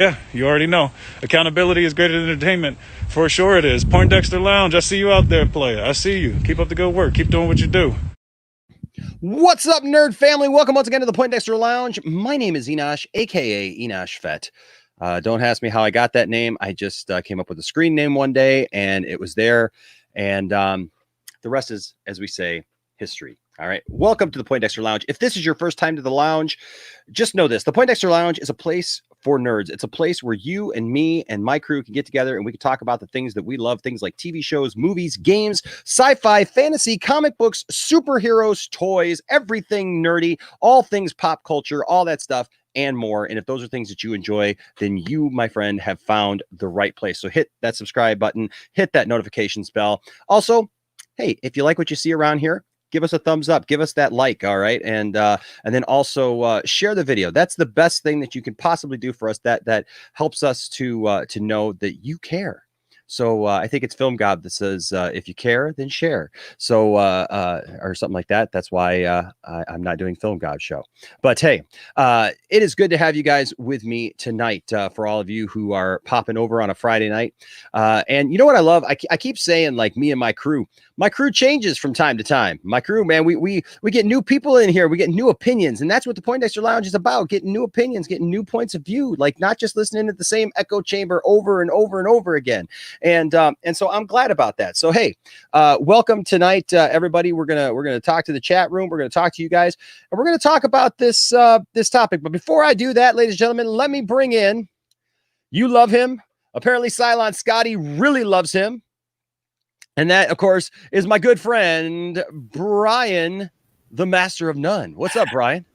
Yeah, you already know. Accountability is greater than entertainment. For sure it is. Poindexter Lounge, I see you out there, player. I see you. Keep up the good work. Keep doing what you do. What's up, nerd family? Welcome once again to the Poindexter Lounge. My name is Enosh, a.k.a. Enosh Fett. Don't ask me how I got that name. I just came up with a screen name one day, and it was there. And the rest is, as we say, history. All right. Welcome to the Poindexter Lounge. If this is your first time to the lounge, just know this. The Poindexter Lounge is a place for nerds. It's a place where you and me and my crew can get together and we can talk about the things that we love, things like TV shows, movies, games, sci-fi, fantasy, comic books, superheroes, toys, everything nerdy, all things pop culture, all that stuff and more. And if those are things that you enjoy, then you, my friend, have found the right place. So hit that subscribe button, hit that notifications bell. Also, hey, if you like what you see around here, give us a thumbs up, give us that like, all right? And then also share the video. That's the best thing that you can possibly do for us. That helps us to know that you care. So I think it's Film God that says, if you care, then share. So, or something like that. That's why I'm not doing Film God show. But hey, it is good to have you guys with me tonight for all of you who are popping over on a Friday night. And you know what I love? I keep saying, like, me and my crew changes from time to time. My crew, man, we get new people in here. We get new opinions. And that's what the Poindexter Lounge is about, getting new opinions, getting new points of view, like not just listening to the same echo chamber over and over and over again. And so I'm glad about that. So, hey, welcome tonight, everybody. We're gonna talk to the chat room. We're gonna talk to you guys, and we're gonna talk about this this topic. But before I do that, ladies and gentlemen, let me bring in. You love him. Apparently, Cylon Scotty really loves him. And that, of course, is my good friend, Brian, the Master of None. What's up, Brian?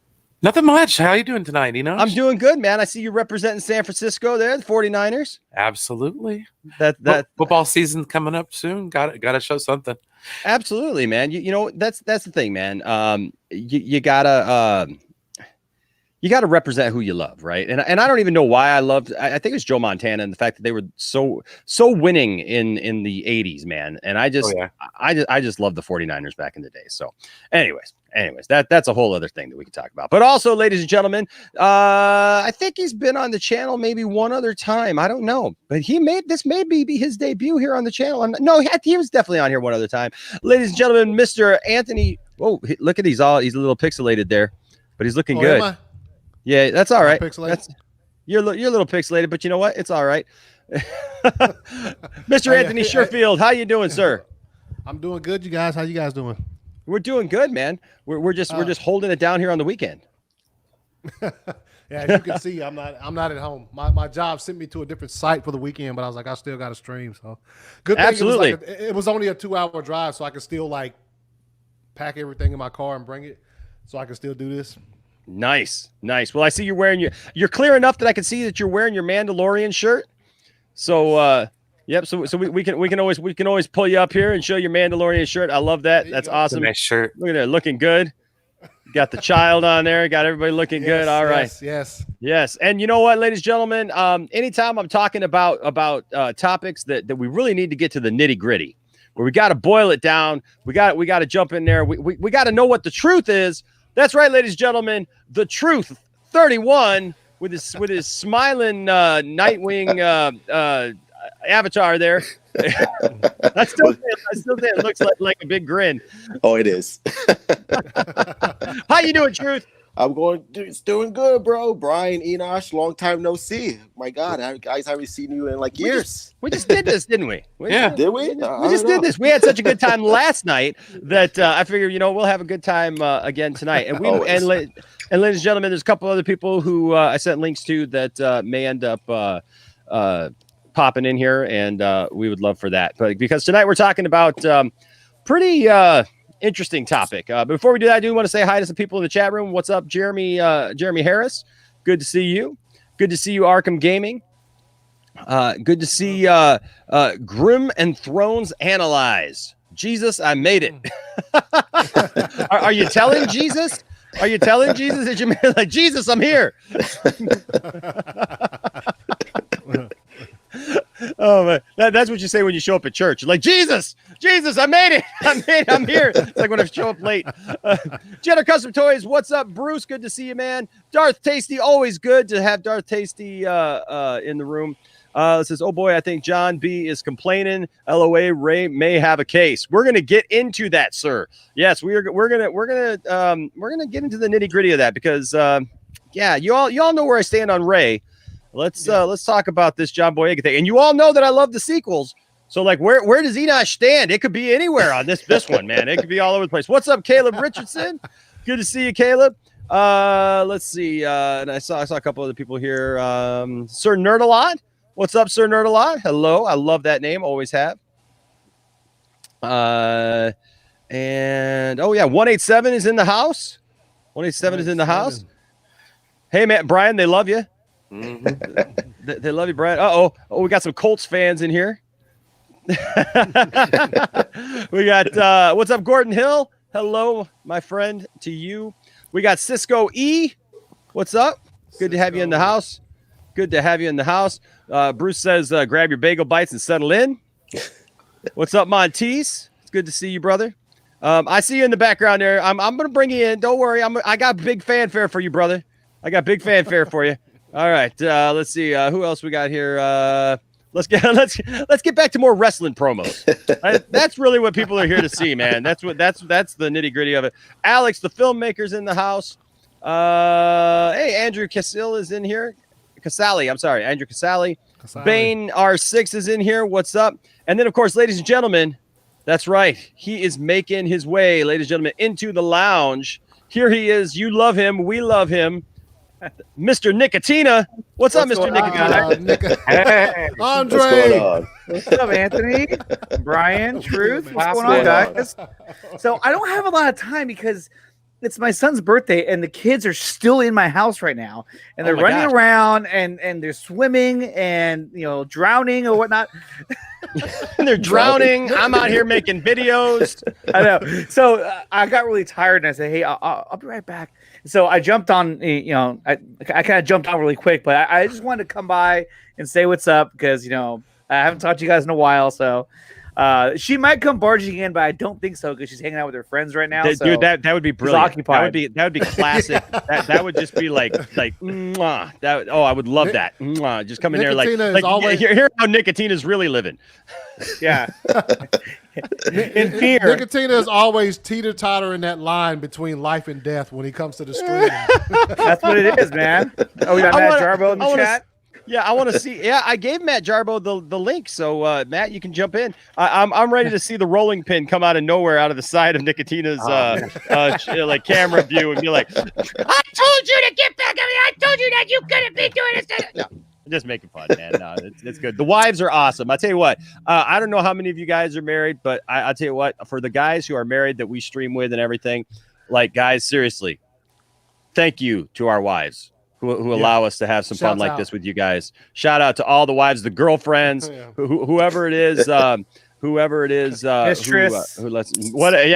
Nothing much. How are you doing tonight, I'm doing good, man. I see you representing San Francisco there, the 49ers. Absolutely. That football season coming up soon. Got to show something. Absolutely, man. You know, that's the thing, man. You gotta represent who you love, right? And I don't even know why I loved. I think it was Joe Montana and the fact that they were so winning in the 80s, man. And I just love the 49ers back in the day. So, anyways, that's a whole other thing that we can talk about. But also, ladies and gentlemen, I think he's been on the channel maybe one other time. I don't know, but this may be his debut here on the channel. No, he was definitely on here one other time. Ladies and gentlemen, Mr. Anthony. Oh, look at he's a little pixelated there, but he's looking good. Yeah, that's all right. You're a little pixelated, but you know what? It's all right. Mr. Anthony Sherfield, how you doing, sir? I'm doing good, you guys. How you guys doing? We're doing good, man. We're just holding it down here on the weekend. Yeah, as you can see, I'm not at home. My job sent me to a different site for the weekend, but I was like, I still got to stream. So good thing. Absolutely. It was only a 2-hour drive, so I could still like pack everything in my car and bring it, so I can still do this. Nice. Well, I see you're wearing you're clear enough that I can see that you're wearing your Mandalorian shirt. So, yep. So we can always pull you up here and show your Mandalorian shirt. I love that. That's awesome. Nice shirt. Look at that, looking good. Got the child on there. Got everybody looking good. All right. Yes. And you know what, ladies and gentlemen, anytime I'm talking about topics that we really need to get to the nitty gritty, where we got to boil it down. We got to jump in there. We got to know what the truth is. That's right, ladies and gentlemen. The Truth 31 with his smiling Nightwing avatar there. I still think it looks like a big grin. Oh, it is. How you doing, Truth? It's doing good, bro. Brian, Enosh, long time no see. My God, guys, haven't seen you in like years. We just did this, didn't we? Did we? We just did this. We had such a good time last night that I figured, we'll have a good time again tonight. And ladies and gentlemen, there's a couple other people who I sent links to that may end up popping in here, and we would love for that. But because tonight we're talking about pretty interesting topic. But before we do that, I do want to say hi to some people in the chat room. What's up, Jeremy Harris? Good to see you. Good to see you, Arkham Gaming. Good to see Grim and Thrones Analyze. Jesus, I made it. Are you telling Jesus? Are you telling Jesus that you made, like, Jesus, I'm here? Oh man, that's what you say when you show up at church. You're like, Jesus, I made it. I'm here. It's like when I show up late. Jenner Custom Toys, what's up, Bruce? Good to see you, man. Darth Tasty, always good to have Darth Tasty in the room. It says, oh boy, I think John B is complaining. LOA, Ray may have a case. We're gonna get into that, sir. Yes, we're gonna get into the nitty gritty of that because you all know where I stand on Ray. Let's talk about this John Boyega thing. And you all know that I love the sequels. So like where does Enosh stand? It could be anywhere on this one, man. It could be all over the place. What's up, Caleb Richardson? Good to see you, Caleb. Let's see. And I saw a couple other people here. Sir Nerdalot. What's up, Sir Nerdalot? Hello. I love that name. Always have. And 187 is in the house. 187 is in the house. Hey, man, Brian, they love you. Mm-hmm. They love you, Brian. Oh, we got some Colts fans in here. We got what's up, Gordon Hill? Hello, my friend, to you. We got Cisco E. What's up? Good to have you in the house. Good to have you in the house. Bruce says, grab your bagel bites and settle in. What's up, Monteese? It's good to see you, brother. I see you in the background there. I'm going to bring you in. Don't worry. I got big fanfare for you, brother. I got big fanfare for you. All right. Let's see. Who else we got here? Let's get back to more wrestling promos. That's really what people are here to see, man. That's the nitty gritty of it. Alex, the filmmaker's in the house. Hey, Andrew Casali is in here. Casali, I'm sorry, Andrew Casali. Bane R6 is in here. What's up? And then, of course, ladies and gentlemen, that's right. He is making his way, ladies and gentlemen, into the lounge. Here he is. You love him. We love him. Mr. Nicotina. What's up, Mr. Nicotina? Hey, Andre. What's up, Anthony? Brian, Truth. What's going on, guys? So I don't have a lot of time because it's my son's birthday and the kids are still in my house right now and they're running around and they're swimming and drowning or whatnot. They're drowning. I'm out here making videos. I know. So I got really tired and I said, hey, I'll be right back. So I jumped on, I kind of jumped on really quick, but I just wanted to come by and say what's up because, I haven't talked to you guys in a while. So she might come barging in, but I don't think so because she's hanging out with her friends right now. Dude, that would be brilliant. Occupied. That would be classic. that would just be like mwah. I would love that. Mwah. Just come in there like hear how Nicotina's really living. Yeah. In fear. Nicotina is always teeter-tottering that line between life and death when he comes to the stream. That's what it is, man. Oh, we got Matt Jarbo in the chat. Yeah, I want to see. Yeah, I gave Matt Jarbo the link, so Matt, you can jump in. I'm ready to see the rolling pin come out of nowhere, out of the side of Nicotina's like camera view, and be like, "I told you to get back! I told you that you couldn't be doing this." No, I'm just making fun, man. No, it's good. The wives are awesome. I tell you what. I don't know how many of you guys are married, but I tell you what, for the guys who are married that we stream with and everything, like guys, seriously, thank you to our wives. Who allow us to have some fun like this with you guys. Shout out to all the wives, the girlfriends, whoever it is, mistress. Who lets hey,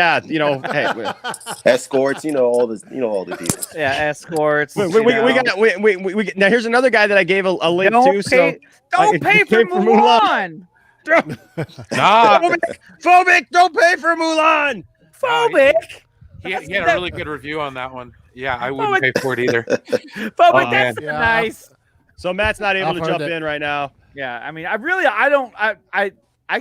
escorts, all the deals. Yeah, escorts. We now here's another guy that I gave a link to. Don't pay for Mulan. Phobic, don't pay for Mulan. Phobic. He had a really good review on that one. Yeah, I wouldn't pay for it either. Phobic, that's nice. So Matt's not able to jump in right now. Yeah, I mean, I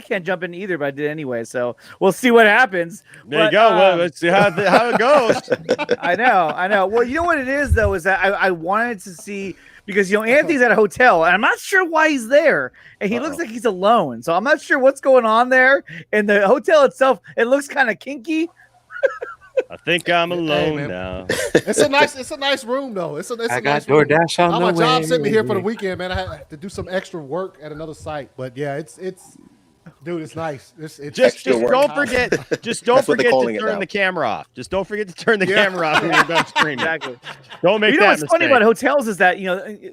can't jump in either, but I did anyway. So we'll see what happens. There you go. Well, let's see how it goes. I know. Well, you know what it is though is that I wanted to see because Anthony's at a hotel and I'm not sure why he's there and he looks like he's alone. So I'm not sure what's going on there. And the hotel itself, it looks kind of kinky. I think I'm alone now. It's a nice room though. It's a I nice got DoorDash on the way. My job sent me here for the weekend, man. I had to do some extra work at another site, but yeah, it's dude, it's nice. It's just don't forget to turn the camera off. Just don't forget to turn the camera off when you're done streaming. Exactly. Don't make that what's mistake. Funny about hotels is that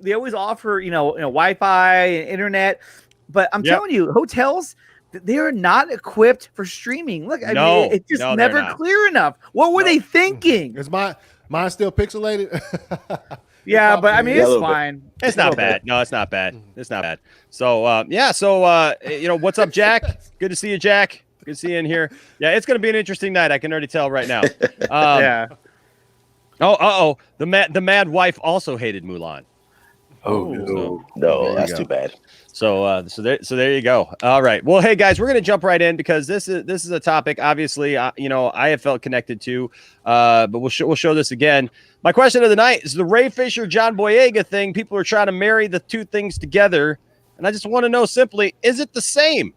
they always offer Wi-Fi and internet, but I'm telling you, hotels. They are not equipped for streaming. Look, I mean, it's just never clear enough. What were they thinking? Is mine still pixelated? Yeah, but I mean, Yeah, a it's little bit. fine. It's not bad. No, it's not bad. It's not bad. So, what's up, Jack? Good to see you, Jack. Good to see you in here. Yeah, it's going to be an interesting night. I can already tell right now. Yeah. Oh, the mad wife also hated Mulan. Oh, So, no, there you that's go. too bad. So there you go. All right. Well, hey guys, we're gonna jump right in because this is a topic. Obviously, I have felt connected to, but we'll show this again. My question of the night is the Ray Fisher John Boyega thing. People are trying to marry the two things together, and I just want to know simply: is it the same?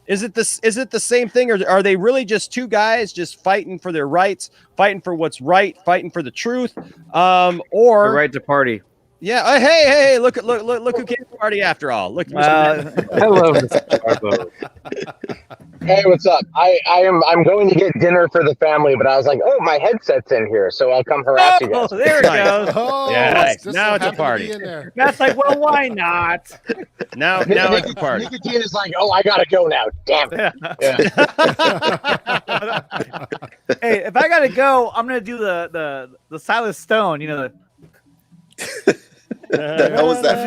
Is it the same thing, or are they really just two guys just fighting for their rights, fighting for what's right, fighting for the truth, The or right to party. yeah? Hey! Look who came to the party after all. Look. Hello, Mr. Barbo. Hey, what's up? I'm going to get dinner for the family, but I was like, oh, my headset's in here, so I'll come harass you Oh, guys. there it Nice. goes. Oh, Yeah, nice. just Now so it's a happened to party. be in there. That's like, well, why not? Now it's a party. Nicotine is like, oh, I gotta go now. Damn it. Hey, if I gotta go, I'm gonna do the Silas Stone. You know, The hell was that?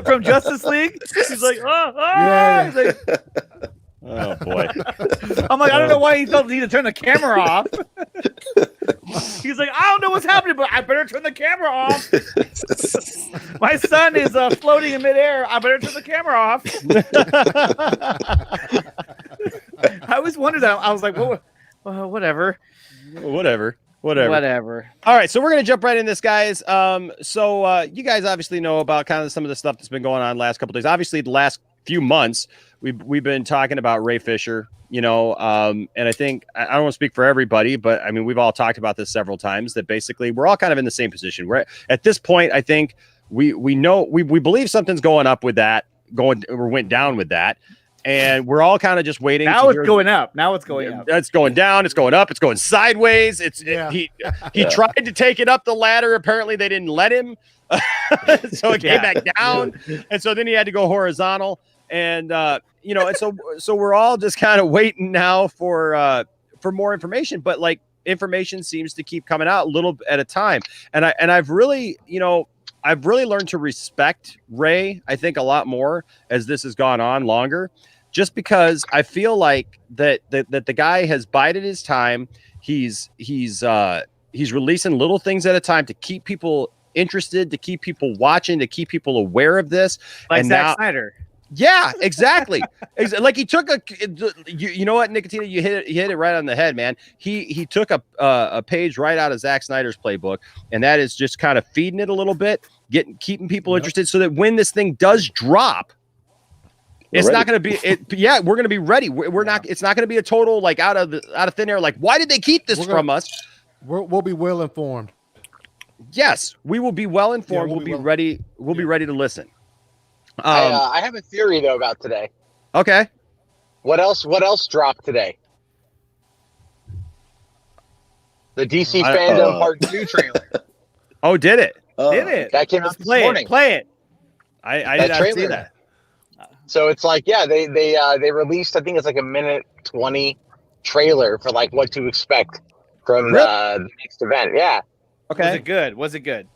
from Justice League. He's like, Yeah. He's like, Oh boy. I'm like, I don't know why he felt the need to turn the camera off. He's like, I don't know what's happening, but I better turn the camera off. My son is floating in midair. I better turn the camera off. I always wondered that. I was like, whatever. Whatever. All right, so we're gonna jump right in this, guys. You guys obviously know about kind of some of the stuff that's been going on the last couple of days. Obviously, the last few months we've been talking about Ray Fisher, and I think I don't want to speak for everybody, but I mean we've all talked about this several times. That basically we're all kind of in the same position. We're at this point. I think we know we believe something's going up with that, went down with that. And we're all kind of just waiting. Now it's going up. Now it's going up. It's going down. It's going up. It's going sideways. He tried to take it up the ladder. Apparently, they didn't let him, so it came back down. And so then he had to go horizontal. And and so we're all just kind of waiting now for more information. But like information seems to keep coming out a little at a time. And I've really learned to respect Ray, I think, a lot more as this has gone on longer, just because I feel like that the guy has bided his time. He's releasing little things at a time to keep people interested, to keep people watching, to keep people aware of this. Like and Zack Snyder. Yeah, exactly. Like he took you know what, Nicotina, you hit it right on the head, man. He took a page right out of Zack Snyder's playbook, and that is just kind of feeding it a little bit, keeping people interested, so that when this thing does drop, it's not going to be we're going to be ready. We're not. It's not going to be a total like out of thin air. Like, why did they keep this from us? We'll be well informed. Yes, we will be well informed. We'll be ready. We'll be ready to listen. I have a theory though about today. Okay. What else dropped today? The DC Fandom Part 2 trailer. Oh, did it? Did it? That came out this morning. Play it. I did not see that. So it's like, they released, I think it's like a minute 20 trailer for like what to expect from the next event. Yeah. Okay. Was it good?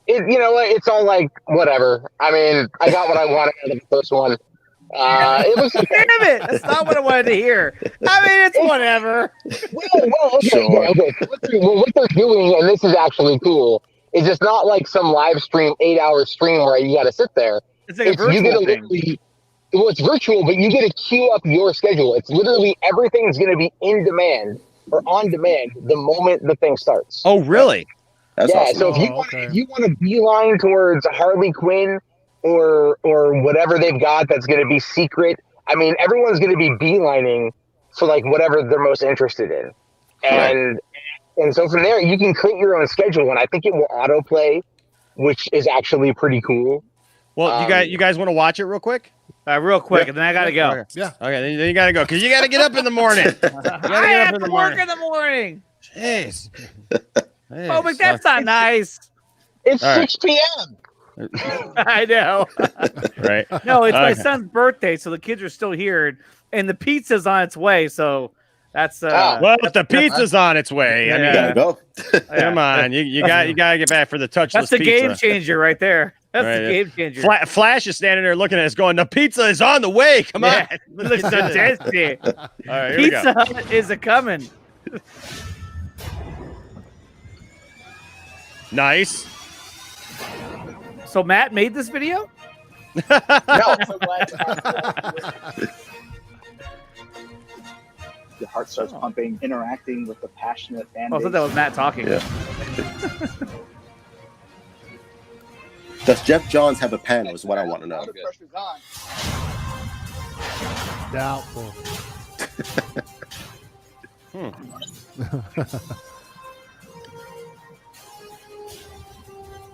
You know what? It's all like whatever. I mean, I got what I wanted out of the first one. It was Damn it! That's not what I wanted to hear. I mean, it's whatever. Well, okay. What they're doing, and this is actually cool, is it's not like some live stream 8-hour stream where you got to sit there. It's like a virtual thing. It's virtual, but you get to queue up your schedule. It's literally everything's going to be in demand or on demand the moment the thing starts. Oh, really? That's awesome. So if you want to beeline towards Harley Quinn or whatever they've got that's going to be secret, I mean, everyone's going to be beelining for like whatever they're most interested in, and so from there you can create your own schedule, and I think it will autoplay, which is actually pretty cool. Well, you guys want to watch it real quick? Real quick, and then I gotta go. Yeah. Okay, then you gotta go because you gotta get up in the morning. I have to work in the morning. Jeez. Oh, but that's not nice. It's All right. 6 p.m. I know. Right. No, it's my Okay. son's birthday, so the kids are still here, and the pizza's on its way. So That's Well, if the pizza's on its way, I mean, Yeah. Gotta go. come on, you gotta get back for the touchless that's the pizza. game changer right there. That's Right. the game changer. Flash is standing there looking at us, going, "The pizza is on the way. Come Yeah. on, Listen, tasty. All right, here we go. Pizza Hut is a coming. Nice. So Matt made this video. No, Your heart starts pumping, interacting with the passionate fan Oh, I base. thought that was Matt talking. Yeah. Does Jeff Johns have a panel? Is what I want to know. Now the pressure's on. Doubtful.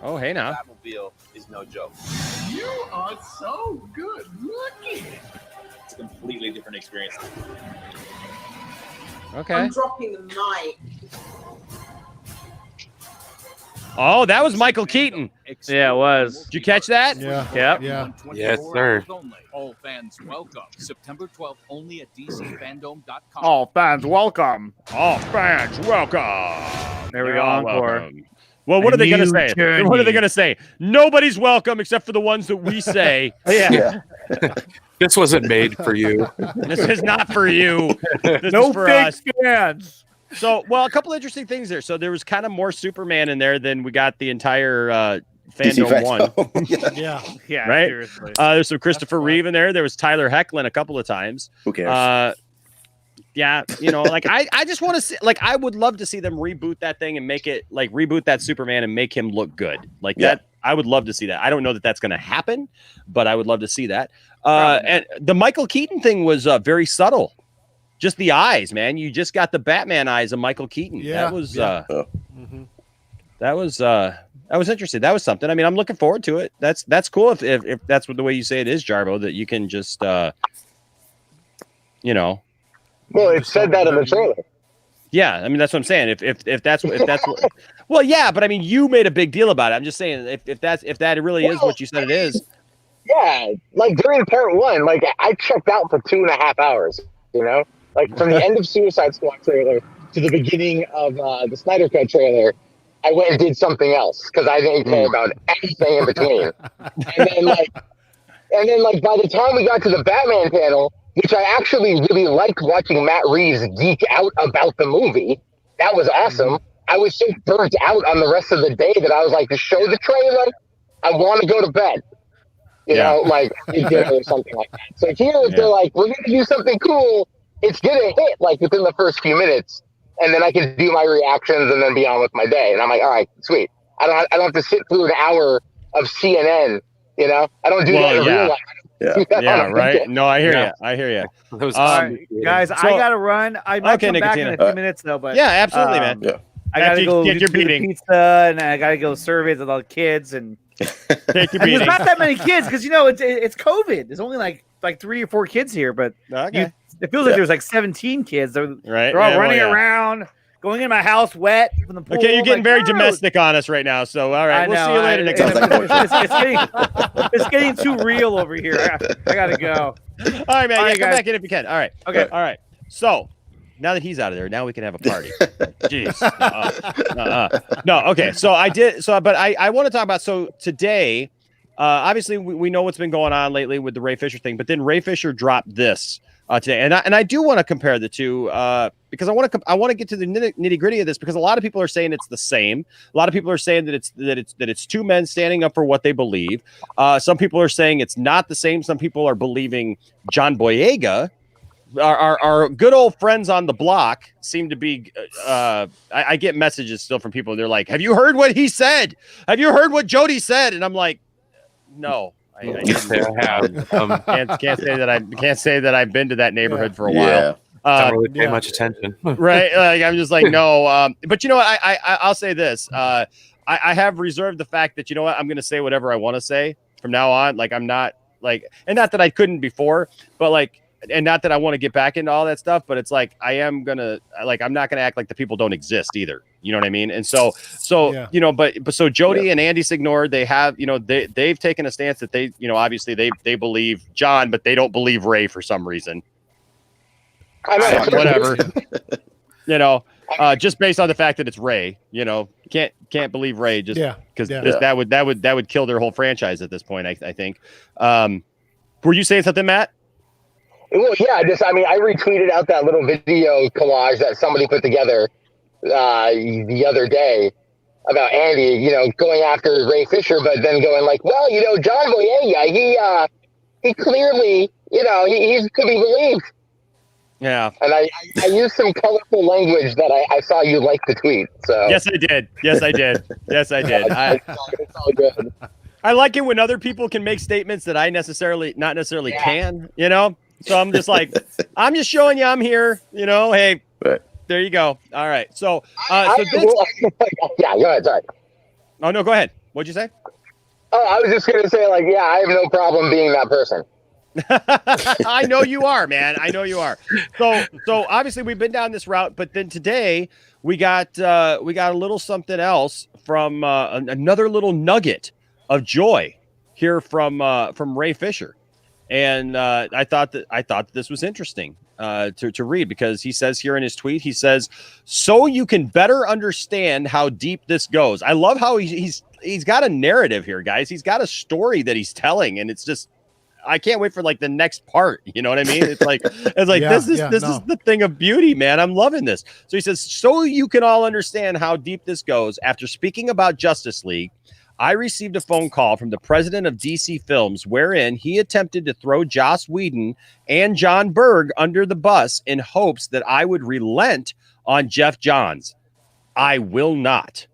Oh, hey now. Batmobile is no joke. You are so good looking. It's a completely different experience. Okay. I'm dropping the mic. Oh, that was Michael Keaton. Yeah, it was. Did you catch that? Yeah. Yep. Yeah. Yes, sir. All fans welcome. September 12th only at DCFandom.com. All fans, welcome. All fans, welcome. There we They're go, all encore. welcome. Well, what A are they going to new say? journey. What are they going to say? Nobody's welcome except for the ones that we say. Yeah. This wasn't made for you. This is not for you. This No is for fake us. fans. So, well, a couple interesting things there. So there was kind of more Superman in there than we got the entire DC fandom one. Fandom. Yeah. Yeah. Yeah, Right? seriously. There's some Christopher Reeve in there. There was Tyler Hoechlin a couple of times. Who cares? Yeah, you know, like I just want to see, like, I would love to see them reboot that thing and make it like reboot that Superman and make him look good like Yeah. that. I would love to see that. I don't know that that's going to happen, but I would love to see that. And the Michael Keaton thing was very subtle. Just the eyes, man. You just got the Batman eyes of Michael Keaton. Yeah, That was yeah. that was interesting. That was something. I mean, I'm looking forward to it. That's cool if that's what the way you say it is, Jarbo, that you can just you know. well, it said that in the trailer. Yeah, I mean that's what I'm saying. If that's what, well, yeah, but I mean you made a big deal about it. I'm just saying if that really is what you said it is. Yeah, like during part one, like I checked out for 2.5 hours. You know, like from the end of Suicide Squad trailer to the beginning of the Snyder Cut trailer, I went and did something else because I didn't care about anything in between. And then like by the time we got to the Batman panel, which I actually really liked watching Matt Reeves geek out about the movie, that was awesome. I was so burnt out on the rest of the day that I was like, to show the trailer, I want to go to bed. You know, like dinner or something like that. So here, if they're like, we're going to do something cool, it's going to hit like within the first few minutes. And then I can do my reactions and then be on with my day. And I'm like, all right, sweet. I don't have to sit through an hour of CNN. You know, I don't do that in real life. Yeah, right. No, I hear you. I hear you. Those Guys, I gotta run. I might come back in a few minutes though, but yeah, absolutely, man. Yeah. I gotta After go you get your do the meeting. pizza, and I gotta go surveys with all the kids, and Take your there's beating. not that many kids because you know it's COVID. There's only like 3 or 4 kids here, but Okay. it feels like there's like 17 kids. They're Right. all Yeah, running well, yeah. around, going in my house wet from the pool. Okay, you're getting like, very "Whoa." domestic on us right now. So, all right, I we'll know, see you later next Sounds time. like it's getting too real over here. I gotta go. All right, man. All Yeah, right, come guys. back in if you can. All right. Okay. All right. So now that he's out of there, now we can have a party. Jeez. No. Okay. So I did. So, but I want to talk about. So today, obviously, we know what's been going on lately with the Ray Fisher thing, but then Ray Fisher dropped this today, and I do want to compare the two because I want to get to the nitty gritty of this because a lot of people are saying it's the same. A lot of people are saying that it's two men standing up for what they believe. Some people are saying it's not the same. Some people are believing John Boyega. Our good old friends on the block seem to be. I get messages still from people. They're like, "Have you heard what he said? Have you heard what Jody said?" And I'm like, "No, I can't say that I've been to that neighborhood for a while. Don't really pay much attention, right? Like I'm just like no. But you know what? I'll say this. I have reserved the fact that you know what I'm going to say whatever I want to say from now on. Like I'm not like, and not that I couldn't before, but like. And not that I want to get back into all that stuff, but it's like I am gonna like I'm not gonna act like the people don't exist either. You know what I mean? And so you know, but so Jody and Andy Signor, they have they've taken a stance that they obviously they believe John, but they don't believe Ray for some reason. I know. Whatever. You know, just based on the fact that it's Ray, you know, can't believe Ray just because that would kill their whole franchise at this point. I think. Were you saying something, Matt? Well, yeah, I retweeted out that little video collage that somebody put together the other day about Andy, you know, going after Ray Fisher, but then going like, well, you know, John Boyega, he clearly, you know, he's to be believed. Yeah. And I used some colorful language that I saw you like the tweet. So Yes, I did. Yes, I did. Yes, I did. It's all good. I like it when other people can make statements that I not necessarily can, you know? So I'm just like, I'm just showing you I'm here, you know? Hey, there you go. All right. So, yeah, go ahead. Sorry. Oh, no, go ahead. What'd you say? Oh, I was just going to say, like, yeah, I have no problem being that person. I know you are, man. I know you are. So obviously we've been down this route, but then today we got a little something else from another little nugget of joy here from Ray Fisher, and I thought that this was interesting to read, because he says here in his tweet, he says, so you can better understand how deep this goes. I love how he's got a narrative here, guys. He's got a story that he's telling, and it's just, I can't wait for like the next part. You know what I mean? It's like this is the thing of beauty, man. I'm loving this. So he says, so you can all understand how deep this goes. After speaking about Justice League, I received a phone call from the president of DC Films, wherein he attempted to throw Joss Whedon and John Berg under the bus in hopes that I would relent on Jeff Johns. I will not.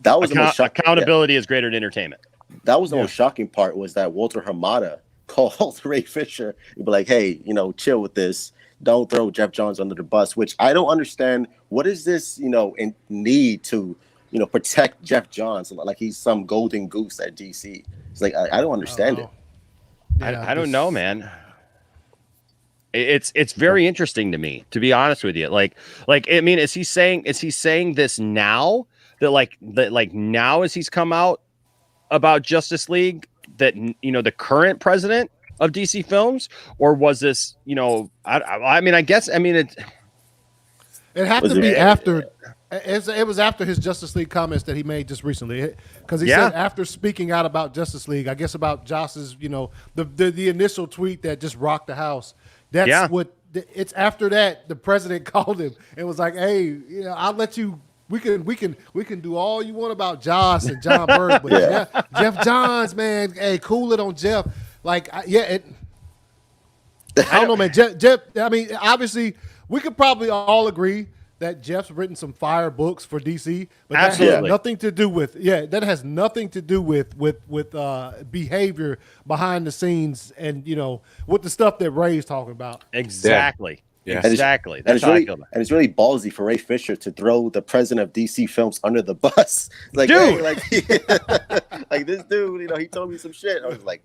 That was the most shocking. Accountability is greater than entertainment. That was the most shocking part, was that Walter Hamada called Ray Fisher and be like, hey, you know, chill with this. Don't throw Jeff Johns under the bus, which I don't understand. What is this, you know, in need to, you know, protect Jeff Johns like he's some golden goose at DC? It's like, I don't understand it. Yeah, I don't know, man. It's very interesting to me, to be honest with you. Like, I mean, is he saying this now that now as he's come out about Justice League, that, you know, the current president of DC Films, or was this, you know, I mean, it had to be after. It was after his Justice League comments that he made just recently, because he said after speaking out about Justice League, I guess about Joss's, you know, the initial tweet that just rocked the house. That's what it's after that the president called him and was like, hey, you know, I'll let you. We can do all you want about Joss and John Berg, but Jeff Johns, man, hey, cool it on Jeff. Like, I don't know, man. Jeff. I mean, obviously, we could probably all agree that Jeff's written some fire books for DC, but that has nothing to do with behavior behind the scenes, and, you know, with the stuff that Ray's talking about. Exactly. Yeah. Exactly. That's how I feel. And it's really ballsy for Ray Fisher to throw the president of DC Films under the bus. Like, dude, hey, like this dude, you know, he told me some shit. I was like,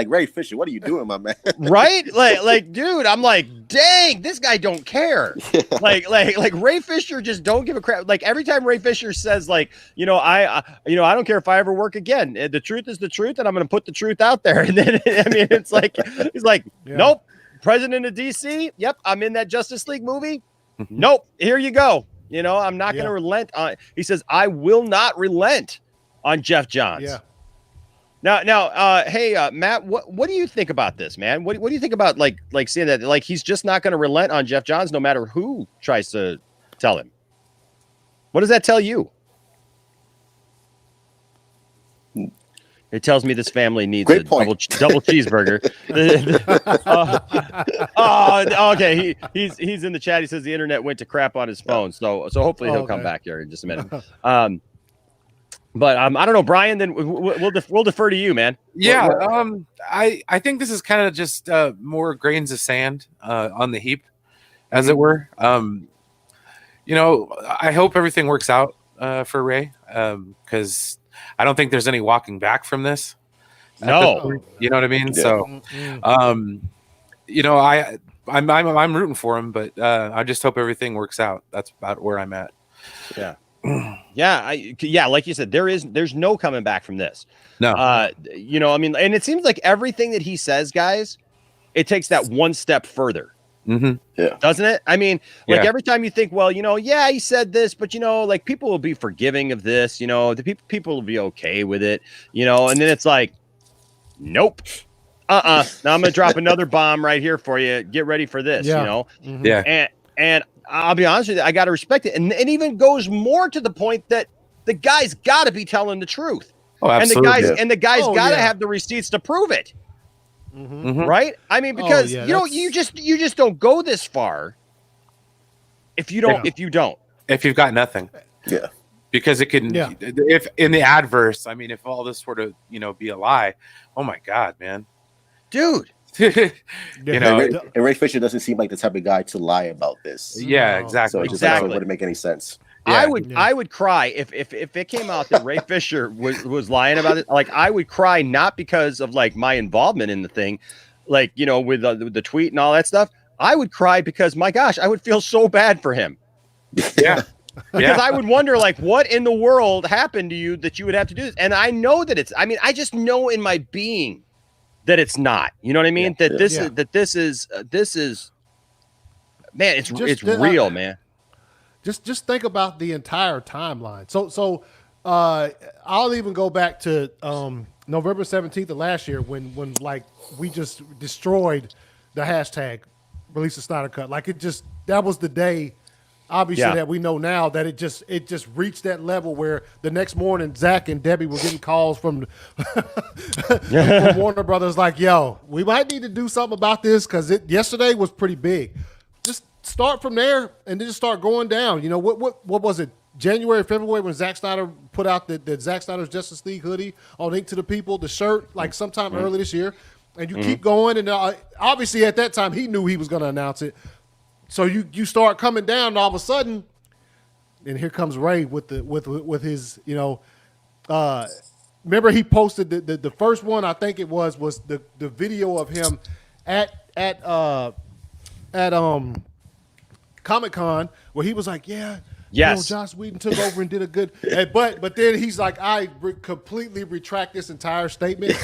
Ray Fisher, what are you doing, my man? Right? Like, dude, I'm like, dang, this guy don't care. Yeah. Like Ray Fisher just don't give a crap. Like, every time Ray Fisher says, like, you know, I don't care if I ever work again. The truth is the truth, and I'm going to put the truth out there. And then, I mean, it's like, he's like, nope. President of DC, yep, I'm in that Justice League movie. Nope, here you go. You know, I'm not going to relent on. He says, I will not relent on Jeff Johns. Yeah. Now, hey, Matt, what do you think about this, man? What do you think about like saying that, like, he's just not going to relent on Jeff Johns no matter who tries to tell him? What does that tell you? It tells me this family needs a double cheeseburger. Okay. He's in the chat. He says the internet went to crap on his phone. So hopefully he'll come back here in just a minute. But I don't know, Brian. Then we'll defer to you, man. Yeah. I think this is kind of just more grains of sand on the heap, as it were. You know, I hope everything works out for Ray, because I don't think there's any walking back from this. No, you know what I mean. Yeah. So, you know, I'm rooting for him, but I just hope everything works out. That's about where I'm at. Yeah, yeah. Like you said, there's no coming back from this. No, you know, I mean, and it seems like everything that he says, guys, it takes that one step further. Doesn't it? I mean, like Yeah. every time you think, well, yeah, he said this, but like people will be forgiving of this, the people will be okay with it, and then it's like, nope. Now I'm gonna drop another bomb right here for you. Get ready for this, Yeah. And I'll be honest with you, I gotta respect it. And it even goes more to the point that the guy's gotta be telling the truth. Oh, absolutely. And the guy's Oh, gotta yeah. have the receipts to prove it. Mhm. Right? I mean, because you just don't go this far if you don't. If you've got nothing. Yeah. Because it can, if in the adverse, I mean, if all this were to, be a lie, oh my God, man. Dude. And Ray Fisher doesn't seem like the type of guy to lie about this. Yeah, exactly. So it just wouldn't make any sense. I would cry if it came out that Ray Fisher was lying about it. Like, I would cry not because of like my involvement in the thing, like, with the tweet and all that stuff. I would cry because, my gosh, I would feel so bad for him. Yeah. Because I would wonder, like, what in the world happened to you that you would have to do this? And I know that I just know in my being that it's not. You know what I mean? This is, man, it's real, man. Just think about the entire timeline. So I'll even go back to November 17th of last year when like we just destroyed the hashtag release the Snyder Cut. Like that was the day. Obviously, that we know now that it just reached that level where the next morning Zach and Debbie were getting calls from Warner Brothers like, "Yo, we might need to do something about this because yesterday was pretty big." Just start from there and then just start going down. What was it? January, February when Zack Snyder put out the Zack Snyder's Justice League hoodie on Ink to the People, the shirt, like sometime early this year, and you keep going. And obviously at that time he knew he was going to announce it. So you start coming down, and all of a sudden, and here comes Ray with his remember he posted the first one, I think it was the video of him at Comic-Con where he was like, Joss Whedon took over and did a good, but then he's like, I completely retract this entire statement.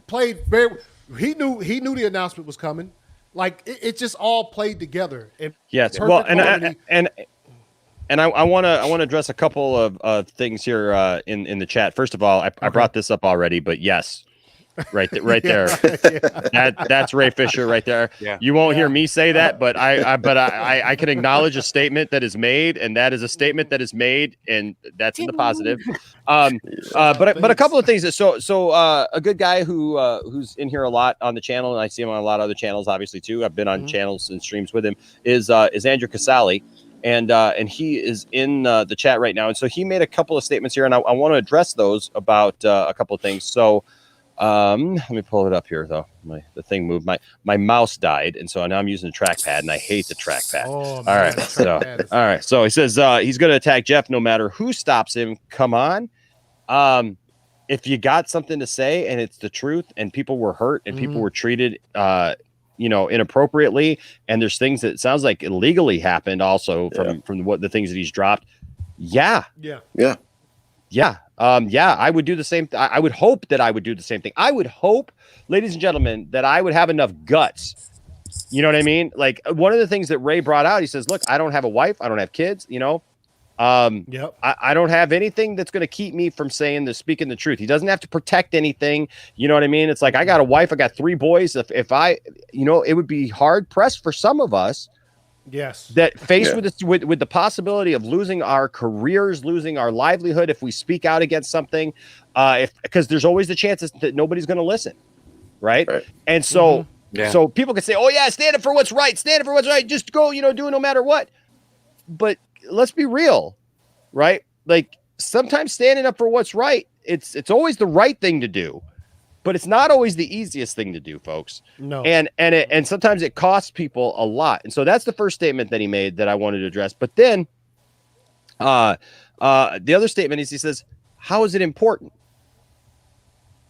He knew the announcement was coming. Like it just all played together. Yes. Well, and I want to address a couple of things here in the chat. First of all, I brought this up already, but yes, right there. That's Ray Fisher right there. Yeah. You won't hear me say that, but I can acknowledge a statement that is made, and that is a statement that is made, and that's in the positive. But a couple of things. So a good guy who's in here a lot on the channel, and I see him on a lot of other channels, obviously too. I've been on channels and streams with him. Is Andrew Casali. And he is in the chat right now. And so he made a couple of statements here, and I want to address those about a couple of things. So let me pull it up here, though. The thing moved. My mouse died, and so now I'm using the trackpad, and I hate the trackpad. Oh, all right. So he says he's going to attack Jeff no matter who stops him. Come on. If you got something to say, and it's the truth, and people were hurt, and people were treated inappropriately, and there's things that it sounds like illegally happened also from what the things that he's dropped. I would do the same. I would hope that I would do the same thing. I would hope, ladies and gentlemen, that I would have enough guts. You know what I mean? Like one of the things that Ray brought out, he says, look, I don't have a wife. I don't have kids, I don't have anything that's going to keep me from speaking the truth. He doesn't have to protect anything. You know what I mean? It's like, I got a wife, I got 3 boys. If I, it would be hard pressed for some of us. Yes. That faced with the possibility of losing our careers, losing our livelihood if we speak out against something, because there's always the chances that nobody's going to listen, right? And so, so people can say, "Oh yeah, stand up for what's right, stand up for what's right, just go, do it no matter what." But let's be real, right? Like sometimes standing up for what's right, it's always the right thing to do. But it's not always the easiest thing to do, folks. No. And sometimes it costs people a lot. And so that's the first statement that he made that I wanted to address. But then the other statement is he says, how is it important?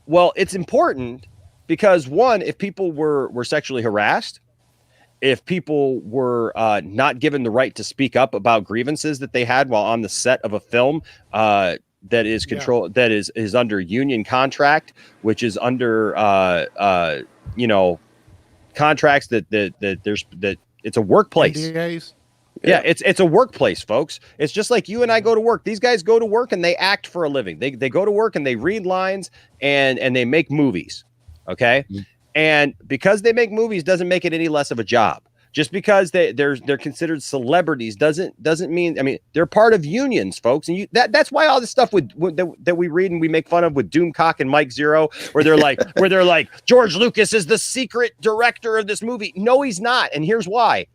Well, it's important because one, if people were sexually harassed, if people were not given the right to speak up about grievances that they had while on the set of a film, that is control that is under union contract, which is under contracts that It's a workplace. NDAs. Yeah, it's a workplace, folks. It's just like you and I go to work. These guys go to work and they act for a living. They go to work and they read lines and they make movies. Okay. And because they make movies doesn't make it any less of a job. Just because they're considered celebrities doesn't mean, I mean, they're part of unions, folks. And that's why all this stuff that we read and we make fun of with Doomcock and Mike Zero, where they're like George Lucas is the secret director of this movie. No, he's not. And here's why.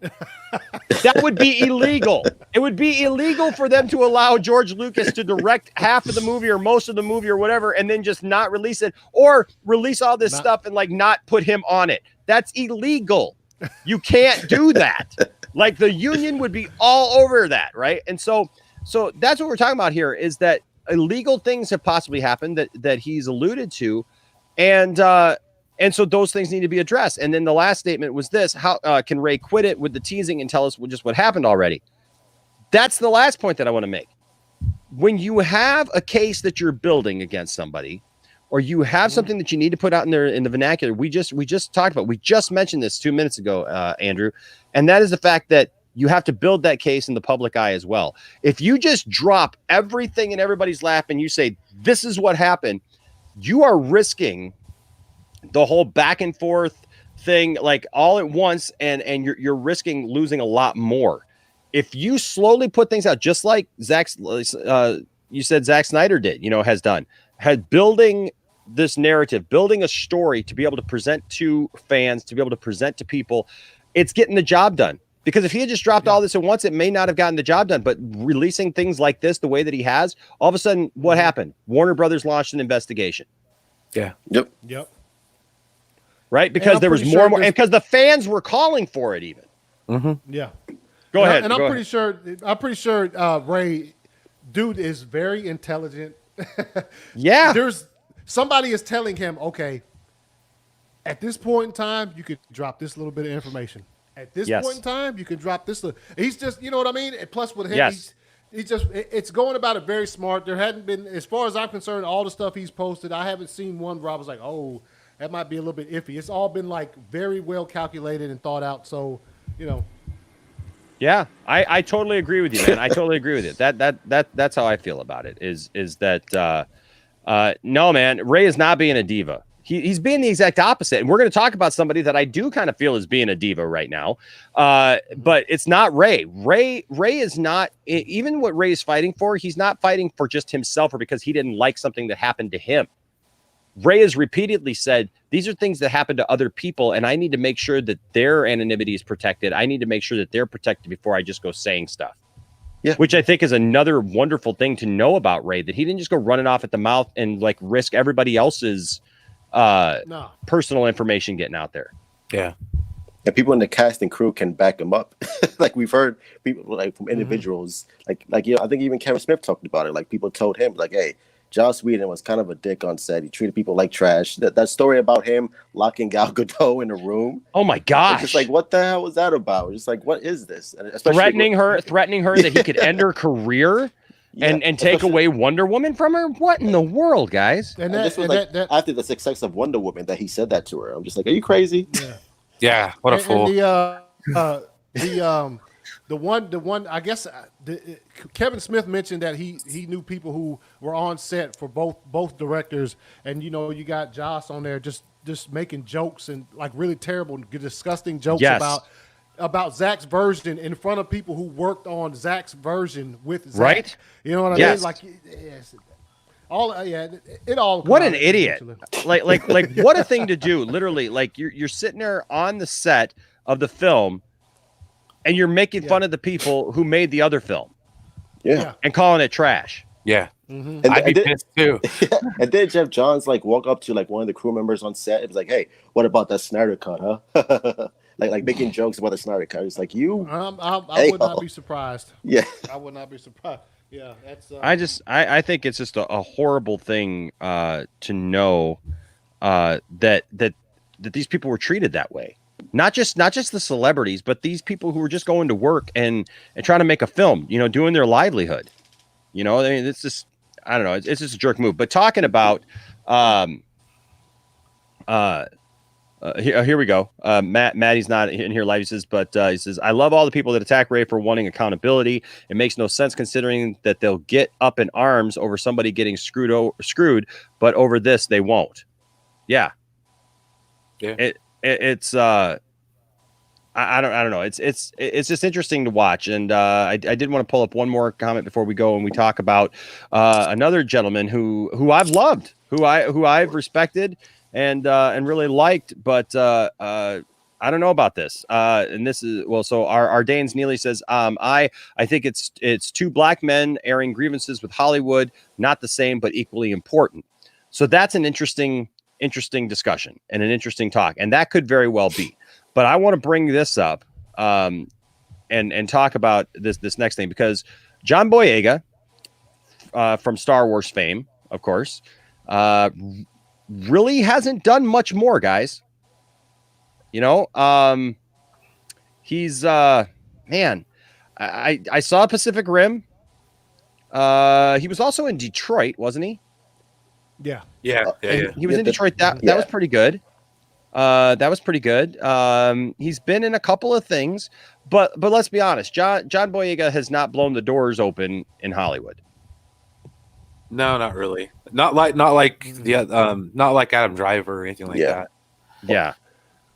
That would be illegal. It would be illegal for them to allow George Lucas to direct half of the movie or most of the movie or whatever, and then just not release it, or release all this stuff and like not put him on it. That's illegal. You can't do that. Like the union would be all over that, right? And so that's what we're talking about here, is that illegal things have possibly happened that he's alluded to, and so those things need to be addressed. And then the last statement was this: how can Ray quit it with the teasing and tell us just what happened already? That's the last point that I want to make. When you have a case that you're building against somebody, or you have something that you need to put out in the vernacular, we just talked about, we just mentioned this 2 minutes ago, Andrew, and that is the fact that you have to build that case in the public eye as well. If you just drop everything in everybody's lap and you say, this is what happened, you are risking the whole back and forth thing like all at once, and you're risking losing a lot more. If you slowly put things out, just like you said Zack Snyder did, has done, building this narrative, building a story to be able to present to fans, to be able to present to people, it's getting the job done. Because if he had just dropped all this at once, it may not have gotten the job done. But releasing things like this the way that he has, all of a sudden, what happened? Warner Brothers launched an investigation. Yeah. Yep. Right? Because there was more, and because the fans were calling for it even. Mm-hmm. Yeah. Go ahead. And I'm pretty sure Ray, dude, is very intelligent. Yeah. Somebody is telling him, okay, at this point in time, you could drop this little bit of information. At this point in time, you can drop this. He's just, you know what I mean? And plus with him, it's going about it very smart. There hadn't been, as far as I'm concerned, all the stuff he's posted, I haven't seen one where I was like, oh, that might be a little bit iffy. It's all been like very well calculated and thought out. So, Yeah, I totally agree with you, man. I totally agree with it. That's how I feel about it. Is that no, man, Ray is not being a diva. He's being the exact opposite. And we're going to talk about somebody that I do kind of feel is being a diva right now. But it's not Ray. Ray is not, even what Ray is fighting for, he's not fighting for just himself or because he didn't like something that happened to him. Ray has repeatedly said, these are things that happen to other people, and I need to make sure that their anonymity is protected. I need to make sure that they're protected before I just go saying stuff. Yeah. Which I think is another wonderful thing to know about Ray, that he didn't just go running off at the mouth and like risk everybody else's personal information getting out there. Yeah. And people in the cast and crew can back him up. Like we've heard people like from individuals, like I think even Kevin Smith talked about it. Like people told him like, hey, Joss Whedon was kind of a dick on set. He treated people like trash. That story about him locking Gal Gadot in a room. Oh my gosh! It's just like, what the hell was that about? Just like, what is this? And threatening her that he could end her career and take away Wonder Woman from her. What in the world, guys? And this was after the success of Wonder Woman that he said that to her. I'm just like, are you crazy? Yeah, what a fool. And the one. I guess Kevin Smith mentioned that he knew people who were on set for both directors, and you got Joss on there just making jokes and like really terrible, disgusting jokes about Zach's version in front of people who worked on Zach's version with Zach. Right? You know what I mean? Like, it all. What an idiot! Like what a thing to do. Literally, like you're sitting there on the set of the film, and you're making fun of the people who made the other film. Yeah. And calling it trash. Yeah. Mm-hmm. I'd be pissed too. And then Jeff Johns like walk up to like one of the crew members on set. It was like, hey, what about that Snyder cut, huh? like making jokes about the Snyder cut. It's like you. I would not be surprised. Yeah. I would not be surprised. Yeah, that's. I think it's just a horrible thing to know that these people were treated that way. Not just the celebrities, but these people who were just going to work and trying to make a film, doing their livelihood. I mean, it's just, I don't know, it's just a jerk move. But talking about Here we go. Maddie's not in here live. He says, he says, I love all the people that attack Ray for wanting accountability. It makes no sense considering that they'll get up in arms over somebody getting screwed, but over this they won't. Yeah. It's I don't know. It's just interesting to watch. And I did want to pull up one more comment before we go and we talk about another gentleman who I've loved, who I've respected and really liked, but I don't know about this. And this is so our Danes Neely says, I think it's two black men airing grievances with Hollywood, not the same but equally important. So that's an interesting discussion and an interesting talk, and that could very well be. But I want to bring this up and talk about this next thing, because John Boyega from Star Wars fame, of course, really hasn't done much more, guys. You know, he's man, I saw Pacific Rim. He was also in Detroit, wasn't he? Yeah. He was in Detroit. That was pretty good. That was pretty good. He's been in a couple of things, but let's be honest, John Boyega has not blown the doors open in Hollywood. No, not really. Not like Adam Driver or anything like that. Yeah.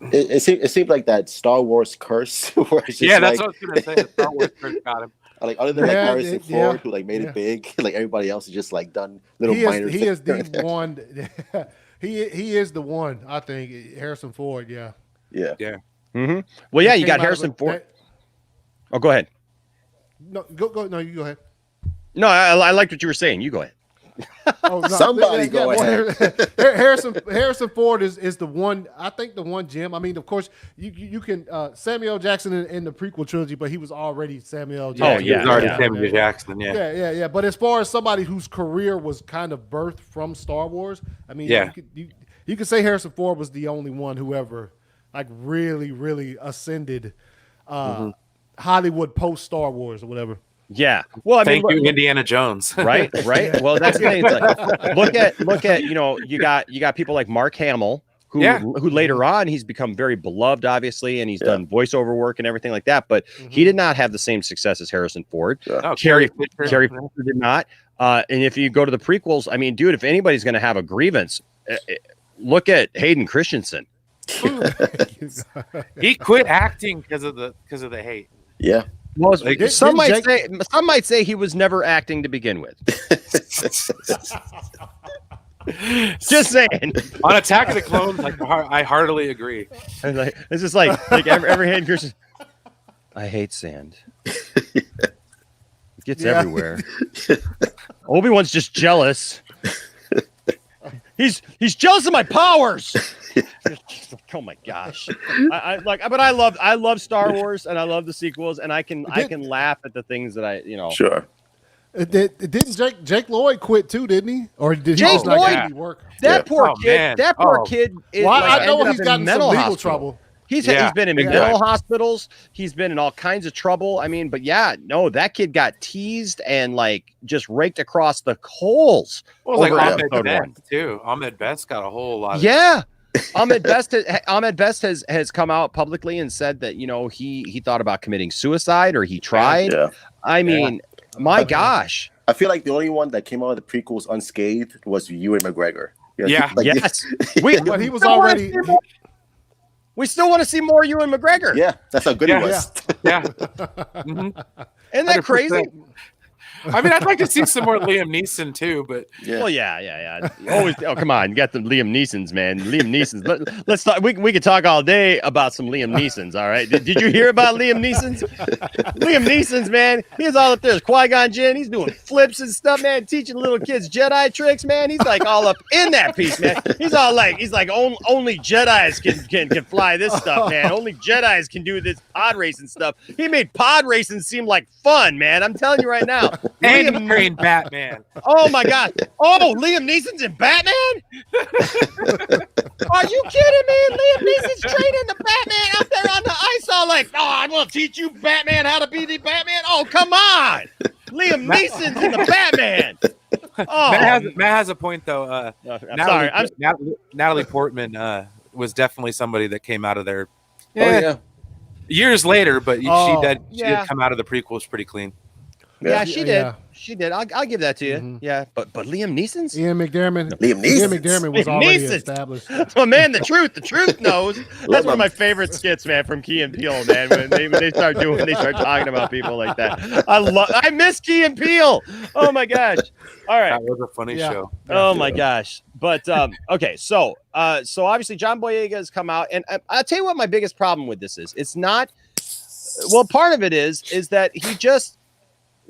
It seemed like that Star Wars curse. Where it's just that's what I was gonna say. The Star Wars curse got him. Like other than Harrison Ford, who like made it big, like everybody else has just like done little minor. He is the one. He is the one. I think Harrison Ford. Yeah. Mm-hmm. Well, yeah, you got Harrison Ford. Oh, go ahead. No, go. No, you go ahead. No, I liked what you were saying. You go ahead. Oh, no, somebody go ahead. Harrison Ford is the one. I think the one, Jim. I mean, of course, you can Samuel L. Jackson in the prequel trilogy, but he was already Samuel L. Jackson. He was already Samuel Jackson. Yeah. But as far as somebody whose career was kind of birthed from Star Wars, I mean, you could say Harrison Ford was the only one who ever like really ascended Hollywood post Star Wars or whatever. Yeah. Well, I mean, thank you, Indiana Jones. Right. Well, that's the thing. It's like, look at you got people like Mark Hamill, who later on he's become very beloved, obviously, and he's done voiceover work and everything like that. But he did not have the same success as Harrison Ford. Carrie Fisher did not. And if you go to the prequels, I mean, dude, if anybody's going to have a grievance, look at Hayden Christensen. He quit acting because of the hate. Yeah. Well, some might say he was never acting to begin with. Just saying. On Attack of the Clones, like I heartily agree. It's just like every Hayden Christensen. I hate sand. It gets everywhere. Obi-Wan's just jealous. He's jealous of my powers. Oh my gosh! I love Star Wars and I love the sequels, and I can laugh at the things that I Sure. Didn't Jake Lloyd quit too? Didn't he? Or did he Jake just not Lloyd, get any work? That poor kid. That poor kid. Well, I know he's gotten some legal trouble. He's been in mental hospitals. He's been in all kinds of trouble. I mean, but that kid got teased and like just raked across the coals. Well, like Ahmed Best too. Ahmed Best got a whole lot. Ahmed Best has come out publicly and said that he thought about committing suicide, or he tried. I mean, my gosh. I feel like the only one that came out of the prequels unscathed was Ewan McGregor. Yes. But he was already. We still want to see more Ewan McGregor. Yeah, that's how good he was. Yeah. Isn't that crazy? I mean, I'd like to see some more Liam Neeson too, but well, yeah. Always. Oh, come on, you got the Liam Neesons, man. Liam Neesons. Let's talk. We could talk all day about some Liam Neesons. All right. Did you hear about Liam Neesons? Liam Neesons, man. He's all up there. Qui-Gon Jinn. He's doing flips and stuff, man. Teaching little kids Jedi tricks, man. He's like all up in that piece, man. He's like only Jedis can fly this stuff, man. Only Jedis can do this pod racing stuff. He made pod racing seem like fun, man. I'm telling you right now. And he trained Batman. Oh my God! Oh, Liam Neeson's in Batman? Are you kidding me? Liam Neeson's training the Batman out there on the ice, all like, I'm gonna teach you Batman how to be the Batman. Oh, come on! Liam Neeson's in the Batman. Oh, Matt has a point though. I'm sorry. Natalie Portman was definitely somebody that came out of there. Oh yeah. Years later, but she Oh, did yeah. come out of the prequels pretty clean. Yeah, she did. Yeah. She did. I'll give that to you. Yeah, but Liam Neeson's. Ian McDiarmid. Liam Ian Neeson. McDiarmid was Liam already Neeson. established. Oh man, the truth knows. That's one of him. my favorite skits, man, from Key and Peele, man. When they start talking about people like that. I miss Key and Peele. Oh my gosh. All right. That was a funny show. Oh my gosh. But okay, so obviously John Boyega has come out, and I'll tell you what my biggest problem with this is. It's not. Well, part of it is that he just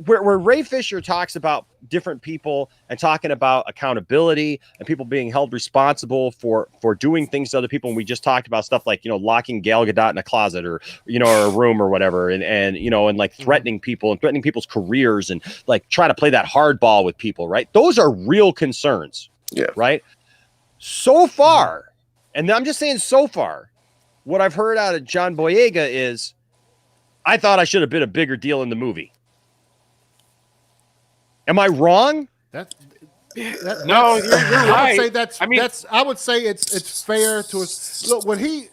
where Ray Fisher talks about different people and talking about accountability and people being held responsible for doing things to other people. And we just talked about stuff like, locking Gal Gadot in a closet or, or a room or whatever. And like threatening people and threatening people's careers and like trying to play that hardball with people. Right. Those are real concerns. Yeah. Right. So far. And I'm just saying so far, what I've heard out of John Boyega is I thought I should have been a bigger deal in the movie. Am I wrong? No, you're right. I would say that's. I mean, I would say it's fair to us. Look, when he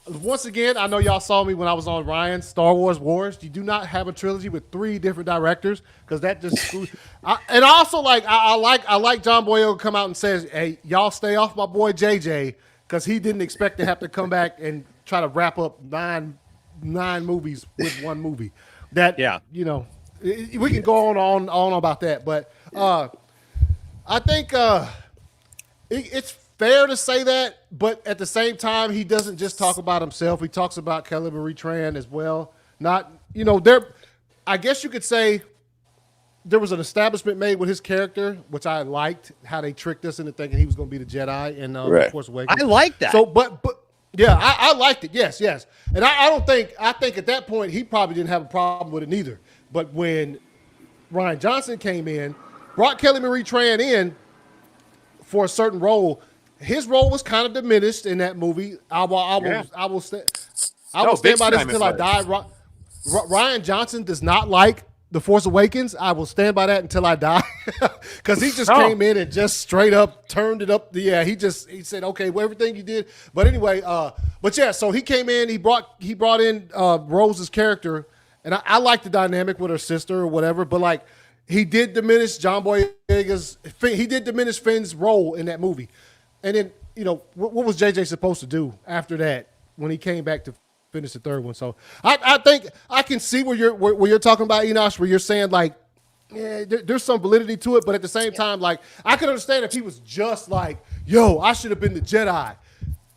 once again, I know y'all saw me when I was on Ryan's Star Wars Wars. You do not have a trilogy with 3 different directors because that just. And also I like John Boyega come out and says, "Hey, y'all stay off my boy JJ," because he didn't expect to have to come back and try to wrap up nine movies with one movie. That we can go on about that, but I think it's fair to say that, but at the same time, he doesn't just talk about himself. He talks about Kelly Marie Tran as well. Not, I guess you could say there was an establishment made with his character, which I liked, how they tricked us into thinking he was going to be the Jedi in Force Awakens. I like that. So, but yeah, I liked it. Yes. And I think at that point, he probably didn't have a problem with it neither. But when Rian Johnson came in, brought Kelly Marie Tran in for a certain role, his role was kind of diminished in that movie. I will stand by this until I die. Rian Johnson does not like The Force Awakens. I will stand by that until I die, because he just came in and just straight up turned it up. Yeah, he said, okay, well, everything you did. But anyway, so he came in. He brought in Rose's character. And I like the dynamic with her sister or whatever, but like he did diminish John Boyega's. He did diminish Finn's role in that movie. And then what was JJ supposed to do after that when he came back to finish the third one? So I think I can see where you're talking about, Enosh, where you're saying like, yeah, there's some validity to it, but at the same time, like I could understand if he was just like, yo, I should have been the Jedi.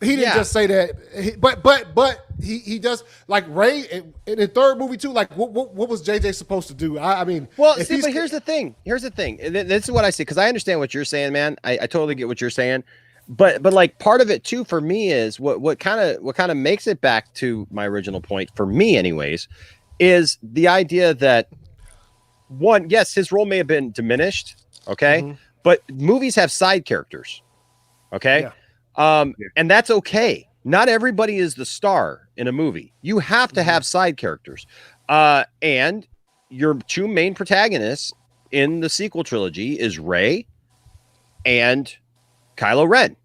He didn't just say that, but he does, like Ray in the third movie too. Like what was JJ supposed to do? I mean, well, see, but here's the thing. This is what I say, because I understand what you're saying, man. I totally get what you're saying, but like part of it too for me is what kind of makes it back to my original point for me, anyways, is the idea that one, yes, his role may have been diminished, okay, but movies have side characters, okay. Yeah. And that's okay. Not everybody is the star in a movie. You have to have side characters. And your 2 main protagonists in the sequel trilogy is Rey and Kylo Ren.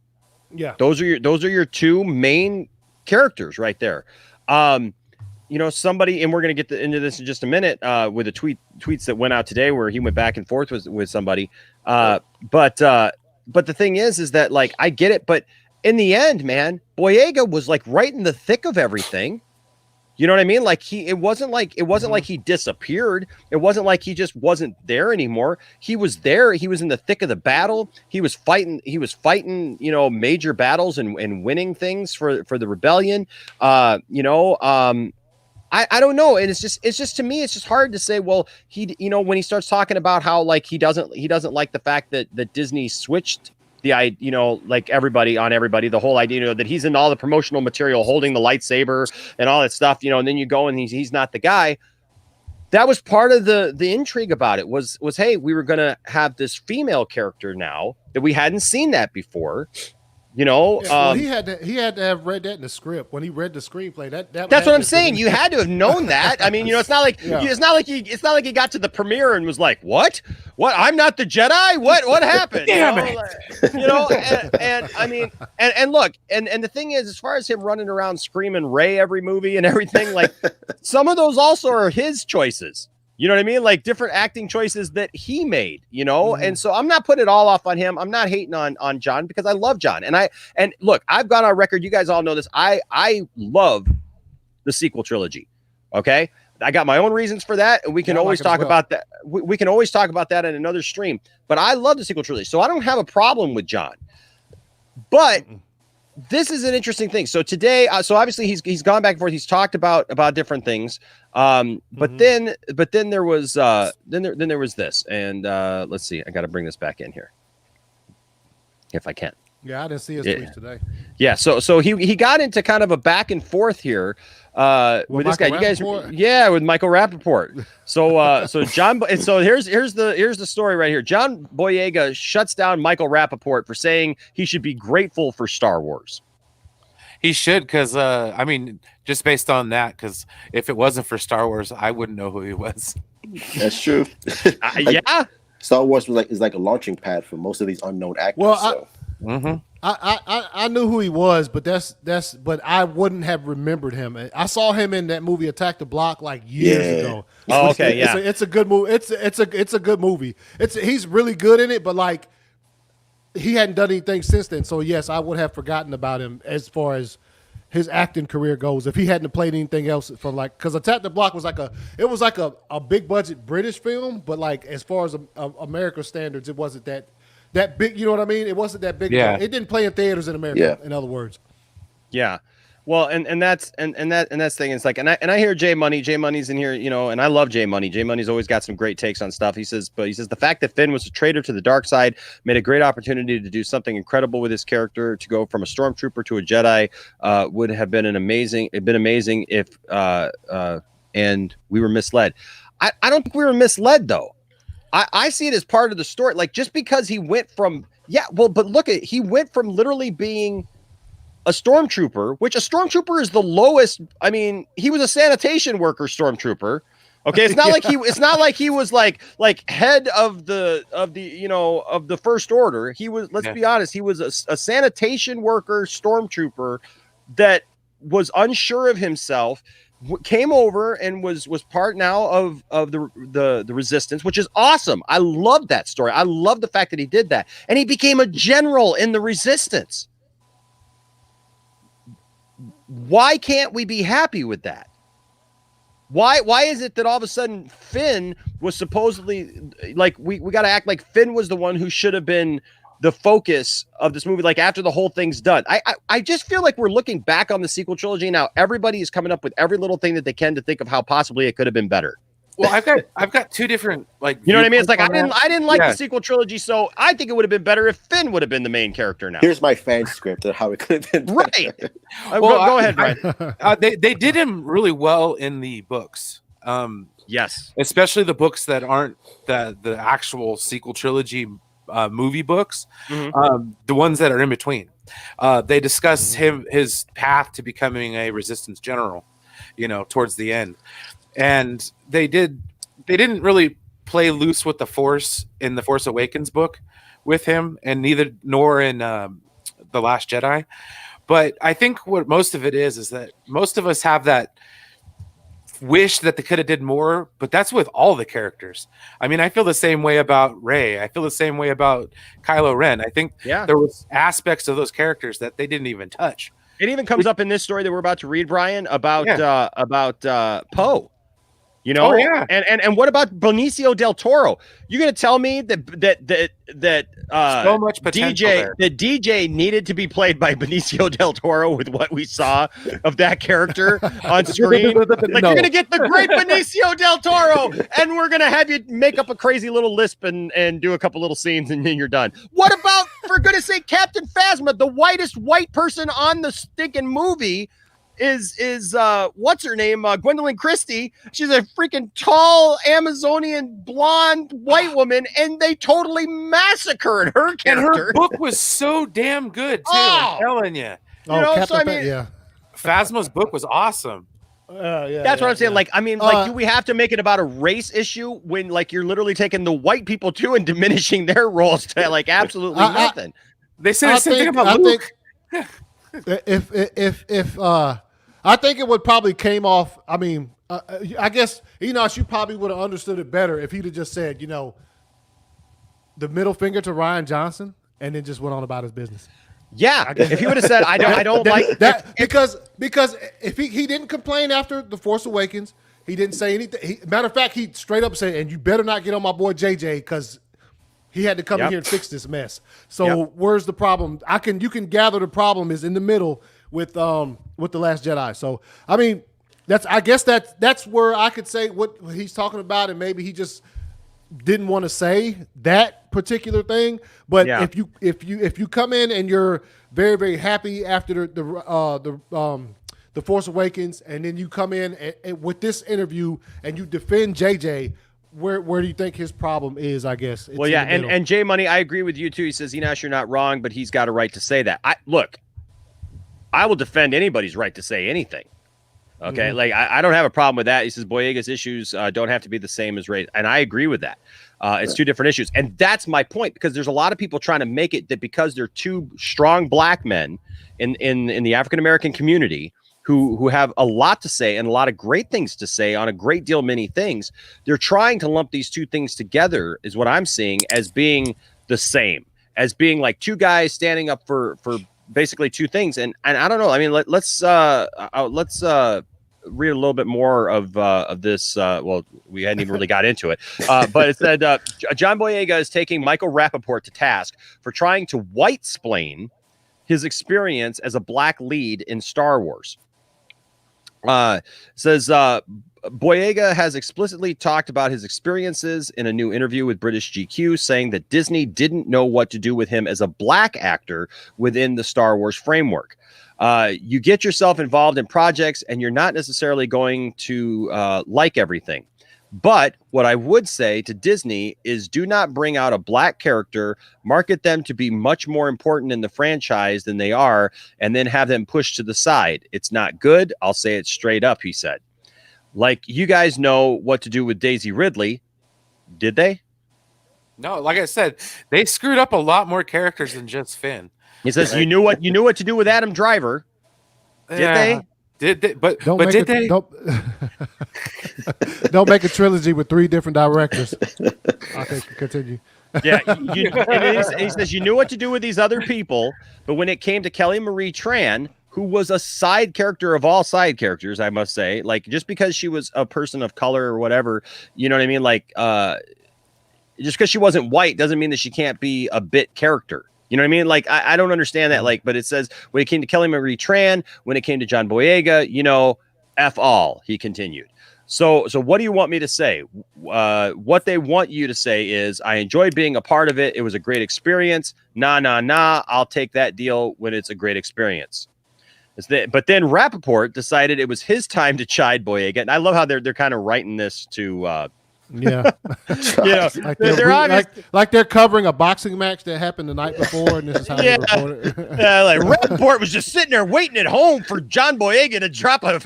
Yeah. Those are your 2 main characters right there. Somebody, and we're going to get into this in just a minute, with the tweets that went out today where he went back and forth with somebody. But the thing is that like, I get it, but in the end, man, Boyega was like right in the thick of everything. You know what I mean? Like it wasn't like he disappeared. It wasn't like he just wasn't there anymore. He was there. He was in the thick of the battle. He was fighting, major battles and winning things for the rebellion. I don't know. And it's just to me, it's just hard to say, well, when he starts talking about how like he doesn't like the fact that Disney switched like everybody, the whole idea, that he's in all the promotional material, holding the lightsaber and all that stuff, and then you go and he's not the guy. That was part of the intrigue about it was, hey, we were going to have this female character now that we hadn't seen that before, You know, well, he had to have read that in the script when he read the screenplay. That's what I'm saying. You had to have known that. I mean, you know, it's not like it's not like he got to the premiere and was like, "What? I'm not the Jedi. What happened?" Damn it! And I mean, and look, and the thing is, as far as him running around screaming Rey every movie and everything, like some of those also are his choices. You know what I mean? Like different acting choices that he made, you know? And so I'm not putting it all off on him. I'm not hating on John because I love John. And look, I've gone on record. You guys all know this. I love the sequel trilogy. Okay. I got my own reasons for that. And we can always talk about that. We can always talk about that in another stream, but I love the sequel trilogy. So I don't have a problem with John, but this is an interesting thing. So today, so obviously he's gone back and forth. He's talked about different things. But then there was there was this, and let's see. I got to bring this back in here if I can. Yeah, I didn't see his tweets today. Yeah, so he got into kind of a back and forth here with this guy. You guys, with Michael Rappaport. So John. So here's the story right here. John Boyega shuts down Michael Rappaport for saying he should be grateful for Star Wars. He should, because I mean, just based on that, because if it wasn't for Star Wars, I wouldn't know who he was. That's true. Yeah, Star Wars is like a launching pad for most of these unknown actors. Well, I knew who he was, but but I wouldn't have remembered him. I saw him in that movie Attack the Block like years ago. Oh, okay, it's a good movie. It's a good movie. He's really good in it, but like he hadn't done anything since then. So yes, I would have forgotten about him as far as his acting career goes if he hadn't played anything else from like, because Attack the Block was like a big budget British film, but like as far as American standards, it wasn't that big. You know what I mean? It wasn't that big. Yeah. It didn't play in theaters in America. In other words. Yeah. Well, and that's the thing. It's like, and I hear Jay Money's in here, you know, and I love Jay Money. Jay Money's always got some great takes on stuff. He says the fact that Finn was a traitor to the dark side made a great opportunity to do something incredible with his character. To go from a stormtrooper to a Jedi would have been amazing if and we were misled. I don't think we were misled though. I see it as part of the story. Like just because he went from he went from literally being a stormtrooper, which a stormtrooper is the lowest. I mean, he was a sanitation worker stormtrooper. Okay, it's not like he was like head of the first order. He was, let's be honest, he was a sanitation worker stormtrooper that was unsure of himself, came over and was part now of the resistance, which is awesome. I love that story. I love the fact that he did that, and he became a general in the resistance. Why can't we be happy with that? Why is it that all of a sudden Finn was supposedly like we got to act like Finn was the one who should have been the focus of this movie, like after the whole thing's done? I just feel like we're looking back on the sequel trilogy now. Everybody is coming up with every little thing that they can to think of how possibly it could have been better. Well, I've got two different, like, you know what I mean? It's like I didn't like the sequel trilogy, so I think it would have been better if Finn would have been the main character now. Here's my fan script of how it could have been right. Go ahead, Ryan. They did him really well in the books. Yes, especially the books that aren't the actual sequel trilogy movie books. The ones that are in between. They discuss his path to becoming a resistance general, you know, towards the end. And they didn't really play loose with the Force in the Force Awakens book with him, and nor in The Last Jedi. But I think what most of it is that most of us have that wish that they could have did more, but that's with all the characters. I mean, I feel the same way about Rey. I feel the same way about Kylo Ren. I think there was aspects of those characters that they didn't even touch. It even comes up in this story that we're about to read, Brian, about Poe. You know, and what about Benicio del Toro? You're gonna tell me that so much potential DJ needed to be played by Benicio del Toro with what we saw of that character on screen? Like you're gonna get the great Benicio del Toro, and we're gonna have you make up a crazy little lisp and do a couple little scenes, and then you're done. What about, for goodness sake, Captain Phasma, the whitest white person on the stinking movie? is what's her name? Gwendolyn Christie. She's a freaking tall Amazonian blonde white woman, and they totally massacred her character. And her book was so damn good too. I'm telling you. You know, so I mean, yeah. Phasma's book was awesome. That's what I'm saying. Like, I mean, like, do we have to make it about a race issue when, like, you're literally taking the white people too and diminishing their roles to like absolutely nothing? They say the same thing about Luke. If I think it would probably came off. I mean, I guess you probably would have understood it better if he'd have just said, the middle finger to Rian Johnson, and then just went on about his business. Yeah, if he would have said, I don't like that, because if he didn't complain after The Force Awakens, he didn't say anything. Matter of fact, he straight up said, "And you better not get on my boy JJ because he had to come in here and fix this mess." So where's the problem? You can gather the problem is in the middle with The Last Jedi. So I mean, I guess that's where I could say what he's talking about, and maybe he just didn't want to say that particular thing. But if you come in and you're very, very happy after the Force Awakens, and then you come in and with this interview and you defend JJ, where do you think his problem is? I guess. Well, yeah, and J Money, I agree with you too. He says, Enosh, you're not wrong, but he's got a right to say that. I will defend anybody's right to say anything. Okay, like I don't have a problem with that. He says Boyega's issues don't have to be the same as race, and I agree with that. It's two different issues, and that's my point, because there's a lot of people trying to make it that because they're two strong black men in the African American community who have a lot to say and a lot of great things to say on a great deal many things, they're trying to lump these two things together, is what I'm seeing, as being the same, as being like two guys standing up for basically two things. And I don't know. I mean, let's read a little bit more of this. Well, we hadn't even really got into it, but it said John Boyega is taking Michael Rappaport to task for trying to white-splain his experience as a black lead in Star Wars. Says Boyega has explicitly talked about his experiences in a new interview with British GQ, saying that Disney didn't know what to do with him as a black actor within the Star Wars framework. You get yourself involved in projects and you're not necessarily going to like everything. But what I would say to Disney is do not bring out a black character, market them to be much more important in the franchise than they are, and then have them pushed to the side. It's not good. I'll say it straight up, he said. Like, you guys know what to do with Daisy Ridley. Did they? No, like I said, they screwed up a lot more characters than just Finn. He says you knew what to do with Adam Driver. Did they? Did they? But don't did they? Don't make a trilogy with 3 different directors. Okay, continue. Yeah, he says you knew what to do with these other people, but when it came to Kelly Marie Tran, who was a side character of all side characters, I must say, like, just because she was a person of color or whatever, you know what I mean? Like, just because she wasn't white doesn't mean that she can't be a bit character. You know what I mean? Like, I don't understand that. Like, but it says when it came to Kelly Marie Tran, when it came to John Boyega, F all, he continued. So what do you want me to say? What they want you to say is, I enjoyed being a part of it. It was a great experience. Nah. I'll take that deal when it's a great experience. But then Rappaport decided it was his time to chide Boyega. And I love how they're kind of writing this to yeah, like they're covering a boxing match that happened the night before, and this is how they report it. Like Rappaport was just sitting there waiting at home for John Boyega to drop a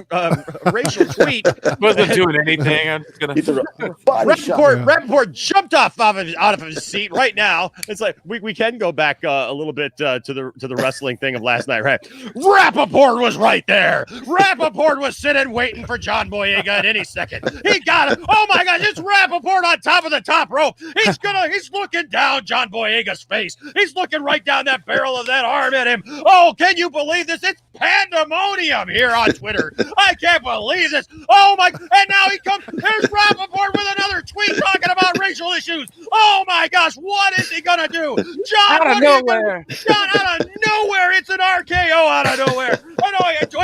racial tweet. Wasn't doing anything. I'm just gonna. Rappaport jumped out of his seat right now. It's like we can go back a little bit to the wrestling thing of last night, right? Rappaport was right there. Rappaport was sitting waiting for John Boyega at any second. He got it. Oh my God! It's Rappaport on top of the top rope. He's looking down John Boyega's face. He's looking right down that barrel of that arm at him. Oh, can you believe this? It's pandemonium here on Twitter. I can't believe this. Oh my! And now here's Rappaport with another tweet talking about racial issues. Oh my gosh, what is he gonna do? John, out of nowhere. John, out of nowhere. It's an RKO out of nowhere.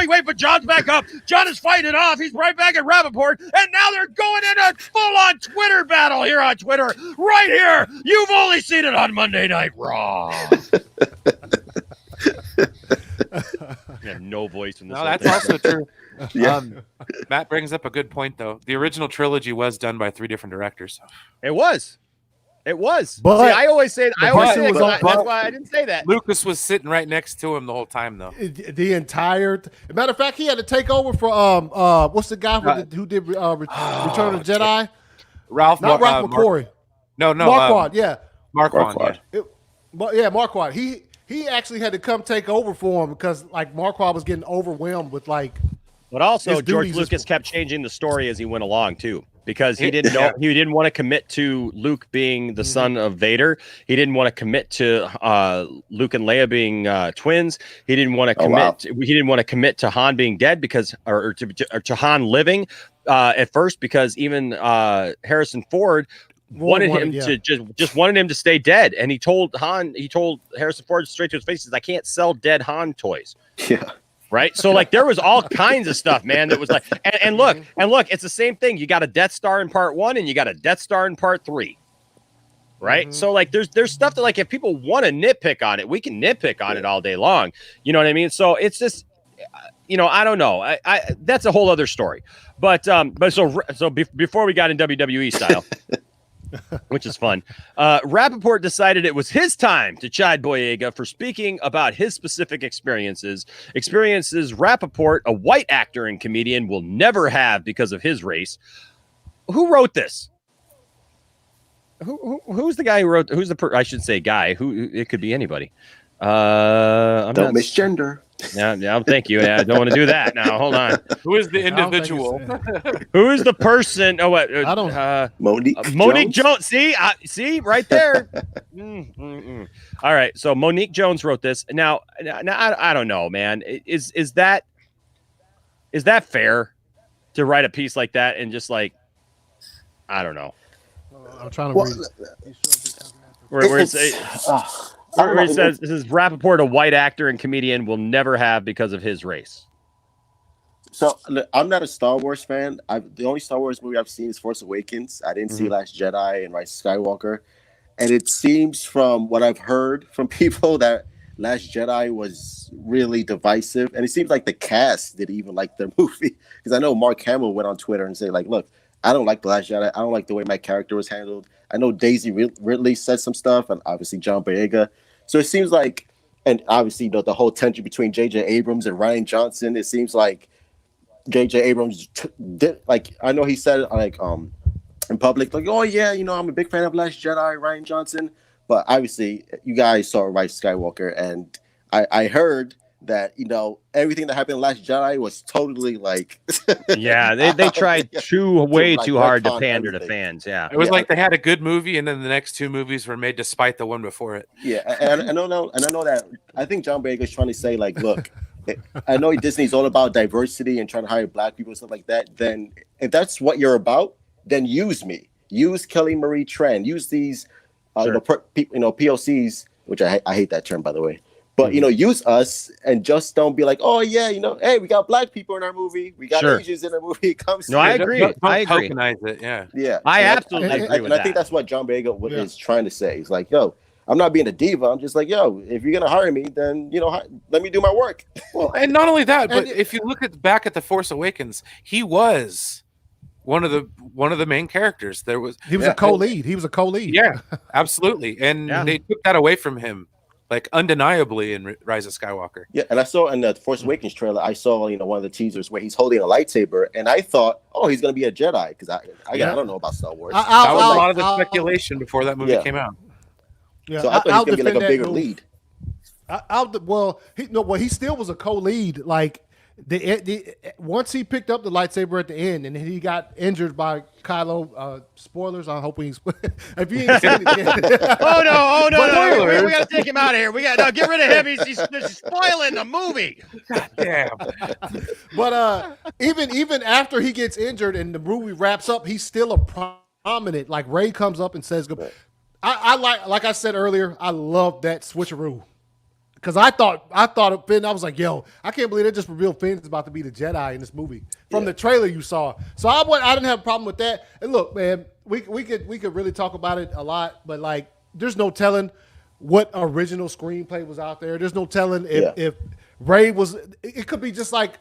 Wait, but John's back up. John is fighting it off. He's right back at Rappaport, and now they're going into full-on Twitter battle here on Twitter. Right here. You've only seen it on Monday Night Raw. Yeah, no voice in this. No, whole that's thing. also true. Yeah. Matt brings up a good point, though. The original trilogy was done by 3 different directors. It was. It was. But- See, I always say but that was 'cause on- that's why I didn't say that. Lucas was sitting right next to him the whole time, though. The entire matter of fact, he had to take over for what's the guy who did Return of the Jedi? Ralph McQuarrie. Marquardt, yeah. Marquardt. Marquardt. He actually had to come take over for him because like Marquardt was getting overwhelmed with like. But also, his George duties Lucas as- kept changing the story as he went along too, because he didn't know he didn't want to commit to Luke being the son of Vader. He didn't want to commit to Luke and Leia being twins. He didn't want to commit. He didn't want to commit to Han being dead because, or to Han living at first, because even Harrison Ford wanted him to just wanted him to stay dead, and he told Harrison Ford straight to his face, "I can't sell dead Han toys." Yeah. Right. So like there was all kinds of stuff, man, that was like, and look, it's the same thing. You got a Death Star in part 1 and you got a Death Star in part 3. Right. So like there's stuff that like if people want to nitpick on it, we can nitpick on it all day long. You know what I mean? So it's just, I don't know. I that's a whole other story. But before we got in WWE style, which is fun, Rappaport decided it was his time to chide Boyega for speaking about his specific experiences Rappaport, a white actor and comedian, will never have because of his race. Who wrote this? Who's the guy who wrote? I should say guy. Who it could be anybody. Don't misgender. Yeah. Thank you. Yeah, I don't want to do that. Now, hold on. Who is the individual? Who is the person? Oh, what? I don't. Monique Jones. See, right there. All right. So Monique Jones wrote this. Now I don't know, man. Is that fair to write a piece like that and just like, I don't know. I'm trying to read it. Where it says this is Rappaport, a white actor and comedian, will never have because of his race. So I'm not a Star Wars fan. The only Star Wars movie I've seen is Force Awakens. I didn't see Last Jedi and Rise of Skywalker. And it seems from what I've heard from people that Last Jedi was really divisive. And it seems like the cast didn't even like the movie. Because I know Mark Hamill went on Twitter and said, like, look, I don't like The Last Jedi. I don't like the way my character was handled. I know Daisy Ridley said some stuff, and obviously John Boyega. So it seems like, and obviously the whole tension between J.J. Abrams and Rian Johnson, it seems like J.J. Abrams did, like, I know he said it like in public, like, oh yeah, I'm a big fan of Last Jedi, Rian Johnson. But obviously you guys saw Rise of Skywalker, and I heard that everything that happened in Last Jedi was totally like yeah, they tried way too hard to pander to fans. Yeah, it was like they had a good movie and then the next 2 movies were made despite the one before it. Yeah, and I know that I think John Boyega is trying to say, like, look, I know Disney's all about diversity and trying to hire black people and stuff like that. Then if that's what you're about, then use me, use Kelly Marie Tran, use these POCs, which I hate that term, by the way. But use us and just don't be like, oh yeah, hey, we got black people in our movie, we got Asians in our movie. I agree. I agree. Tokenize it, yeah. I absolutely agree with that. I think that's what John Boyega is trying to say. He's like, yo, I'm not being a diva. I'm just like, yo, if you're gonna hire me, then let me do my work. Well, and not only that, but if you look back at The Force Awakens, he was one of the main characters. He was a co-lead. He was a co-lead. Yeah, absolutely. And they took that away from him, like undeniably, in Rise of Skywalker. Yeah, and I saw in the Force Awakens trailer, I saw one of the teasers where he's holding a lightsaber, and I thought, oh, he's gonna be a Jedi, because I don't know about Star Wars. That was a lot of the speculation before that movie came out. Yeah, so I thought he was gonna be like a bigger lead. He still was a co-lead. Like once he picked up the lightsaber at the end, and then he got injured by Kylo. Spoilers. I hope if you ain't seen it yet. Oh no! We got to take him out of here. Get rid of him. He's spoiling the movie. God damn. But even after he gets injured and the movie wraps up, he's still a prominent. Like Rey comes up and says, I like I said earlier, I love that switcheroo. Because I thought Finn, I was like, yo, I can't believe they just revealed Finn's about to be the Jedi in this movie from the trailer you saw. So I didn't have a problem with that. And look, man, we could really talk about it a lot, but like, there's no telling what original screenplay was out there. There's no telling if Ray was. It could be just like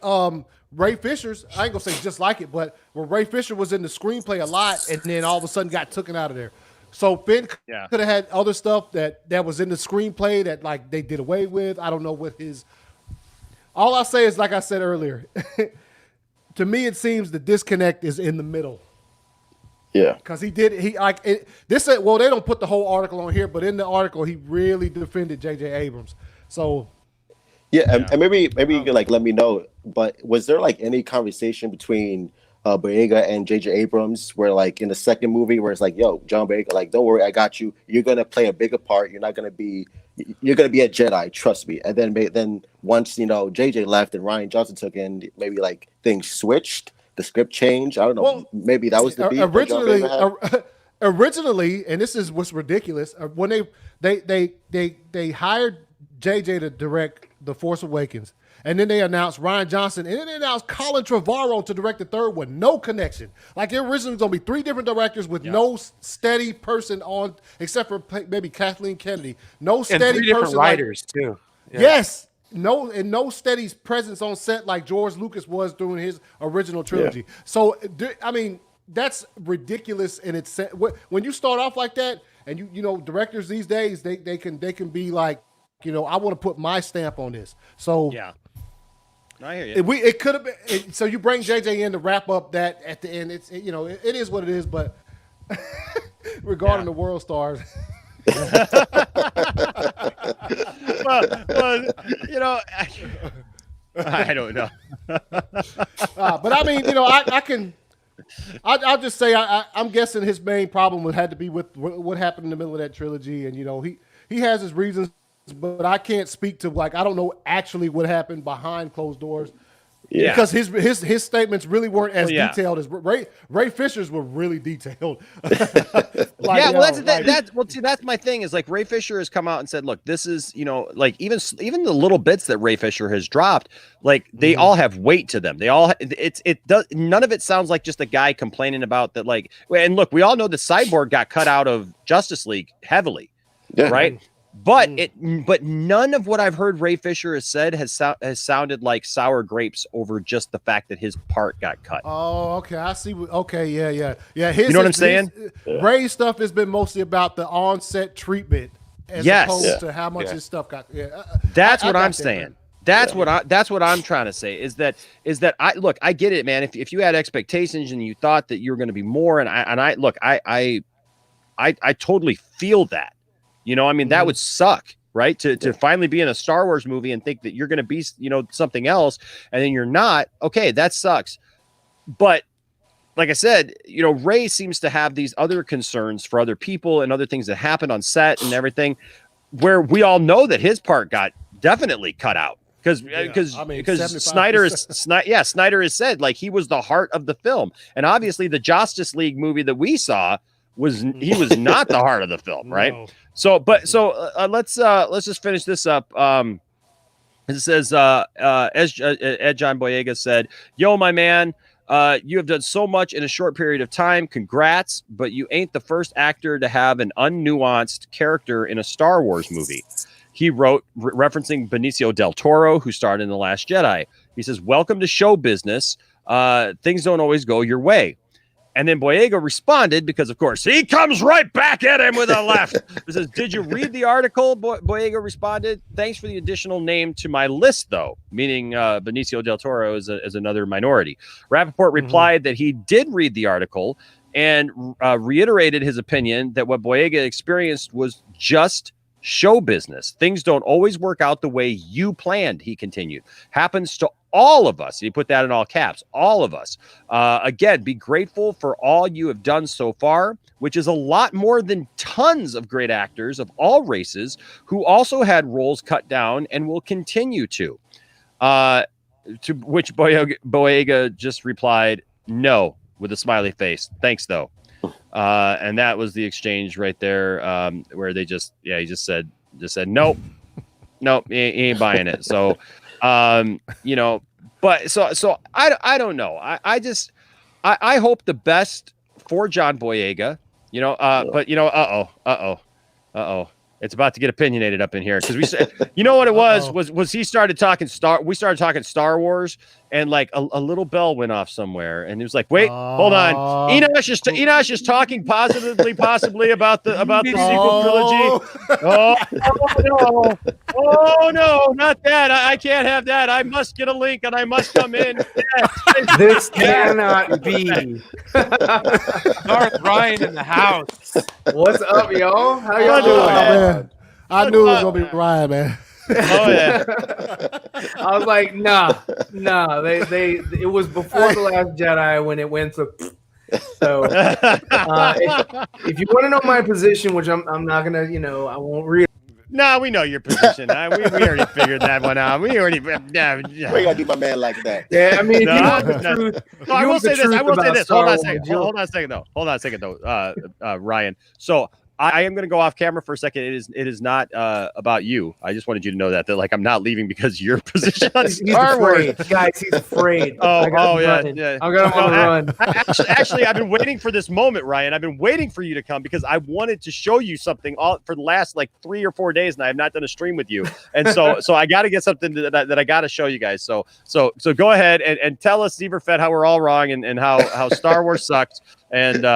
Ray Fisher's. I ain't gonna say just like it, but where Ray Fisher was in the screenplay a lot, and then all of a sudden got taken out of there. So Finn could have had other stuff that was in the screenplay that like they did away with. I don't know what his. All I say is, like I said earlier, to me it seems the disconnect is in the middle. Yeah, because he like it. This said, well, they don't put the whole article on here, but in the article he really defended J.J. Abrams. So. Yeah, and maybe you can like let me know. But was there like any conversation between Boyega and J.J. Abrams where like in the second movie where it's like, yo, John Boyega, like don't worry, I got you. You're gonna play a bigger part. You're gonna be a Jedi. Trust me. And then once J.J. left and Rian Johnson took in, maybe like things switched. The script changed. I don't know. Well, maybe that was the beat originally, and this is what's ridiculous. When they hired J.J. to direct The Force Awakens, and then they announced Rian Johnson, and then they announced Colin Trevorrow to direct the third one. No connection. Like it originally was going to be 3 different directors with no steady person on, except for maybe Kathleen Kennedy. No steady and 3 different person. Writers too. Yeah. Yes. No steady presence on set like George Lucas was doing his original trilogy. Yeah. So, I mean, that's ridiculous. And it's when you start off like that, and you directors these days, they can be like, I want to put my stamp on this. So yeah, I hear you. It could have been. So you bring JJ in to wrap up that at the end. It is what it is. But regarding the World Stars. well, I don't know. But I mean, I can. I'll just say I'm guessing his main problem had to be with what happened in the middle of that trilogy, and he has his reasons, but I can't speak to I don't know actually what happened behind closed doors. Yeah. Because his statements really weren't as detailed as Ray Fisher's were really detailed. That's my thing is like Ray Fisher has come out and said, look, this is, like even the little bits that Ray Fisher has dropped, like they all have weight to them. They all, it does, none of it sounds like just a guy complaining about that. Like, and look, we all know the Cyborg got cut out of Justice League heavily, right? But none of what I've heard Ray Fisher has said has sounded like sour grapes over just the fact that his part got cut. Oh, okay. I see. Okay, yeah. You know what I'm saying? Ray's stuff has been mostly about the on-set treatment as opposed to how much his stuff got. Yeah, that's what I'm saying. That's what I'm trying to say is that I get it, man. If you had expectations and you thought that you were going to be more, and I totally feel that. I mean, that would suck, right? To finally be in a Star Wars movie and think that you're going to be, something else, and then you're not. Okay, that sucks. But like I said, Ray seems to have these other concerns for other people and other things that happened on set and everything, where we all know that his part got definitely cut out because Snyder has said like he was the heart of the film, and obviously the Justice League movie that we saw was not the heart of the film, right? No. So let's just finish this up. It says, as John Boyega said, "Yo, my man, you have done so much in a short period of time. Congrats, but you ain't the first actor to have an unnuanced character in a Star Wars movie." He wrote, referencing Benicio del Toro, who starred in The Last Jedi. He says, "Welcome to show business. Things don't always go your way." And then Boyega responded, because, of course, he comes right back at him with a left. He says, "Did you read the article?" Boyega responded, "Thanks for the additional name to my list, though," meaning Benicio del Toro is another minority. Rappaport replied that he did read the article and reiterated his opinion that what Boyega experienced was just show business. Things don't always work out the way you planned, he continued. Happens to all of us. He put that in all caps. All of us. Again, be grateful for all you have done so far, which is a lot more than tons of great actors of all races who also had roles cut down and will continue to. To which Boyega just replied, "No," with a smiley face. "Thanks, though." And that was the exchange right there, where he just said, "Nope, he ain't buying it." So, but so I don't know. I hope the best for John Boyega, but It's about to get opinionated up in here because we said, you know what it was he started talking we started talking Star Wars, and like a little bell went off somewhere, and he was like, wait, hold on, Enosh is talking possibly about the sequel trilogy. Oh no, not that. I can't have that. I must get a link and I must come in. This cannot be. Darth Ryan in the house. What's up, y'all? How y'all Oh, doing? man. I knew it was gonna be Ryan, man. Oh yeah. I was like, nah. It was before the Last Jedi when it went to. So, if you want to know my position, which I'm not gonna, I won't read. No, we know your position. We already figured that one out. We already. Why you gotta do my man like that? Yeah, I mean, if you want the truth. No, I will say this. Hold on a second though. Ryan. So I am going to go off camera for a second. It is not about you. I just wanted you to know that like I'm not leaving because of your position on Star Wars. Guys, he's afraid. Yeah. I got him on the run. Actually, I've been waiting for this moment, Ryan. I've been waiting for you to come because I wanted to show you something for the last like 3 or 4 days, and I have not done a stream with you. And so I got to get something that I got to show you guys. So go ahead and tell us, Zeverfett, how we're all wrong and how Star Wars sucked. And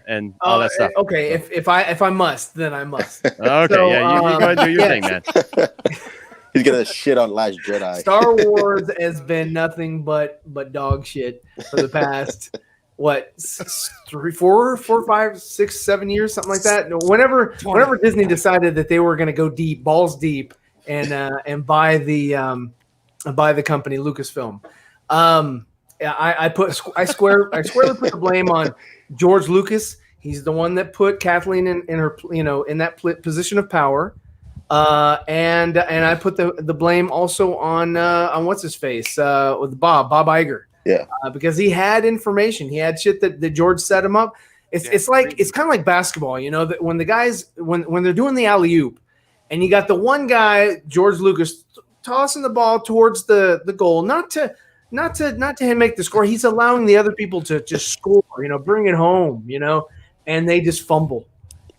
and all that stuff. Okay, if I must, then I must. Okay, you go ahead and do your thing, man. He's gonna shit on Last Jedi. Star Wars has been nothing but dog shit for the past 3, 4, 5, 6, 7 years, something like that. Whenever Disney decided that they were going to go deep, balls deep, and buy the company Lucasfilm. I squarely put the blame on George Lucas. He's the one that put Kathleen in her, in that position of power. And I put the blame also on what's his face with Bob Iger. Yeah. Because he had information. He had shit that George set him up. It's kind of like basketball, that when the guys when they're doing the alley-oop and you got the one guy, George Lucas, tossing the ball towards the goal, not to him make the score. He's allowing the other people to just score, bring it home, and they just fumble.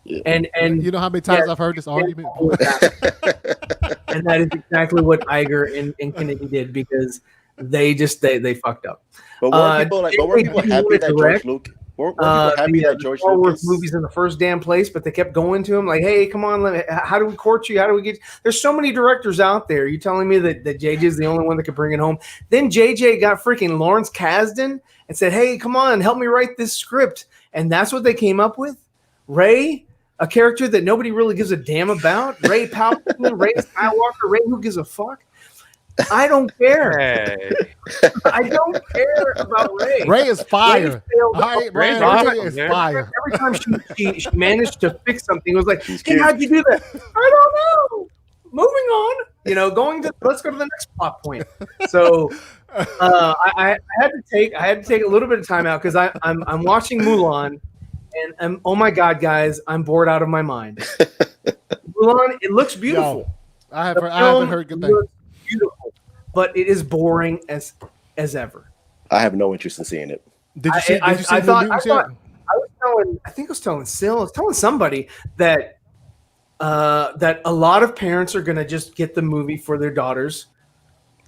Yeah. And you know how many times I've heard this argument? And that is exactly what Iger and Kennedy did because they fucked up. But were people happy that George Lucas? Were people happy that George Star Wars Lucas movies in the first damn place, but they kept going to him like, "Hey, come on, how do we court you? How do we get?" There's so many directors out there. You telling me that JJ is the only one that could bring it home? Then JJ got freaking Lawrence Kasdan and said, "Hey, come on, help me write this script," and that's what they came up with. Ray, a character that nobody really gives a damn about. Ray Palpatine, Ray Skywalker, Ray who gives a fuck. I don't care. Hey. I don't care about Ray. Ray is fire. Ray is fire. Every time she managed to fix something, it was like, "Hey, how'd you do that?" I don't know. Moving on. Let's go to the next plot point. So I had to take a little bit of time out because I'm watching Mulan, and oh my god, guys, I'm bored out of my mind. Mulan, it looks beautiful. Yo, I haven't heard good things. Beautiful, but it is boring as ever. I have no interest in seeing it. Did you see I was telling somebody that that a lot of parents are going to just get the movie for their daughters.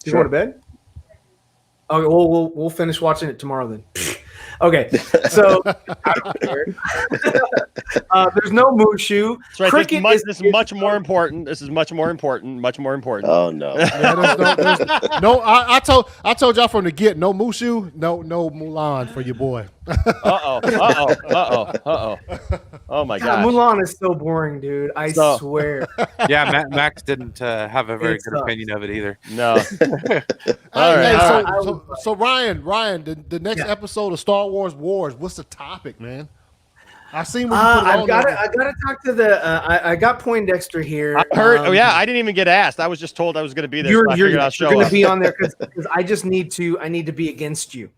Do you go to bed? Okay, we'll finish watching it tomorrow then. Okay, so I don't care. There's no Mushu. That's right. This is much more important. This is much more important. Much more important. Oh no! Yeah, no. I told y'all from the get. No Mushu. No Mulan for your boy. Uh oh. Oh my god. Mulan is so boring, dude. I swear. Yeah, Max didn't have a very good opinion of it either. No. So Ryan, the next episode of Star Wars Wars. What's the topic, man? I seen what you put I gotta talk to the. I got Poindexter here. I heard. I didn't even get asked. I was just told I was going to be there. You're going to be on there because I just need to. I need to be against you.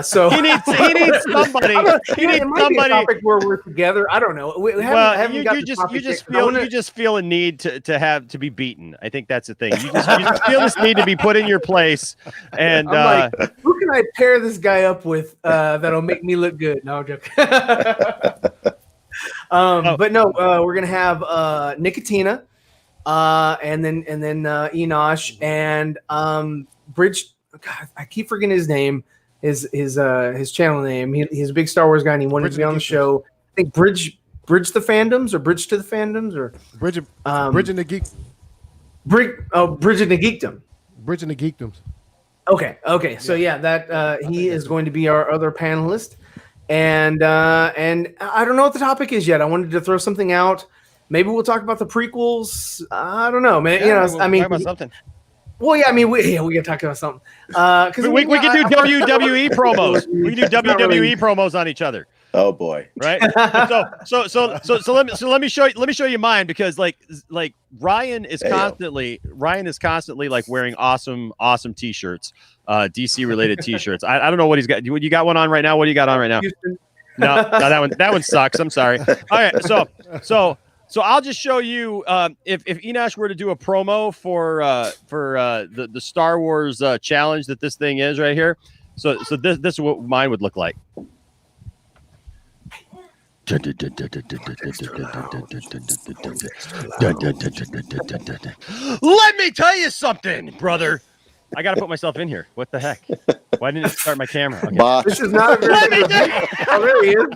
So he needs somebody. He needs somebody. Be a topic where we're together. I don't know. You just feel a need to be beaten. I think that's the thing. You just feel this need to be put in your place. And I'm like, who can I pair this guy up with that'll make me look good? No, I'm joking. But no, we're gonna have Nicotina, and then Enosh and Bridge. God, I keep forgetting his name. His channel name. He's a big Star Wars guy, and he wanted to be on the show. I think Bridge the Fandoms, or Bridge to the Fandoms, or Bridge in the Geek. Bridge in the Geekdom. Bridge in the Geekdoms. Okay. So yeah, that he is going to be our other panelist, and I don't know what the topic is yet. I wanted to throw something out. Maybe we'll talk about the prequels. I don't know, man. Yeah, I mean, talk about something. Well, yeah, I mean, we can talk about something. Because we can do WWE promos. We can do WWE promos on each other. Oh boy! Right. So let me show you mine, because like Ryan is constantly like wearing awesome T-shirts, DC related T-shirts. I don't know what he's got. You got one on right now? What do you got on right now? No, that one sucks. I'm sorry. All right, so I'll just show you if Enosh were to do a promo for the Star Wars challenge that this thing is right here. So this is what mine would look like. Let me tell you something, brother. I got to put myself in here. What the heck? Why didn't it start my camera? Okay. This is not a very good review. Oh, there he is.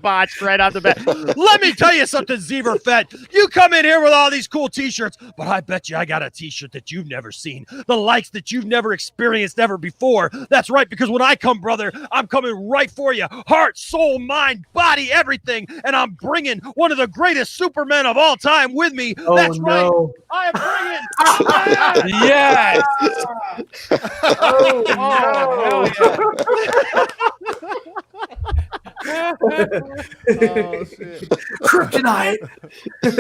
Botched right out the bat. Let me tell you something, Zebra Fett. You come in here with all these cool T-shirts, but I bet you I got a T-shirt that you've never seen, the likes that you've never experienced ever before. That's right, because when I come, brother, I'm coming right for you. Heart, soul, mind, body, everything. And I'm bringing one of the greatest Supermen of all time with me. Oh, That's no. right. I am bringing... Yes. Oh, shit. Kryptonite. This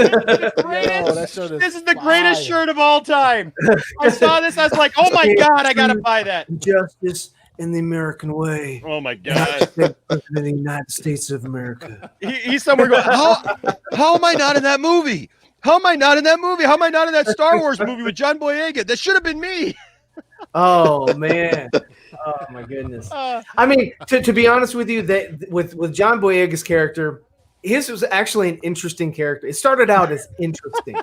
is the greatest shirt of all time. I saw this. I was like, oh my God, I got to buy that. Justice in the American way. Oh my God. President of the United States of America. He's somewhere going, how am I not in that movie? How am I not in that movie? How am I not in that Star Wars movie with John Boyega? That should have been me. Oh man! Oh my goodness! I mean, to be honest with you, that with John Boyega's character, his was actually an interesting character. It started out as interesting,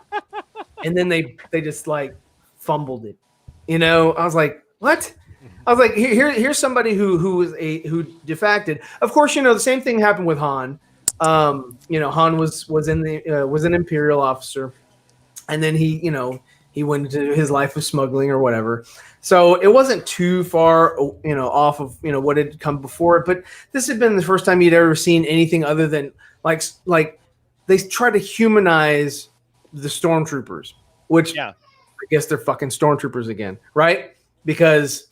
and then they just like fumbled it. You know, I was like, what? I was like, here's somebody who defected. Of course, you know the same thing happened with Han. You know, Han was an Imperial officer, and then he went into his life of smuggling or whatever. So it wasn't too far, you know, off of what had come before it. But this had been the first time you'd ever seen anything other than like they try to humanize the stormtroopers, which I guess they're fucking stormtroopers again, right? Because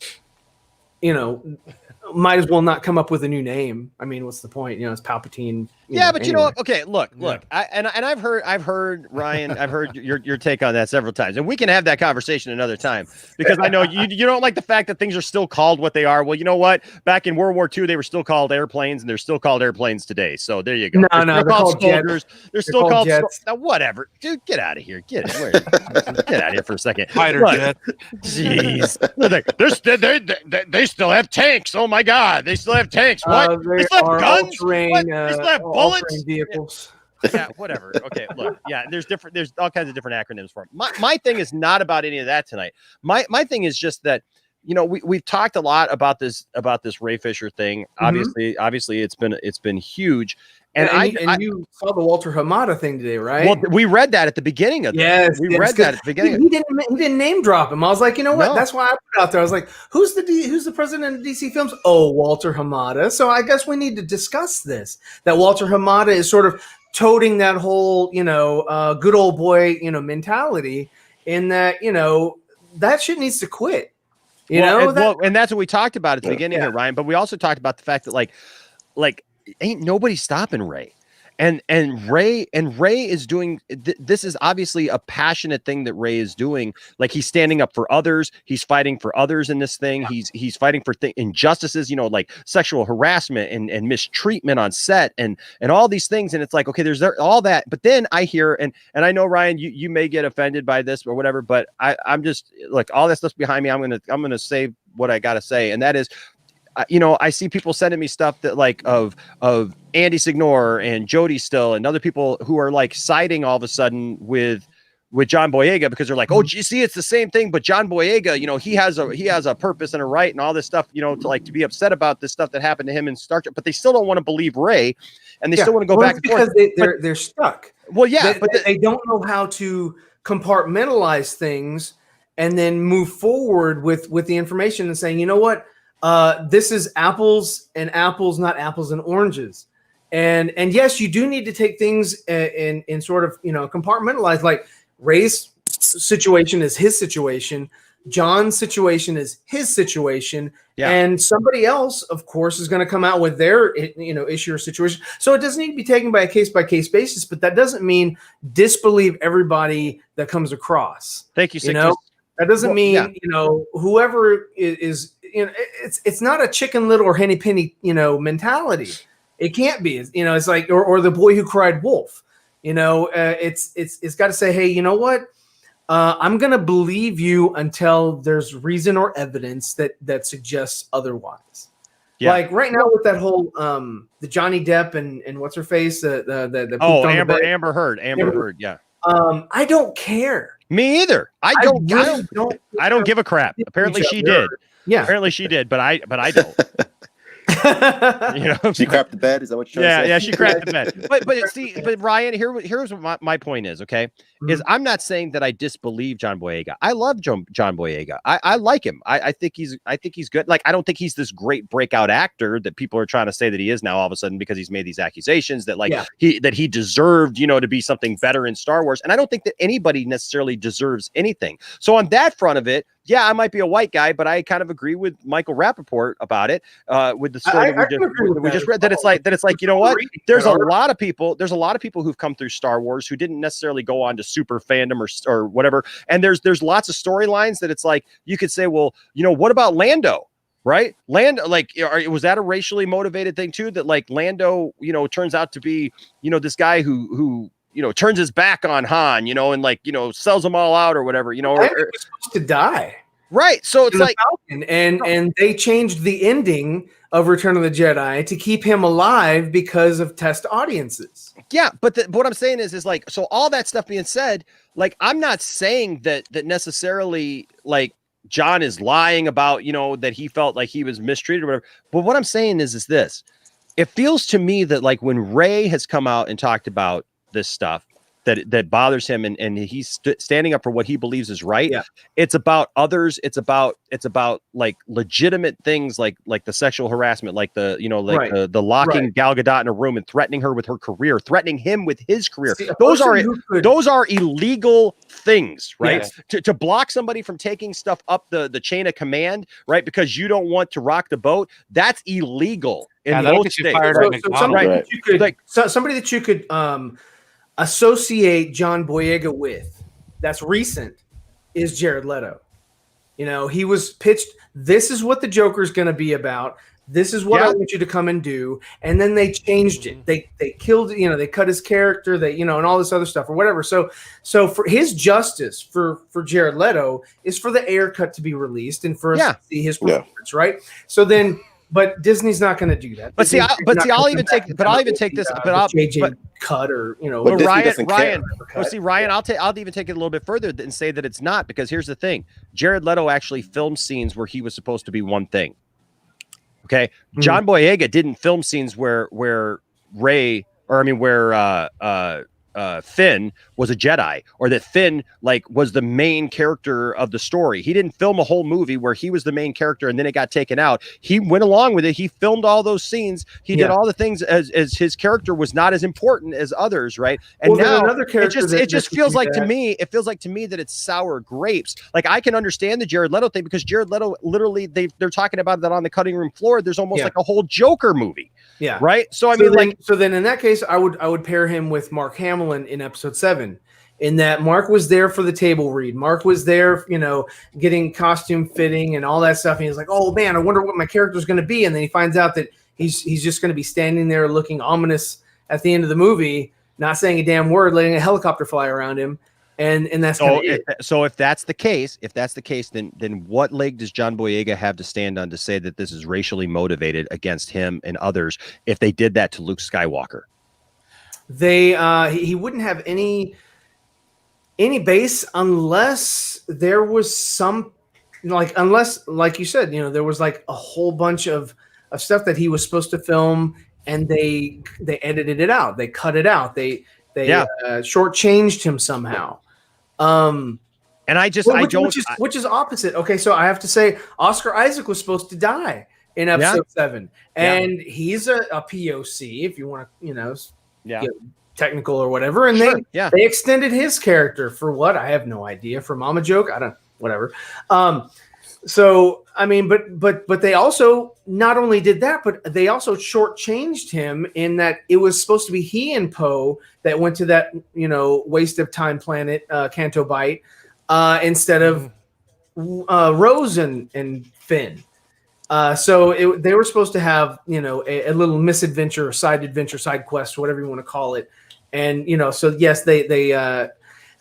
might as well not come up with a new name. I mean, what's the point? You know, it's Palpatine. But you know what? Okay, look. I've heard Ryan. I've heard your take on that several times, and we can have that conversation another time, because I know you don't like the fact that things are still called what they are. Well, you know what? Back in World War II, they were still called airplanes, and they're still called airplanes today. So there you go. They're called soldiers. They're still called jets. Now, whatever, dude. Get out of here. Get out of here for a second. Fighter jet. Jeez. They still have tanks. Oh my God, they still have tanks. What? They still have guns. What? They still have bullets. Vehicles. Yeah, whatever. Okay, look. Yeah, there's all kinds of different acronyms for them. My thing is not about any of that tonight. My thing is just that, you know, we've talked a lot about this Ray Fisher thing. Mm-hmm. Obviously it's been huge. And you saw the Walter Hamada thing today, right? Well, we read that at the beginning of this. We read that at the beginning. He didn't name drop him. I was like, you know what? No. That's why I put it out there. I was like, who's the president of DC Films? Oh, Walter Hamada. So I guess we need to discuss this. That Walter Hamada is sort of toting that whole, good old boy, mentality, in that, that shit needs to quit. And that's what we talked about at the beginning here, Ryan. But we also talked about the fact that like ain't nobody stopping Ray. And Ray is doing this is obviously a passionate thing that Ray is doing. Like, he's standing up for others. He's fighting for others in this thing. He's fighting for injustices, like sexual harassment and mistreatment on set and all these things. And it's like, okay, there's all that. But then I hear, and I know, Ryan, you may get offended by this or whatever, but I'm just like, all that stuff's behind me. I'm going to say what I got to say. And that is, I see people sending me stuff that like of Andy Signor and Jody Still and other people who are like siding all of a sudden with John Boyega because they're like, oh, you see, it's the same thing, but John Boyega, he has a purpose and a right and all this stuff, to be upset about this stuff that happened to him in Star Trek, but they still don't want to believe Ray, and they still want to go back and forth because they're stuck. Well, yeah, but they don't know how to compartmentalize things and then move forward with the information and saying, you know what, this is apples and apples, not apples and oranges. And yes, you do need to take things in sort of, compartmentalize. Like Ray's situation is his situation. John's situation is his situation. Yeah. And somebody else, of course, is going to come out with their, issue or situation. So it doesn't need to be taken by a case-by-case basis, but that doesn't mean disbelieve everybody that comes across. Thank you, that doesn't mean, whoever is it's not a Chicken Little or Henny Penny, mentality. It can't be, it's like, or The Boy Who Cried Wolf, it's got to say, hey, you know what? I'm going to believe you until there's reason or evidence that suggests otherwise. Yeah. Like right now with that whole, the Johnny Depp and what's her face? Amber Heard. Yeah. I don't care. Me either. I don't give a crap. Apparently she did. Yeah. Apparently she did, but I don't. She crapped the bed. Is that what you're trying to say? Yeah, she crapped the bed. But Ryan, here's what my point is. Okay, is I'm not saying that I disbelieve John Boyega. I love John Boyega. I like him. I think he's good. Like I don't think he's this great breakout actor that people are trying to say that he is now all of a sudden because he's made these accusations that he deserved to be something better in Star Wars. And I don't think that anybody necessarily deserves anything. So on that front of it, yeah, I might be a white guy, but I kind of agree with Michael Rappaport about it. With the story that we just read, that it's like you know what? There's a lot of people who've come through Star Wars who didn't necessarily go on to super fandom or whatever. And there's lots of storylines that it's like you could say, well, what about Lando? Right? Lando, was that a racially motivated thing too? That like Lando, turns out to be, this guy who turns his back on Han, and sells them all out or whatever, he was supposed to die. Right. So it's like, Falcon, and they changed the ending of Return of the Jedi to keep him alive because of test audiences. Yeah. But what I'm saying is like, so all that stuff being said, like, I'm not saying that necessarily like John is lying about, that he felt like he was mistreated or whatever. But what I'm saying is this, it feels to me that like when Ray has come out and talked about this stuff that bothers him and he's standing up for what he believes is right. Yeah. It's about others. It's about like legitimate things like the sexual harassment, like the the locking Gal Gadot in a room and threatening her with her career, threatening him with his career. See, those are illegal things, right? Yes. To block somebody from taking stuff up the chain of command, right? Because you don't want to rock the boat. That's illegal in most states. Somebody that you could associate John Boyega with that's recent is Jared Leto. He was pitched, this is what the Joker's going to be about. This is what I want you to come and do. And then they changed it. They killed, they cut his character, and all this other stuff or whatever. So for his justice for Jared Leto is for the Air cut to be released and for us to see his performance, right? So then, but Disney's not going to do that. I'll even take this. JJ cut or But Ryan. Ryan, I'll even take it a little bit further and say that it's not, because here's the thing: Jared Leto actually filmed scenes where he was supposed to be one thing. Okay, John Boyega didn't film scenes where Finn was a Jedi, or that Finn was the main character of the story. He didn't film a whole movie where he was the main character and then it got taken out. He went along with it. He filmed all those scenes. He did all the things as his character was not as important as others, right? And now another character it just feels like to me that it's sour grapes. Like I can understand the Jared Leto thing because Jared Leto literally they're talking about that on the cutting room floor. There's almost like a whole Joker movie. Yeah. Right. So then in that case, I would pair him with Mark Hamill in episode 7, in that Mark was there for the table read. Mark was there, getting costume fitting and all that stuff. And he's like, oh man, I wonder what my character is going to be. And then he finds out that he's just going to be standing there looking ominous at the end of the movie, not saying a damn word, letting a helicopter fly around him. and that's kind of so if that's the case, then what leg does John Boyega have to stand on to say that this is racially motivated against him and others if they did that to Luke Skywalker? He wouldn't have any base unless there was some, unless, like you said, there was like a whole bunch of stuff that he was supposed to film, and they edited it out, they cut it out, they shortchanged him somehow. And which is opposite. Okay, so I have to say, Oscar Isaac was supposed to die in episode 7, and he's a POC, if you want to, get technical or whatever. And they extended his character for what? I have no idea. For Mama Joke, I don't. Whatever. So I mean, but they also not only did that, but they also shortchanged him in that it was supposed to be he and Poe that went to that waste of time planet Canto Bight instead of Rose and Finn. So they were supposed to have a little misadventure, side quest, whatever you want to call it, and so yes, they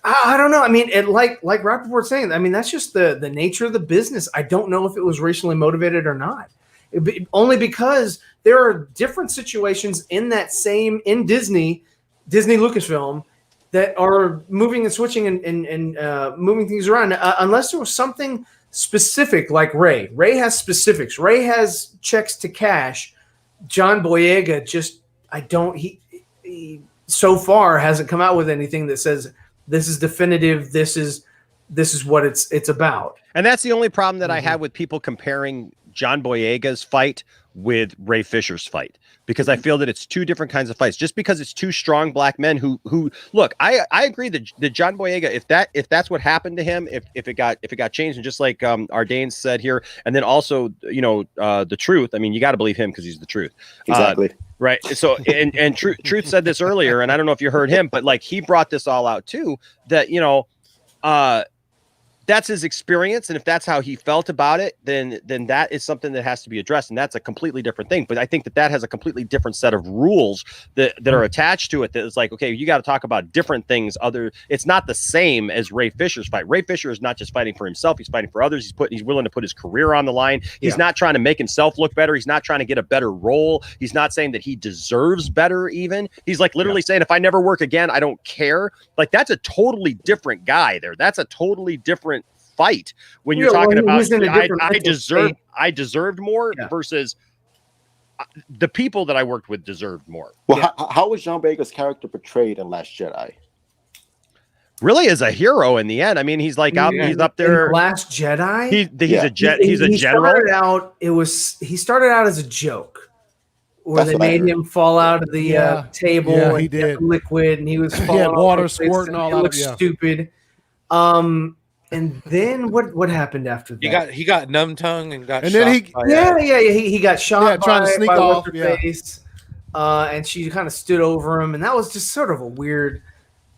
I don't know. I mean, like Rappaport's saying, I mean, that's just the nature of the business. I don't know if it was racially motivated or not. Only because there are different situations in Disney Lucasfilm that are moving and switching and moving things around. Unless there was something specific like Ray. Ray has specifics. Ray has checks to cash. John Boyega he so far hasn't come out with anything that says this is definitive. This is what it's about. And that's the only problem that I have with people comparing John Boyega's fight with Ray Fisher's fight, because I feel that it's two different kinds of fights. Just because it's two strong black men who look, I agree that John Boyega, if that's what happened to him, if it got changed, and just like Ardain said here, and then also the truth. I mean, you got to believe him because he's the truth. Exactly. Right. So, and Truth said this earlier, and I don't know if you heard him, but like he brought this all out too, that, that's his experience. And if that's how he felt about it, then that is something that has to be addressed. And that's a completely different thing. But I think that has a completely different set of rules that are attached to it. That is like, okay, you got to talk about different things. It's not the same as Ray Fisher's fight. Ray Fisher is not just fighting for himself. He's fighting for others. He's willing to put his career on the line. He's not trying to make himself look better. He's not trying to get a better role. He's not saying that he deserves better even. He's like literally saying, if I never work again, I don't care. Like that's a totally different guy there. That's a totally different fight when you're talking about I deserved more versus the people that I worked with deserved more. Well, how was John Boyega's character portrayed in Last Jedi? Really as a hero in the end. I mean, he's like he's up there. In Last Jedi. He's a general. He started out as a joke, where they made him fall out of the table. Yeah, he did liquid, and he was falling water squirting all out. It looked stupid. And then what happened after that? He got numb tongue and got. And shot then he got shot trying to sneak off. Face, and she kind of stood over him, and that was just sort of a weird.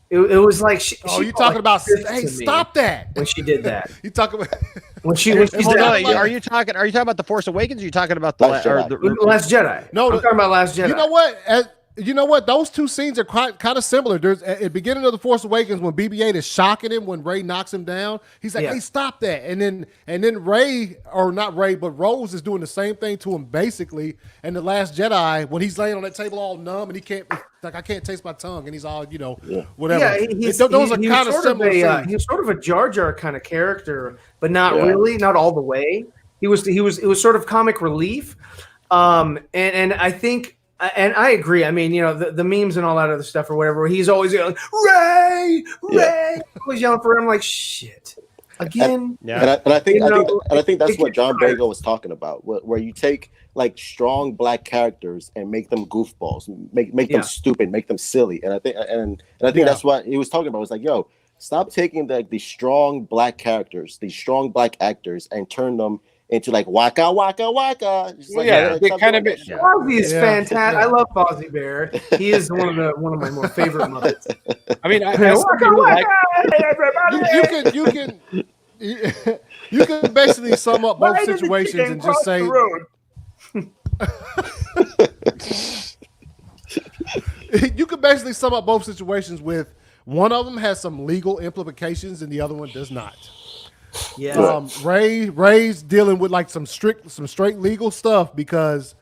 It was like you're talking about? Hey, stop that! When she did that, you talking about when she are you talking about The Force Awakens? Or are you talking about the Last Jedi? No, I'm talking about Last Jedi. You know what? Those two scenes are kind of similar. There's at the beginning of The Force Awakens when BB-8 is shocking him when Rey knocks him down. He's like, "Hey, stop that!" And then Rey, or not Rey, but Rose is doing the same thing to him basically. And The Last Jedi, when he's laying on that table all numb and he can't, like, I can't taste my tongue, and he's all whatever. Yeah, those are kind of similar. He was sort of a Jar Jar kind of character, but not really, not all the way. It was sort of comic relief, and I think. And I agree. I mean, the memes and all that other stuff or whatever. He's always yelling, Ray, always yelling for him. I'm like, shit, again. And I think that's what John Boyega was talking about, where you take like strong black characters and make them goofballs, make them stupid, make them silly. And I think that's what he was talking about. It was like, yo, stop taking the strong black characters, these strong black actors, and turn them into like waka waka waka. They kind of. Fozzie is fantastic. I love Fozzie Bear. He is one of my more favorite Muppets. I mean, you can basically sum up both situations and just say. You can basically sum up both situations with One of them has some legal implications, and the other one does not. Yeah. Ray's dealing with like some straight legal stuff because,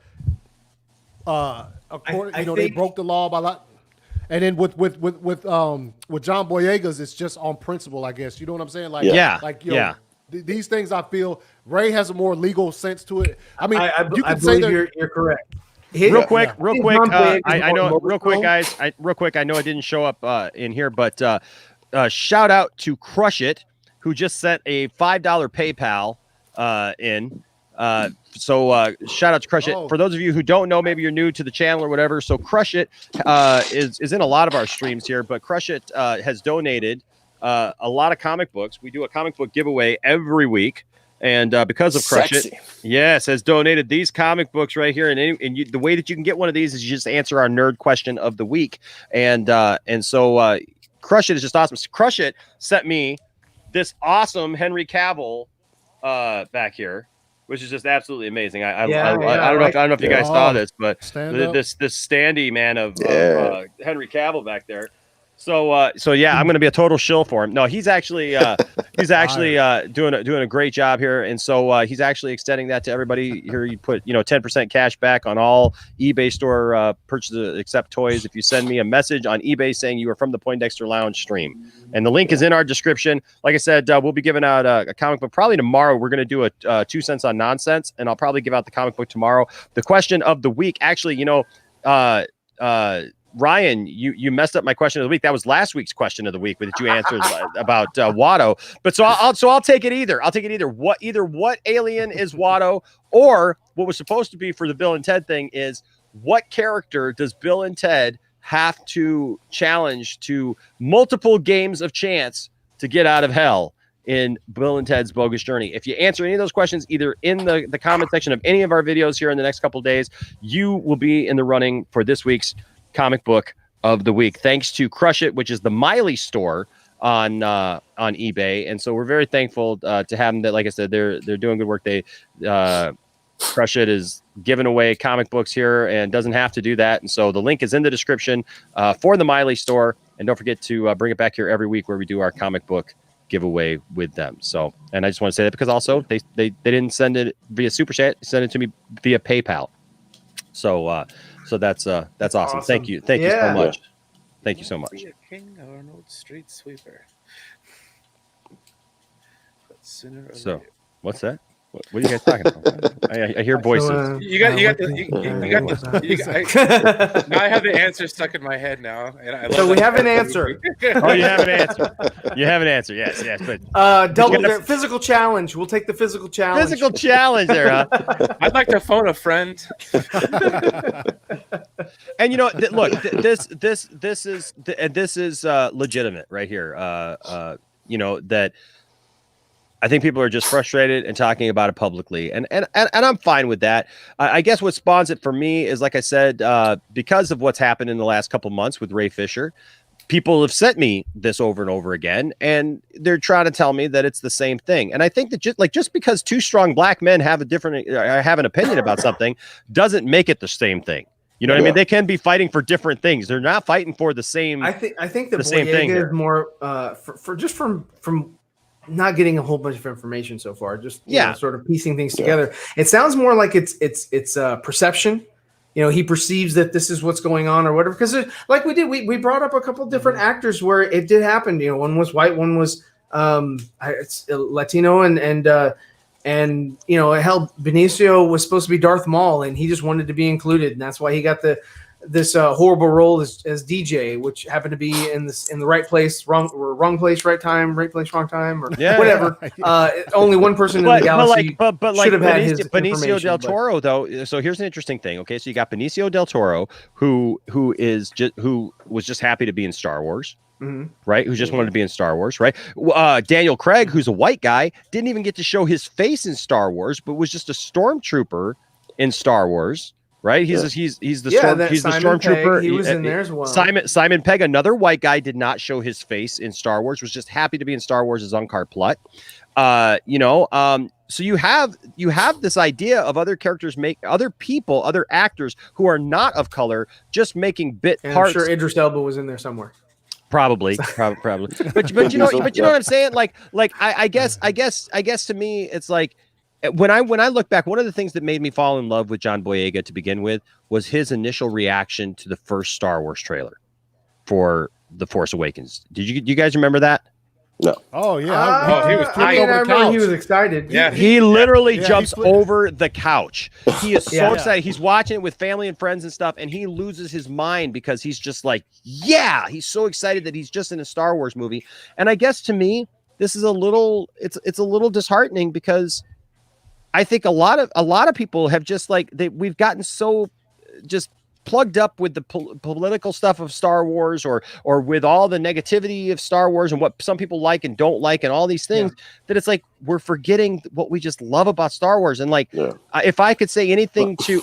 according, they broke the law by a lot. And then with John Boyega's, it's just on principle, I guess. You know what I'm saying? Like, these things, I feel Ray has a more legal sense to it. I mean, you can say that you're correct. Real quick. I know. Real quick, guys. I know I didn't show up in here, but shout out to Crush It, who just sent a $5 PayPal in. So shout out to Crush It. For those of you who don't know, maybe you're new to the channel or whatever. So Crush It is in a lot of our streams here, but Crush It has donated a lot of comic books. We do a comic book giveaway every week. And because of Crush It, has donated these comic books right here. And the way that you can get one of these is you just answer our nerd question of the week. And so Crush It is just awesome. So Crush It sent me this awesome Henry Cavill back here, which is just absolutely amazing. I don't know if you guys saw this, but this standee man of Henry Cavill back there. So I'm going to be a total shill for him. No, he's actually doing a great job here, and so he's actually extending that to everybody here. You put 10% cash back on all eBay store purchases except toys if you send me a message on eBay saying you are from the Poindexter Lounge stream, and the link is in our description. Like I said, we'll be giving out a comic book probably tomorrow. We're going to do a 2 cents on nonsense, and I'll probably give out the comic book tomorrow. The question of the week, actually, Ryan, you messed up my question of the week. That was last week's question of the week that you answered about Watto. But so I'll take it either. I'll take it either. What alien is Watto, or what was supposed to be for the Bill and Ted thing is what character does Bill and Ted have to challenge to multiple games of chance to get out of hell in Bill and Ted's Bogus Journey? If you answer any of those questions either in the comment section of any of our videos here in the next couple of days, you will be in the running for this week's comic book of the week, thanks to Crush It, which is the Milee Store on eBay. And so we're very thankful to have them. That, like I said, they're doing good work. They Crush It is giving away comic books here and doesn't have to do that. And so the link is in the description for the Milee Store. And don't forget to bring it back here every week where we do our comic book giveaway with them. So, and I just want to say that because also they didn't send it via Super Chat, send it to me via PayPal. So that's awesome. Thank you so much. Thank you so much. King Arnold Street Sweeper. So what's that? What are you guys talking about? I hear voices. Now I have the answer stuck in my head now. And I so we have an answer. Oh, you have an answer. You have an answer. Yes. But physical challenge. We'll take the physical challenge. Physical challenge there, huh? I'd like to phone a friend. And look, this is legitimate right here. That I think people are just frustrated and talking about it publicly, and I'm fine with that. I guess what spawns it for me is, like I said, because of what's happened in the last couple months with Ray Fisher, people have sent me this over and over again, and they're trying to tell me that it's the same thing. And I think that just because two strong black men have an opinion about something doesn't make it the same thing. You know what I mean? They can be fighting for different things. They're not fighting for the same. I think the same thing is more from not getting a whole bunch of information so far, just sort of piecing things together. It sounds more like it's perception. He perceives that this is what's going on or whatever. Because like we brought up a couple of different actors where it did happen. One was white, one was it's Latino, and hell, Benicio was supposed to be Darth Maul, and he just wanted to be included, and that's why he got this horrible role as DJ, which happened to be in the right place, wrong place, right time, right place, wrong time, or whatever. Only one person in the galaxy but like should have had his Benicio del Toro, though. So here's an interesting thing. Okay, so you got Benicio del Toro, who was just happy to be in Star Wars. Mm-hmm. Right, who just wanted to be in Star Wars, right? Daniel Craig, who's a white guy, didn't even get to show his face in Star Wars, but was just a stormtrooper in Star Wars. Right, he's the stormtrooper. He was in there as well. Simon Pegg, another white guy, did not show his face in Star Wars. Was just happy to be in Star Wars as Unkar Plutt. So you have this idea of other characters other actors who are not of color, just making parts. I'm sure Idris Elba was in there somewhere. Probably. But you know what I'm saying? Like I guess to me it's like when I look back, one of the things that made me fall in love with John Boyega to begin with was his initial reaction to the first Star Wars trailer for The Force Awakens. Do you guys remember that? No. Oh yeah. He was I remember he was excited. Yeah, he literally jumps over the couch. He is so excited. He's watching it with family and friends and stuff, and he loses his mind because he's just like, yeah, he's so excited that he's just in a Star Wars movie. And I guess to me, this is a little disheartening because I think a lot of people have just like we've gotten so just plugged up with the political stuff of Star Wars or with all the negativity of Star Wars and what some people like and don't like and all these things that it's like we're forgetting what we just love about Star Wars. And like if I could say anything to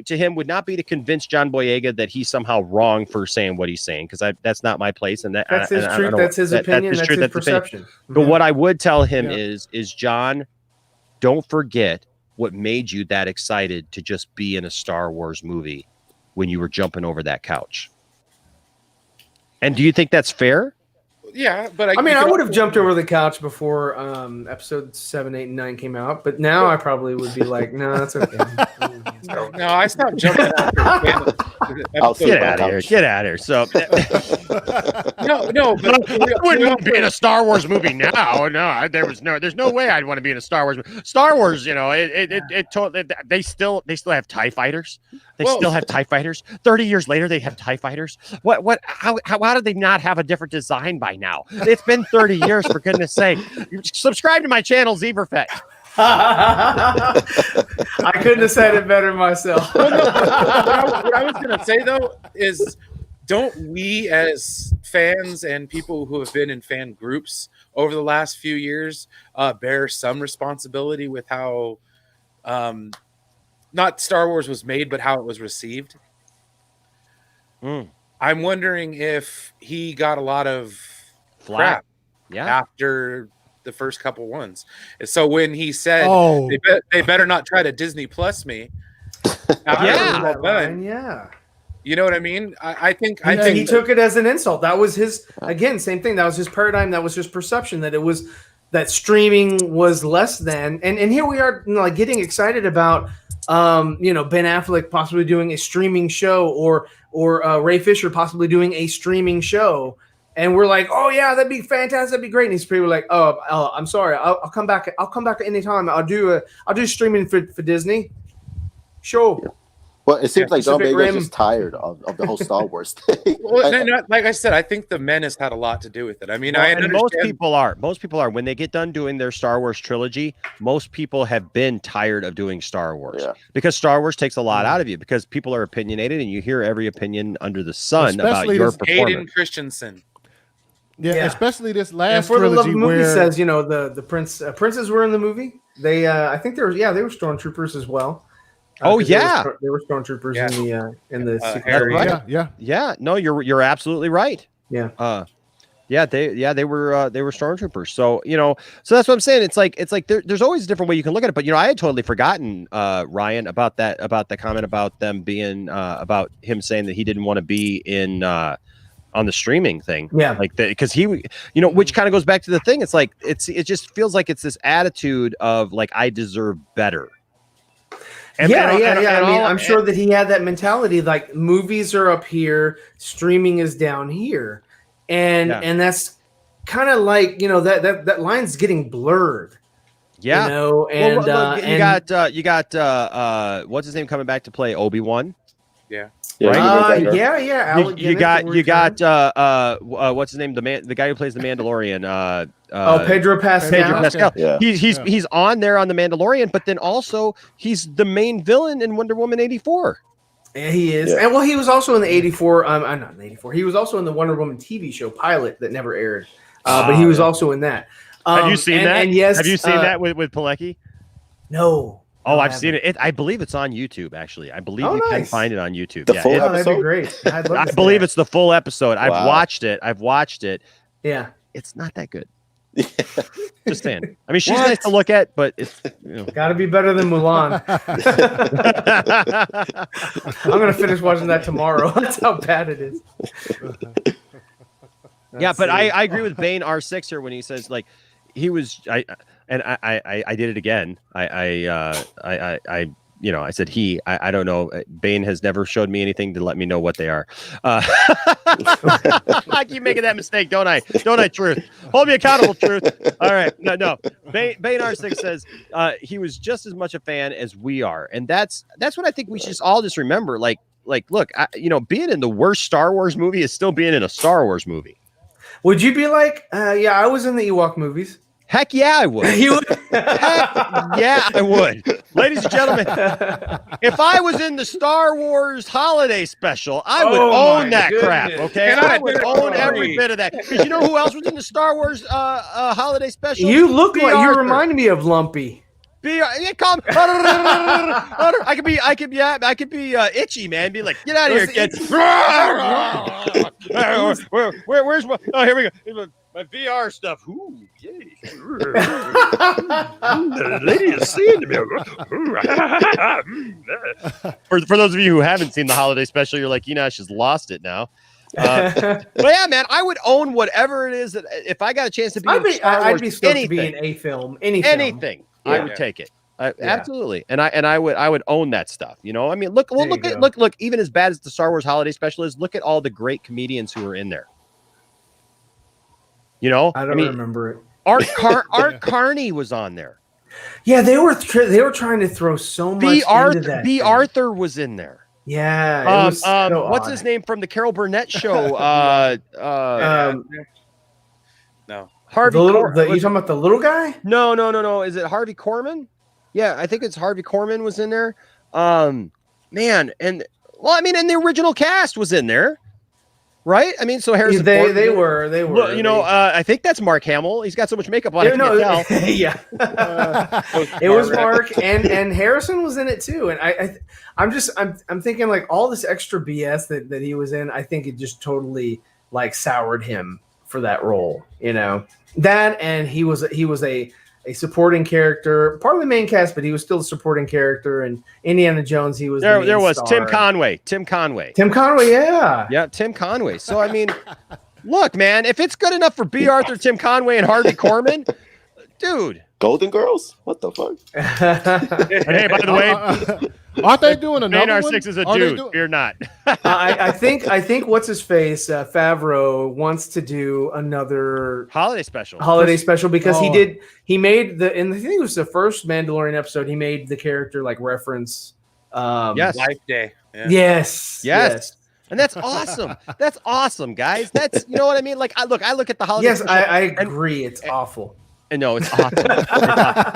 him would not be to convince John Boyega that he's somehow wrong for saying what he's saying, because that's not my place, and that's his truth, that's his opinion, that's his perception. But what I would tell him is John, don't forget what made you that excited to just be in a Star Wars movie when you were jumping over that couch. And do you think that's fair? Yeah, but I would have jumped over the couch before episode 7, 8, and 9 came out, but now I probably would be like, no, that's okay. No, I stopped jumping after. Get out of here! Get out of here! So no, but I wouldn't be in a Star Wars movie now. No, there's no way I'd want to be in a Star Wars movie. Star Wars, they still have TIE fighters. They still have TIE fighters. 30 years later, they have TIE fighters. How did they not have a different design by now? It's been 30 years, for goodness sake. Subscribe to my channel, Zeverfett. I couldn't have said it better myself. What I was going to say, though, is don't we as fans and people who have been in fan groups over the last few years bear some responsibility with how not Star Wars was made, but how it was received? I'm wondering if he got a lot of crap after the first couple ones. So when he said they better not try to Disney Plus me, you know what I mean? I think he took it as an insult. That was his, again, same thing. That was his paradigm. That was his perception that streaming was less than. And here we are, like, getting excited about Ben Affleck possibly doing a streaming show or Ray Fisher possibly doing a streaming show. And we're like, oh yeah, that'd be fantastic, that'd be great. And these people are like, oh, I'm sorry, I'll come back. I'll come back anytime. I'll do streaming for Disney. Sure. Yeah. Well, it seems like John Boyega is just tired of the whole Star Wars thing. Well, like I said, I think the menace had a lot to do with it. I mean, most people are when they get done doing their Star Wars trilogy. Most people have been tired of doing Star Wars because Star Wars takes a lot out of you, because people are opinionated and you hear every opinion under the sun about your performance. Hayden Christensen. Yeah, especially this last for trilogy the love of movie where says, the princes were in the movie. They I think they were stormtroopers as well. They were stormtroopers in the That's right. Yeah. No, you're absolutely right. Yeah. They were stormtroopers. So so that's what I'm saying. It's like there's always a different way you can look at it. But I had totally forgotten, Ryan, about the comment about them being about him saying that he didn't want to be in on the streaming thing. Yeah. Like because he, which kind of goes back to the thing. It's like it just feels like it's this attitude of like, I deserve better. I'm sure that he had that mentality, like movies are up here, streaming is down here. And that's kind of like, that line's getting blurred. Yeah. And you got what's his name coming back to play Obi-Wan? Yeah. Right? You got what's his name? The guy who plays the Mandalorian. Pedro Pascal. Pedro Pascal. Yeah. He's on there on the Mandalorian, but then also he's the main villain in Wonder Woman 84. Yeah, he is. Yeah. And he was also in the 84. Not in the 84. He was also in the Wonder Woman TV show pilot that never aired. But he was also in that. Have you seen that? And yes, have you seen that with Pilecki? No. Oh, I've seen it. I believe it's on YouTube, actually. I believe you can find it on YouTube. The full episode? That'd be great. I believe it's the full episode. Wow. I've watched it. Yeah. It's not that good. Just saying. I mean, she's nice to look at, but it's got to be better than Mulan. I'm going to finish watching that tomorrow. That's how bad it is. Yeah, but I agree with Bane R6 here when he says like he was I did it again. I said I don't know. Bane has never showed me anything to let me know what they are. I keep making that mistake, don't I? Don't I, Truth? Hold me accountable, Truth. All right. No. Bane R6 says he was just as much a fan as we are. And that's what I think we should all just remember. Like, look, being in the worst Star Wars movie is still being in a Star Wars movie. Would you be like, yeah, I was in the Ewok movies? Heck yeah, I would. You would? Heck yeah, I would. Ladies and gentlemen, if I was in the Star Wars holiday special, I would own that crap, okay? I would own every bit of that. Because you know who else was in the Star Wars holiday special? You look like you remind me of Lumpy. I could be itchy, man. Be like, get out of here, kids. Where's my? Oh, here we go. My VR stuff. Ooh, yay. The lady is seeing me. For those of you who haven't seen the holiday special, you're like, Enosh has lost it now. But yeah, man, I would own whatever it is that if I got a chance to be. I'd be stoked to be in a film. Anything. Yeah. I would take it. Absolutely, and I would own that stuff. I mean, look. Even as bad as the Star Wars holiday special is, look at all the great comedians who are in there. I don't remember it. Art Carney was on there. Yeah, they were trying to throw so much into that. B. Arthur was in there. Yeah, it was so what's odd. his name from the Carol Burnett show? No, Harvey. you talking about the little guy? No. Is it Harvey Korman? Yeah, I think it's Harvey Korman was in there. And the original cast was in there. Right? I mean, so Harrison Ford, they were. I think that's Mark Hamill. He's got so much makeup on. Yeah. It was Mark and Harrison was in it too. And I'm thinking like all this extra BS that he was in. I think it just totally like soured him for that role. That and he was a supporting character, part of the main cast, but he was still a supporting character. And Indiana Jones, he was there. The there was star. Tim Conway, yeah, Tim Conway. So I mean, look, man, if it's good enough for B. Arthur, Tim Conway, and Harvey Korman, dude. Golden Girls? What the fuck? And hey, by the way, aren't they doing another one? R6 is a dude. Fear not. I think what's his face Favreau wants to do another holiday special because he made I think it was the first Mandalorian episode. He made the character like reference. Life Day. Yeah. Yes. And that's awesome. That's awesome, guys. That's what I mean. Like I look at the holiday. Yes, I agree. It's awful. No, it's awesome.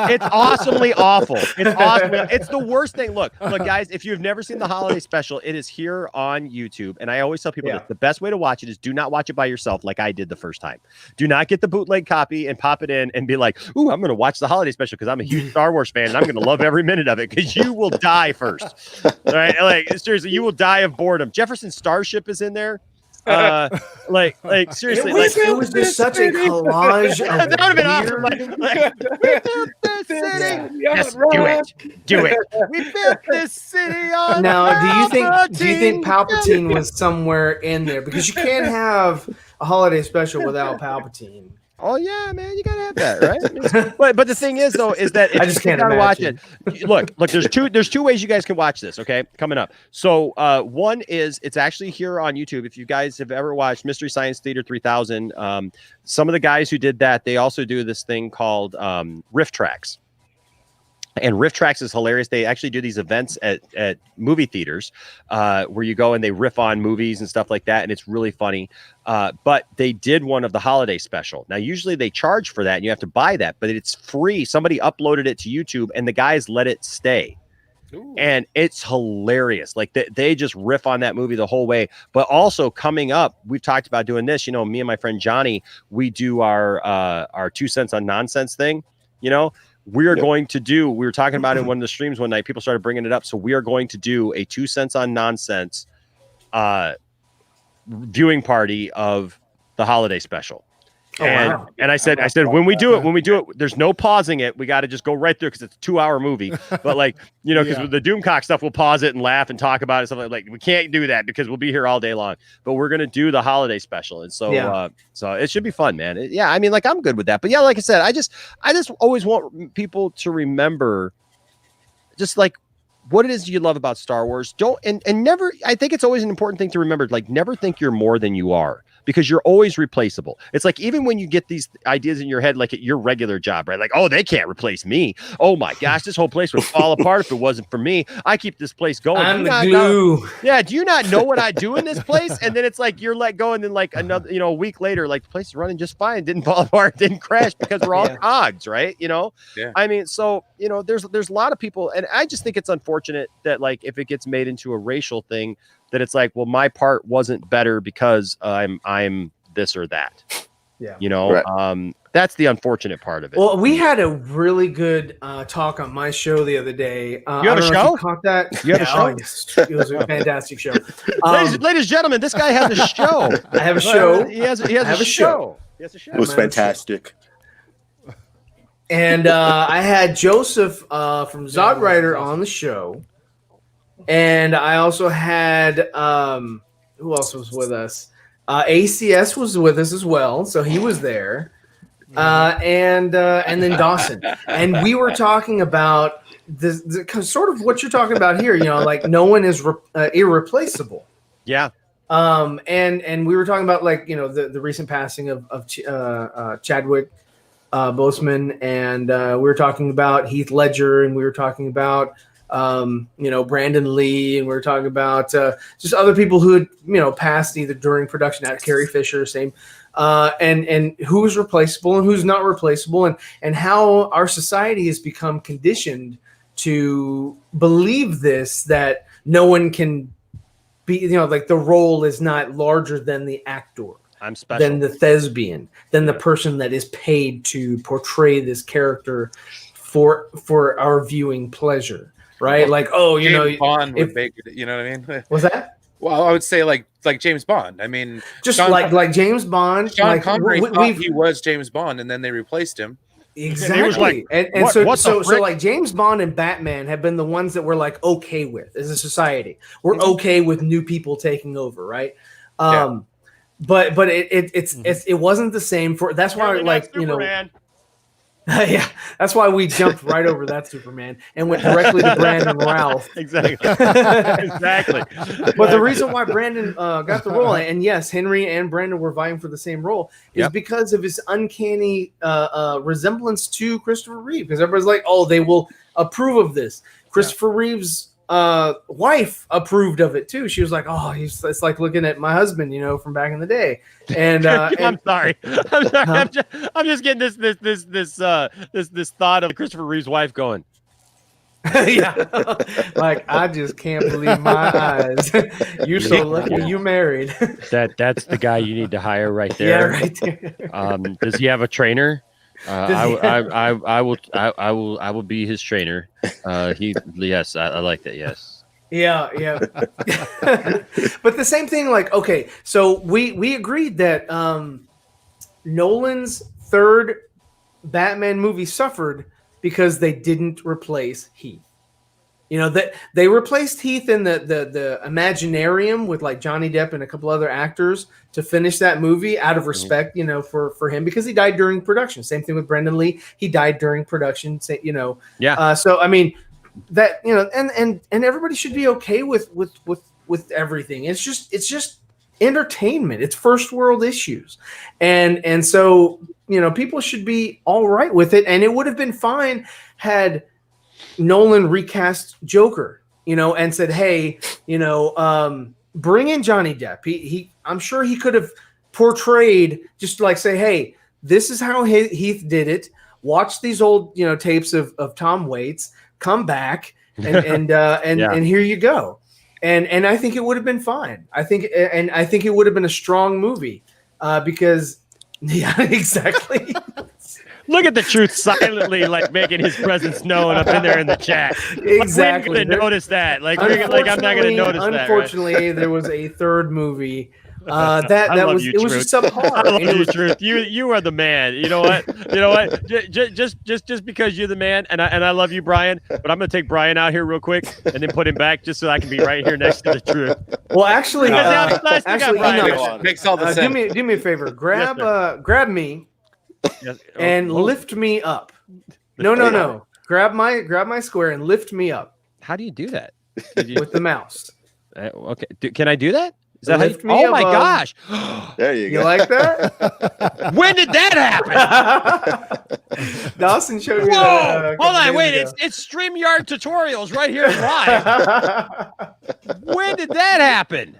It's awesomely awful. It's awesome. It's the worst thing. Look, guys, if you've never seen the holiday special, it is here on YouTube. And I always tell people that the best way to watch it is do not watch it by yourself like I did the first time. Do not get the bootleg copy and pop it in and be like, ooh, I'm going to watch the holiday special because I'm a huge Star Wars fan and I'm going to love every minute of it because you will die first. All right? Like, seriously, you will die of boredom. Jefferson Starship is in there. Seriously, it was just such a collage of that would have been awesome. We built this city. Yes, do it. We built this city on. Now, do you think Palpatine was somewhere in there? Because you can't have a holiday special without Palpatine. Oh yeah, man, you gotta have that, right? but the thing is, though, is that if I just you can't gotta imagine. watch it. Look. There's two ways you guys can watch this. Okay, coming up. So one is it's actually here on YouTube. If you guys have ever watched Mystery Science Theater 3000, some of the guys who did that, they also do this thing called Riff Tracks. And Riff Tracks is hilarious. They actually do these events at movie theaters where you go and they riff on movies and stuff like that. And it's really funny. But they did one of the holiday special. Now, usually they charge for that and you have to buy that, but it's free. Somebody uploaded it to YouTube and the guys let it stay. Ooh. And it's hilarious. Like they just riff on that movie the whole way. But also coming up, we've talked about doing this. Me and my friend Johnny, we do our 2 cents on nonsense thing, We are going to do, we were talking about it in one of the streams one night, people started bringing it up. So we are going to do a 2 cents on nonsense viewing party of the holiday special. And I said, when we do it, there's no pausing it. We got to just go right through because it's a 2-hour movie. But like, because the Doomcock stuff, we'll pause it and laugh and talk about it. Stuff like we can't do that because we'll be here all day long. But we're gonna do the holiday special, and so so it should be fun, man. I mean, like I'm good with that. But yeah, like I said, I just always want people to remember, just like what it is you love about Star Wars. Don't and never. I think it's always an important thing to remember. Like never think you're more than you are. Because you're always replaceable. It's like even when you get these ideas in your head, like at your regular job, right? Like, oh, they can't replace me. Oh my gosh, this whole place would fall apart if it wasn't for me. I keep this place going. I'm the glue. Do you not know what I do in this place? And then it's like you're let go, and then like another, a week later, like the place is running just fine, didn't fall apart, didn't crash because we're all cogs, right? I mean, so there's a lot of people, and I just think it's unfortunate that like if it gets made into a racial thing, that it's like, well, my part wasn't better because I'm this or that. Yeah. Right. That's the unfortunate part of it. Well, we had a really good talk on my show the other day. You have a show? You caught that? You have a show? Yes. It was a fantastic show. Ladies and gentlemen, this guy has a show. I have a show. He has a show. He has a show. It was fantastic. And I had Joseph from Zod Rider on the show. And I also had who else was with us? ACS was with us as well, so he was there. And then Dawson. And we were talking about this sort of what you're talking about here, like no one is irreplaceable. Yeah. And we were talking about like, the recent passing of Chadwick Boseman, and we were talking about Heath Ledger, and we were talking about Brandon Lee, and we were talking about just other people who had passed either during production. At Carrie Fisher, same, and who's replaceable and who's not replaceable, and how our society has become conditioned to believe this, that no one can be, like the role is not larger than the actor. I'm special. Than the thespian, than the person that is paid to portray this character for our viewing pleasure. Right, like James Bond would make it. You know what I mean? What's that? Well, I would say like James Bond. I mean, just like James Bond. Sean Connery thought he was James Bond, and then they replaced him. Exactly, so like James Bond and Batman have been the ones that we're like okay with as a society. We're okay with new people taking over, right? But it wasn't the same for. That's why like yeah, that's why we jumped right over that Superman and went directly to Brandon Routh. Exactly. But the reason why Brandon got the role, and yes, Henry and Brandon were vying for the same role, is because of his uncanny resemblance to Christopher Reeve. Because everybody's like, oh, they will approve of this. Christopher Reeve's wife approved of it too. She was like, "Oh, it's like looking at my husband, from back in the day." And I'm sorry. I'm just getting this thought of Christopher Reeve's wife going. Yeah, like I just can't believe my eyes. You're so lucky you married. That's the guy you need to hire right there. Yeah, right there. Does he have a trainer? I will be his trainer. Yes, I like that. Yes. Yeah. But the same thing, like, okay, so we agreed that Nolan's third Batman movie suffered because they didn't replace Heath. That they replaced Heath in the Imaginarium with like Johnny Depp and a couple other actors to finish that movie out of respect, for him, because he died during production. Same thing with Brendan Lee. He died during production, Yeah. So I mean that, and everybody should be okay with everything. It's just entertainment. It's first world issues. And so, people should be all right with it. And it would have been fine had Nolan recast Joker, and said, hey, bring in Johnny Depp. He I'm sure he could have portrayed, just like say, hey, this is how Heath did it. Watch these old, tapes of Tom Waits, come back and here you go. And I think it would have been fine. I think it would have been a strong movie because yeah, exactly. Look at the truth silently, like making his presence known up in there in the chat. Exactly. Like, we're going to notice that. I'm not going to notice that. Unfortunately, there was a third movie That was it was just subpar. I love And it you, was- Truth. You are the man. You know what? You know what? Just because you're the man, and I love you, Brian. But I'm gonna take Brian out here real quick and then put him back just so I can be right here next to the Truth. Well, actually, Actually, Enoch, Makes all the do sense. me a favor. Grab me Yes. and lift me up. No. Grab my square and lift me up How do you do that? with the mouse. Okay. Can I do that? Is that Lift me oh my above. gosh! There you You go. like that? When did that happen? Dawson showed me Whoa! that. Hold on, wait. It's StreamYard tutorials right here live. When did that happen?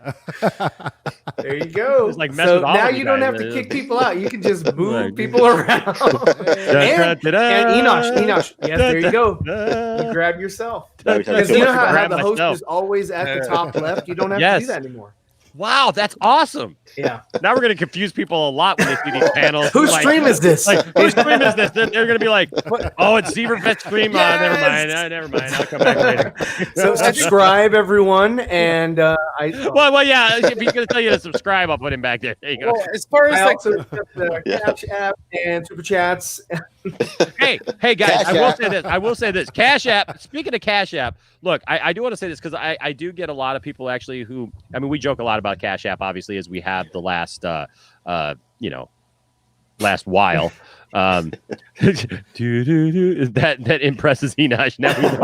There you go. It's like mess So with all now of you you don't guys. have to kick people out. You can just move people around. and Enosh, yes, there you go. You grab yourself. Because you know how Grab the host myself. is always at the top left? You don't have to Yes. do that anymore. Wow, that's awesome. Yeah. Now we're gonna confuse people a lot when they see these panels. Whose Like- stream is this? Like, whose stream is this? They're gonna be like, oh, it's Zeverfest stream. Never mind. Never mind. I'll come back later. So subscribe, everyone, and Well, yeah. If he's gonna tell you to subscribe, I'll put him back there. There you go. Well, as far as I like also accept the Cash App and Super Chats. Hey, guys, Cash I will App. say this. I will say this. Cash App. Speaking of Cash App, look, I do want to say this because I do get a lot of people actually who, I mean, we joke a lot about Cash App, obviously, as we have the last, last while. That impresses Enosh. Now we know.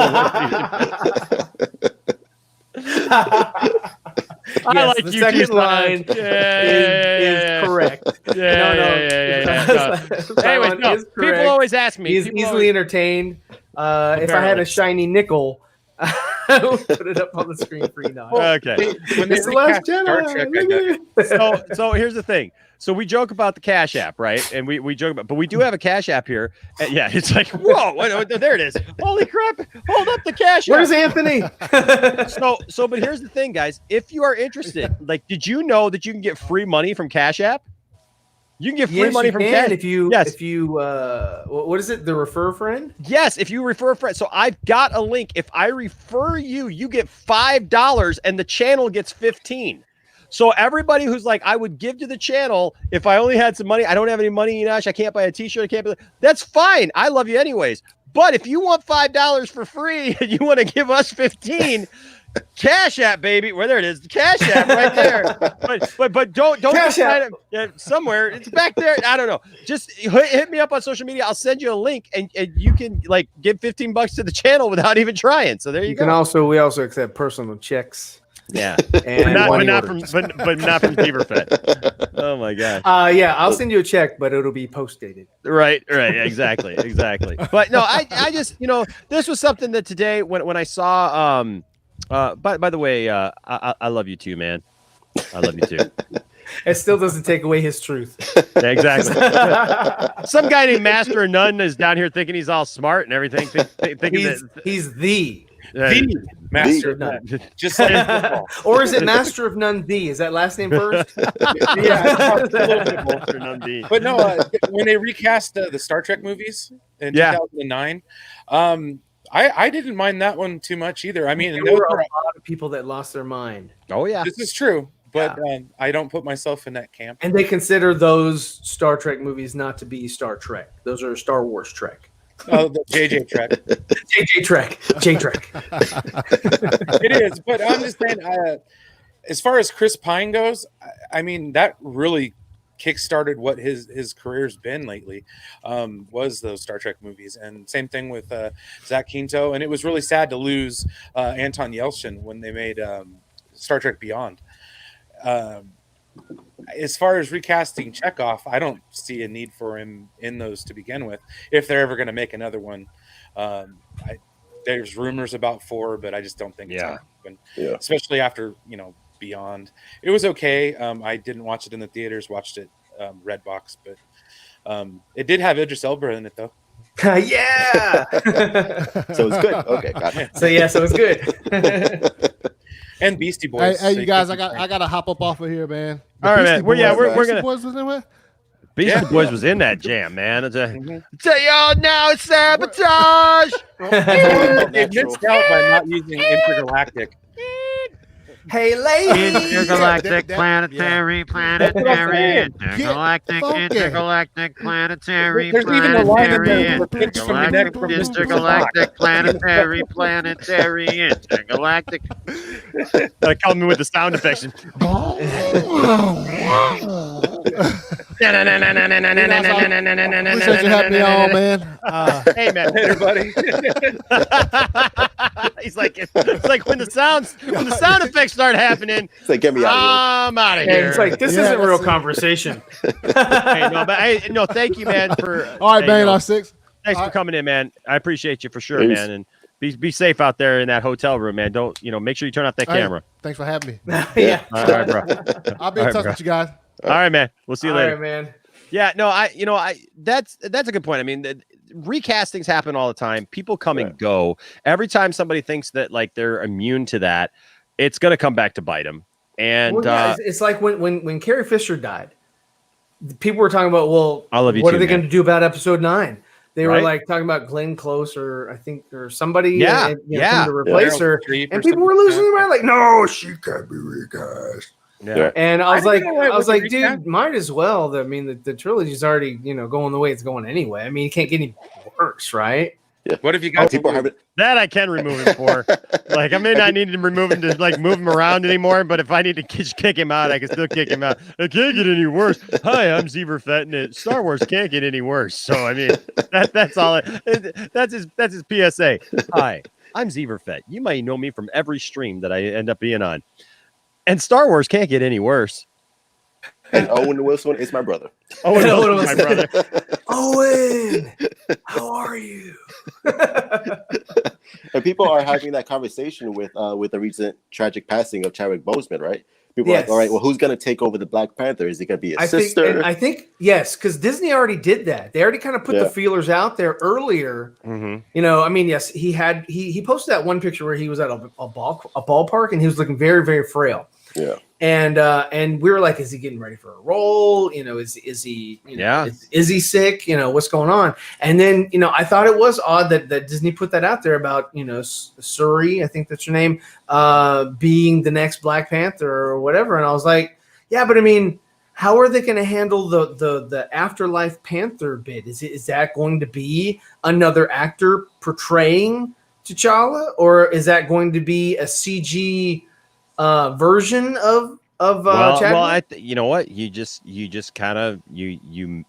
I Yes, like the you second two line signs. is correct. Yeah. Anyways, no, people always ask me. He's people easily always- entertained. If I had a shiny nickel, I would put it up on the screen for you now. Okay. when they It's the Last recast Star Trek, I got- So here's the thing. So we joke about the Cash App, right? And we joke about, but we do have a Cash App here. And yeah, it's like, whoa, there it is. Holy crap! Hold up the Cash App. Where's Anthony? But here's the thing, guys. If you are interested, like, did you know that you can get free money from Cash App? You can get free Yes, money you from can Cash. if you Yes. what is it? The refer friend? Yes, if you refer a friend. So I've got a link. If I refer you, you get $5 and the channel gets 15. So everybody who's like, I would give to the channel if I only had some money. I don't have any money, Enosh. I can't buy a t-shirt. I can't buy. That's fine. I love you anyways. But if you want $5 for free and you want to give us 15, Cash App, baby. Well, there it is. The Cash App right there. But don't Cash find App. it somewhere. It's back there. I don't know. Just hit me up on social media. I'll send you a link and you can like give $15 to the channel without even trying. So there you go. We also accept personal checks. Yeah, And but money not orders. from Zeverfest. Oh my god. Yeah, I'll send you a check, but it'll be post dated. Right, exactly. But no, I just this was something that today when I saw by the way, I love you too, man. I love you too. It still doesn't take away his truth. Yeah, exactly. Some guy named Master Nunn is down here thinking he's all smart and everything. Thinking He's the Master of None. Just say it. or is it Master of None D? Is that last name first? Yeah. Master Nunn D. But no, when they recast the Star Trek movies in 2009, I didn't mind that one too much either. I mean, There were a lot of people that lost their mind. Oh yeah, this is true. But I don't put myself in that camp. And they consider those Star Trek movies not to be Star Trek. Those are Star Wars Trek. Oh, the JJ Trek. JJ Trek. J Trek. It is. But I'm just saying, as far as Chris Pine goes, I mean, that really kickstarted what his career's been lately, was those Star Trek movies. And same thing with Zach Quinto. And it was really sad to lose Anton Yelchin when they made Star Trek Beyond. As far as recasting Chekhov, I don't see a need for him in those to begin with. If they're ever going to make another one, there's rumors about 4, but I just don't think it's going to happen. Yeah. Especially after Beyond. It was okay. I didn't watch it in the theaters. Watched it Redbox, but it did have Idris Elba in it though. Yeah. So it's good. Okay, got it. So it's good. And Beastie Boys. Hey, you guys, I gotta hop up off of here, man. All right, man. We're Beastie gonna. Boys was in there? Beastie Boys was in that jam, man. It's y'all now it's sabotage. They missed out by not using Intergalactic. Hey, ladies. Intergalactic, planetary, planetary, intergalactic, funky. intergalactic, planetary, There's even a line in there planetary, with a pitch from the neck from Mr. intergalactic, planetary, planetary, intergalactic. Call me with the sound effects. Appreciate you having me on, man. Hey, man. Hey, buddy. He's like, it's like when the sound effects start happening. It's like, get me out of here. I'm out of Hey, here. it's like this isn't real conversation. Hey, no, thank you, man. For All right, hey, man. no, R6. thanks for coming in, man. I appreciate you for sure, Peace. man. And be safe out there in that hotel room, man. Don't make sure you turn off that Hey, camera. thanks for having me. Yeah. All right, bro. I'll be in All right, touch bro. with you guys. All right, man. We'll see you All later. right, man. Yeah, no, that's a good point. I mean, recastings happen all the time. People come and go. Every time somebody thinks that like they're immune to that, it's gonna come back to bite them. And Well, yeah, it's like when Carrie Fisher died, people were talking about, well, I love you what too, are they man. going to do about episode 9? They were Right? like talking about Glenn Close or somebody Yeah, come to replace her, and people were losing their mind like, no, she can't be recast. Yeah. And I was I like, think you're right with the recast. dude, might as well. I mean, the trilogy's already going the way it's going anyway. I mean, it can't get any worse, right? What if you got People have it. That I can remove him for. Like, I may not need to remove him to like move him around anymore, but if I need to kick him out, I can still kick him out. It can't get any worse. Hi, I'm Zever Fett, and Star Wars can't get any worse. So I mean, that's all. That's his PSA. Hi, I'm Zever Fett. You might know me from every stream that I end up being on, and Star Wars can't get any worse. And Owen Wilson is my brother. Owen Wilson's my brother. Owen, how are you? And people are having that conversation with the recent tragic passing of Chadwick Boseman, right? People are like, Yes. all right, well, who's going to take over the Black Panther? Is it going to be his sister? I think yes, because Disney already did that. They already kind of put the feelers out there earlier. Mm-hmm. I mean, yes, he posted that one picture where he was at a ballpark and he was looking very, very frail. Yeah. And we were like, is he getting ready for a role? Is he is he sick? What's going on? And then I thought it was odd that Disney put that out there about Suri, I think that's your name, being the next Black Panther or whatever. And I was like, yeah, but I mean, how are they going to handle the afterlife Panther bit? Is that going to be another actor portraying T'Challa, or is that going to be a CG version of Chadwick? You know what? You just kind of you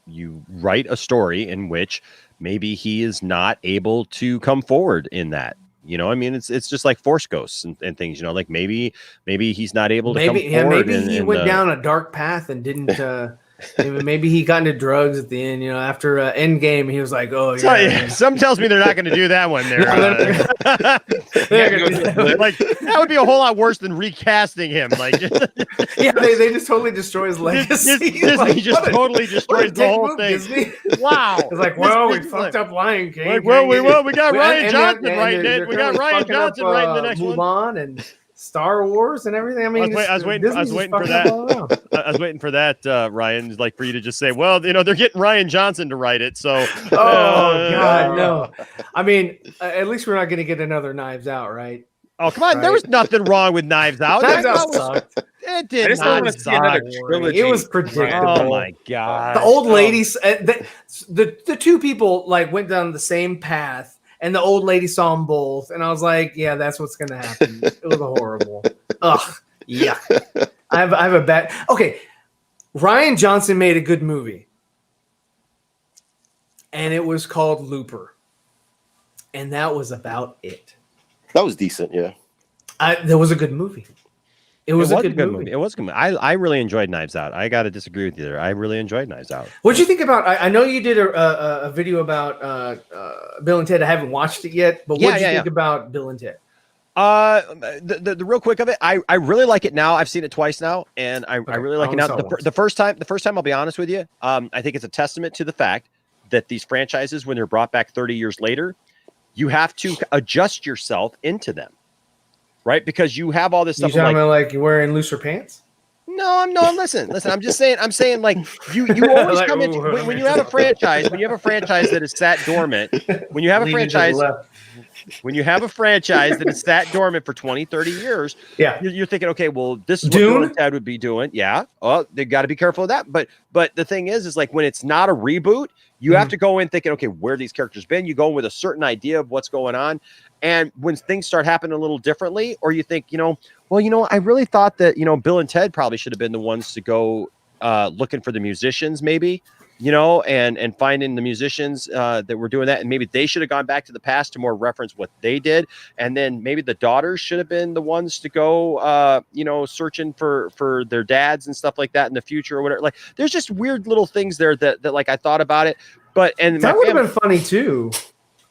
write a story in which maybe he is not able to come forward in that. I mean, it's just like Force Ghosts and things. Like maybe he's not able to come forward. Maybe he went down a dark path and didn't. Maybe he got into drugs at the end. After Endgame, he was like, "Oh yeah." Some tells me they're not going to do that one. There, like that would be a whole lot worse than recasting him. Like, yeah, they just totally destroy his legacy. Disney just totally destroys the whole thing. Disney. Wow. It's like, well, we fucked up Lion King. Like, we got Ryan Johnson writing it. We got Ryan Johnson writing the next one. Mulan and Star Wars and everything. I mean, I was waiting for that. I was waiting for that, Ryan, like for you to just say, well, they're getting Ryan Johnson to write it. So, God, no. I mean, at least we're not going to get another Knives Out, right? Oh, come on. Right? There was nothing wrong with Knives Out. Knives Out sucked. It did I just don't want to see another trilogy. It was predictable. Oh my god! The old ladies, the two people like went down the same path. And the old lady saw them both, and I was like, "Yeah, that's what's going to happen." It was horrible. Ugh, yeah. I have a bad. Okay, Ryan Johnson made a good movie, and it was called Looper, and that was about it. That was decent, yeah. That was a good movie. It was a good movie. It was a good movie. I really enjoyed Knives Out. I got to disagree with you there. I really enjoyed Knives Out. What'd you think about? I know you did a video about Bill and Ted. I haven't watched it yet, but what did you think about Bill and Ted? The real quick of it, I really like it now. I've seen it twice now, and I really like it now. The first time, I'll be honest with you, I think it's a testament to the fact that these franchises, when they're brought back 30 years later, you have to adjust yourself into them. Right, because you have all this stuff. You talking about like you're wearing looser pants? No. Listen. I'm just saying. I'm saying like you always come into when you have a franchise. When you have a franchise that is sat dormant. When you have a franchise. when you have a franchise that is sat dormant for 20, 30 years, yeah, you're thinking, okay, well, this is what Dune? Bill and Ted would be doing. Yeah. Oh, they got to be careful of that. But the thing is like when it's not a reboot, you have to go in thinking, okay, where these characters been? You go in with a certain idea of what's going on. And when things start happening a little differently, or you think, I really thought that, Bill and Ted probably should have been the ones to go looking for the musicians, maybe, and finding the musicians that were doing that. And maybe they should have gone back to the past to more reference what they did. And then maybe the daughters should have been the ones to go, searching for their dads and stuff like that in the future or whatever. Like, there's just weird little things there that like I thought about it. And that would have been funny too.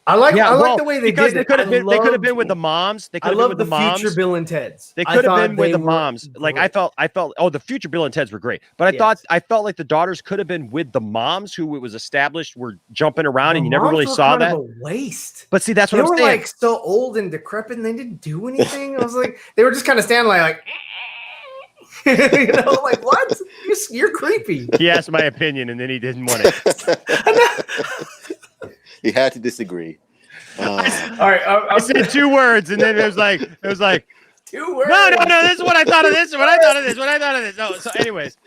I like the way they did it. They could have been with the moms. They could have been with the moms. Future Bill and Ted's. They could have been with the moms. Like I felt. Oh, the future Bill and Ted's were great, but I felt like the daughters could have been with the moms, who it was established were jumping around, and you never really saw that. A waste. But see, that's what they I'm were saying. Like so old and decrepit, and they didn't do anything. I was like, they were just kind of standing like. Like what? You're creepy. He asked my opinion, and then he didn't want it. He had to disagree. All right, I said 2 words, and then it was like 2 words. No. This is what I thought of this. What I thought of this. No. So, anyways,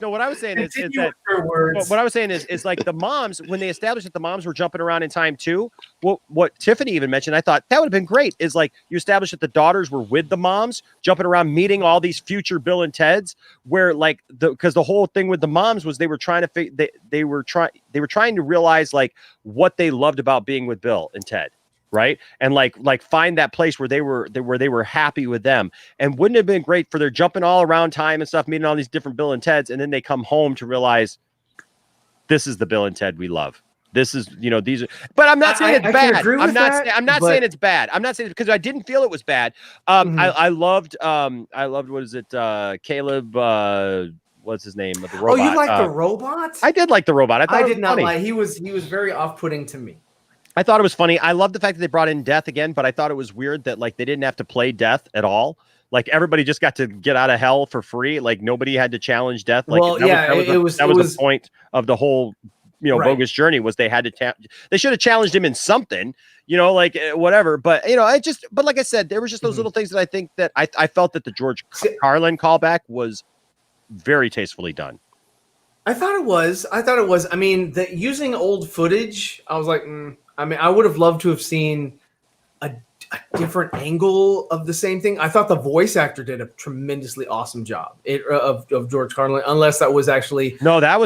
no. What I was saying is that what I was saying is like the moms, when they established that the moms were jumping around in time too. What Tiffany even mentioned, I thought that would have been great. Is like you established that the daughters were with the moms, jumping around, meeting all these future Bill and Teds. Where like because the whole thing with the moms was they were trying to they were trying to realize like what they loved about being with Bill and Ted. Right. And like find that place where they were happy with them. And wouldn't it have been great for their jumping all around time and stuff, meeting all these different Bill and Teds. And then they come home to realize this is the Bill and Ted we love. This is, these are, but I'm not saying it's bad. I'm not saying it's bad. I'm not saying because I didn't feel it was bad. I loved, what is it? Caleb, what's his name? The robot. Oh, you like the robot? I did like the robot. I did not like. He was very off-putting to me. I thought it was funny. I love the fact that they brought in Death again, but I thought it was weird that like they didn't have to play Death at all. Like everybody just got to get out of hell for free. Like nobody had to challenge Death. Like that was the point of the whole, bogus journey was they had to they should have challenged him in something, like whatever. But but like I said, there was just those little things that I think that I felt that the George Carlin callback was very tastefully done. I thought it was. I mean, using old footage, I was like, I would have loved to have seen a different angle of the same thing. I thought the voice actor did a tremendously awesome job of George Carlin, unless that was actually that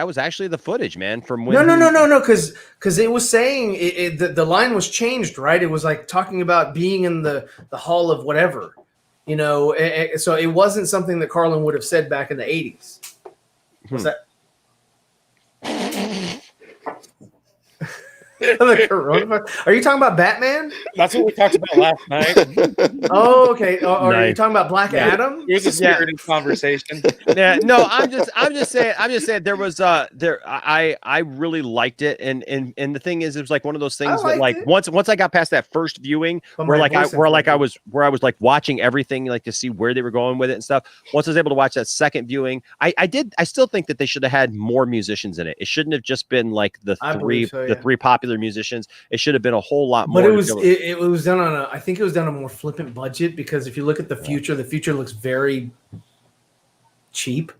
was actually the footage, man. From when no, because it was saying the line was changed, right? It was like talking about being in the hall of whatever, so it wasn't something that Carlin would have said back in the 80s. What's that? Are you talking about Batman? That's what we talked about last night. Oh, okay. Are you talking about Black Adam? It was a spirited conversation. Yeah, no, I'm just saying there was I really liked it, and the thing is, it was like one of those things that like once I got past that first viewing where I was like watching everything like to see where they were going with it and stuff. Once I was able to watch that second viewing, I still think that they should have had more musicians in it. It shouldn't have just been like the three popular musicians. It should have been a whole lot more. But it was done on I think it was done on a more flippant budget, because if you look at the future looks very cheap.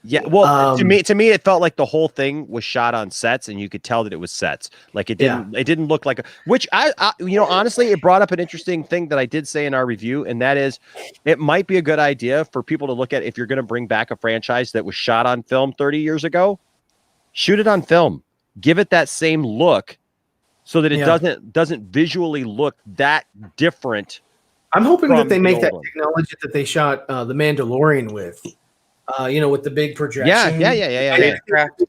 Yeah, well, to me, it felt like the whole thing was shot on sets, and you could tell that it was sets. Like it didn't look like which I honestly, it brought up an interesting thing that I did say in our review, and that is, it might be a good idea for people to look at if you're going to bring back a franchise that was shot on film 30 years ago, shoot it on film, give it that same look, so that it doesn't visually look that different. I'm hoping that they make that technology that they shot The Mandalorian with. With the big projection. Yeah.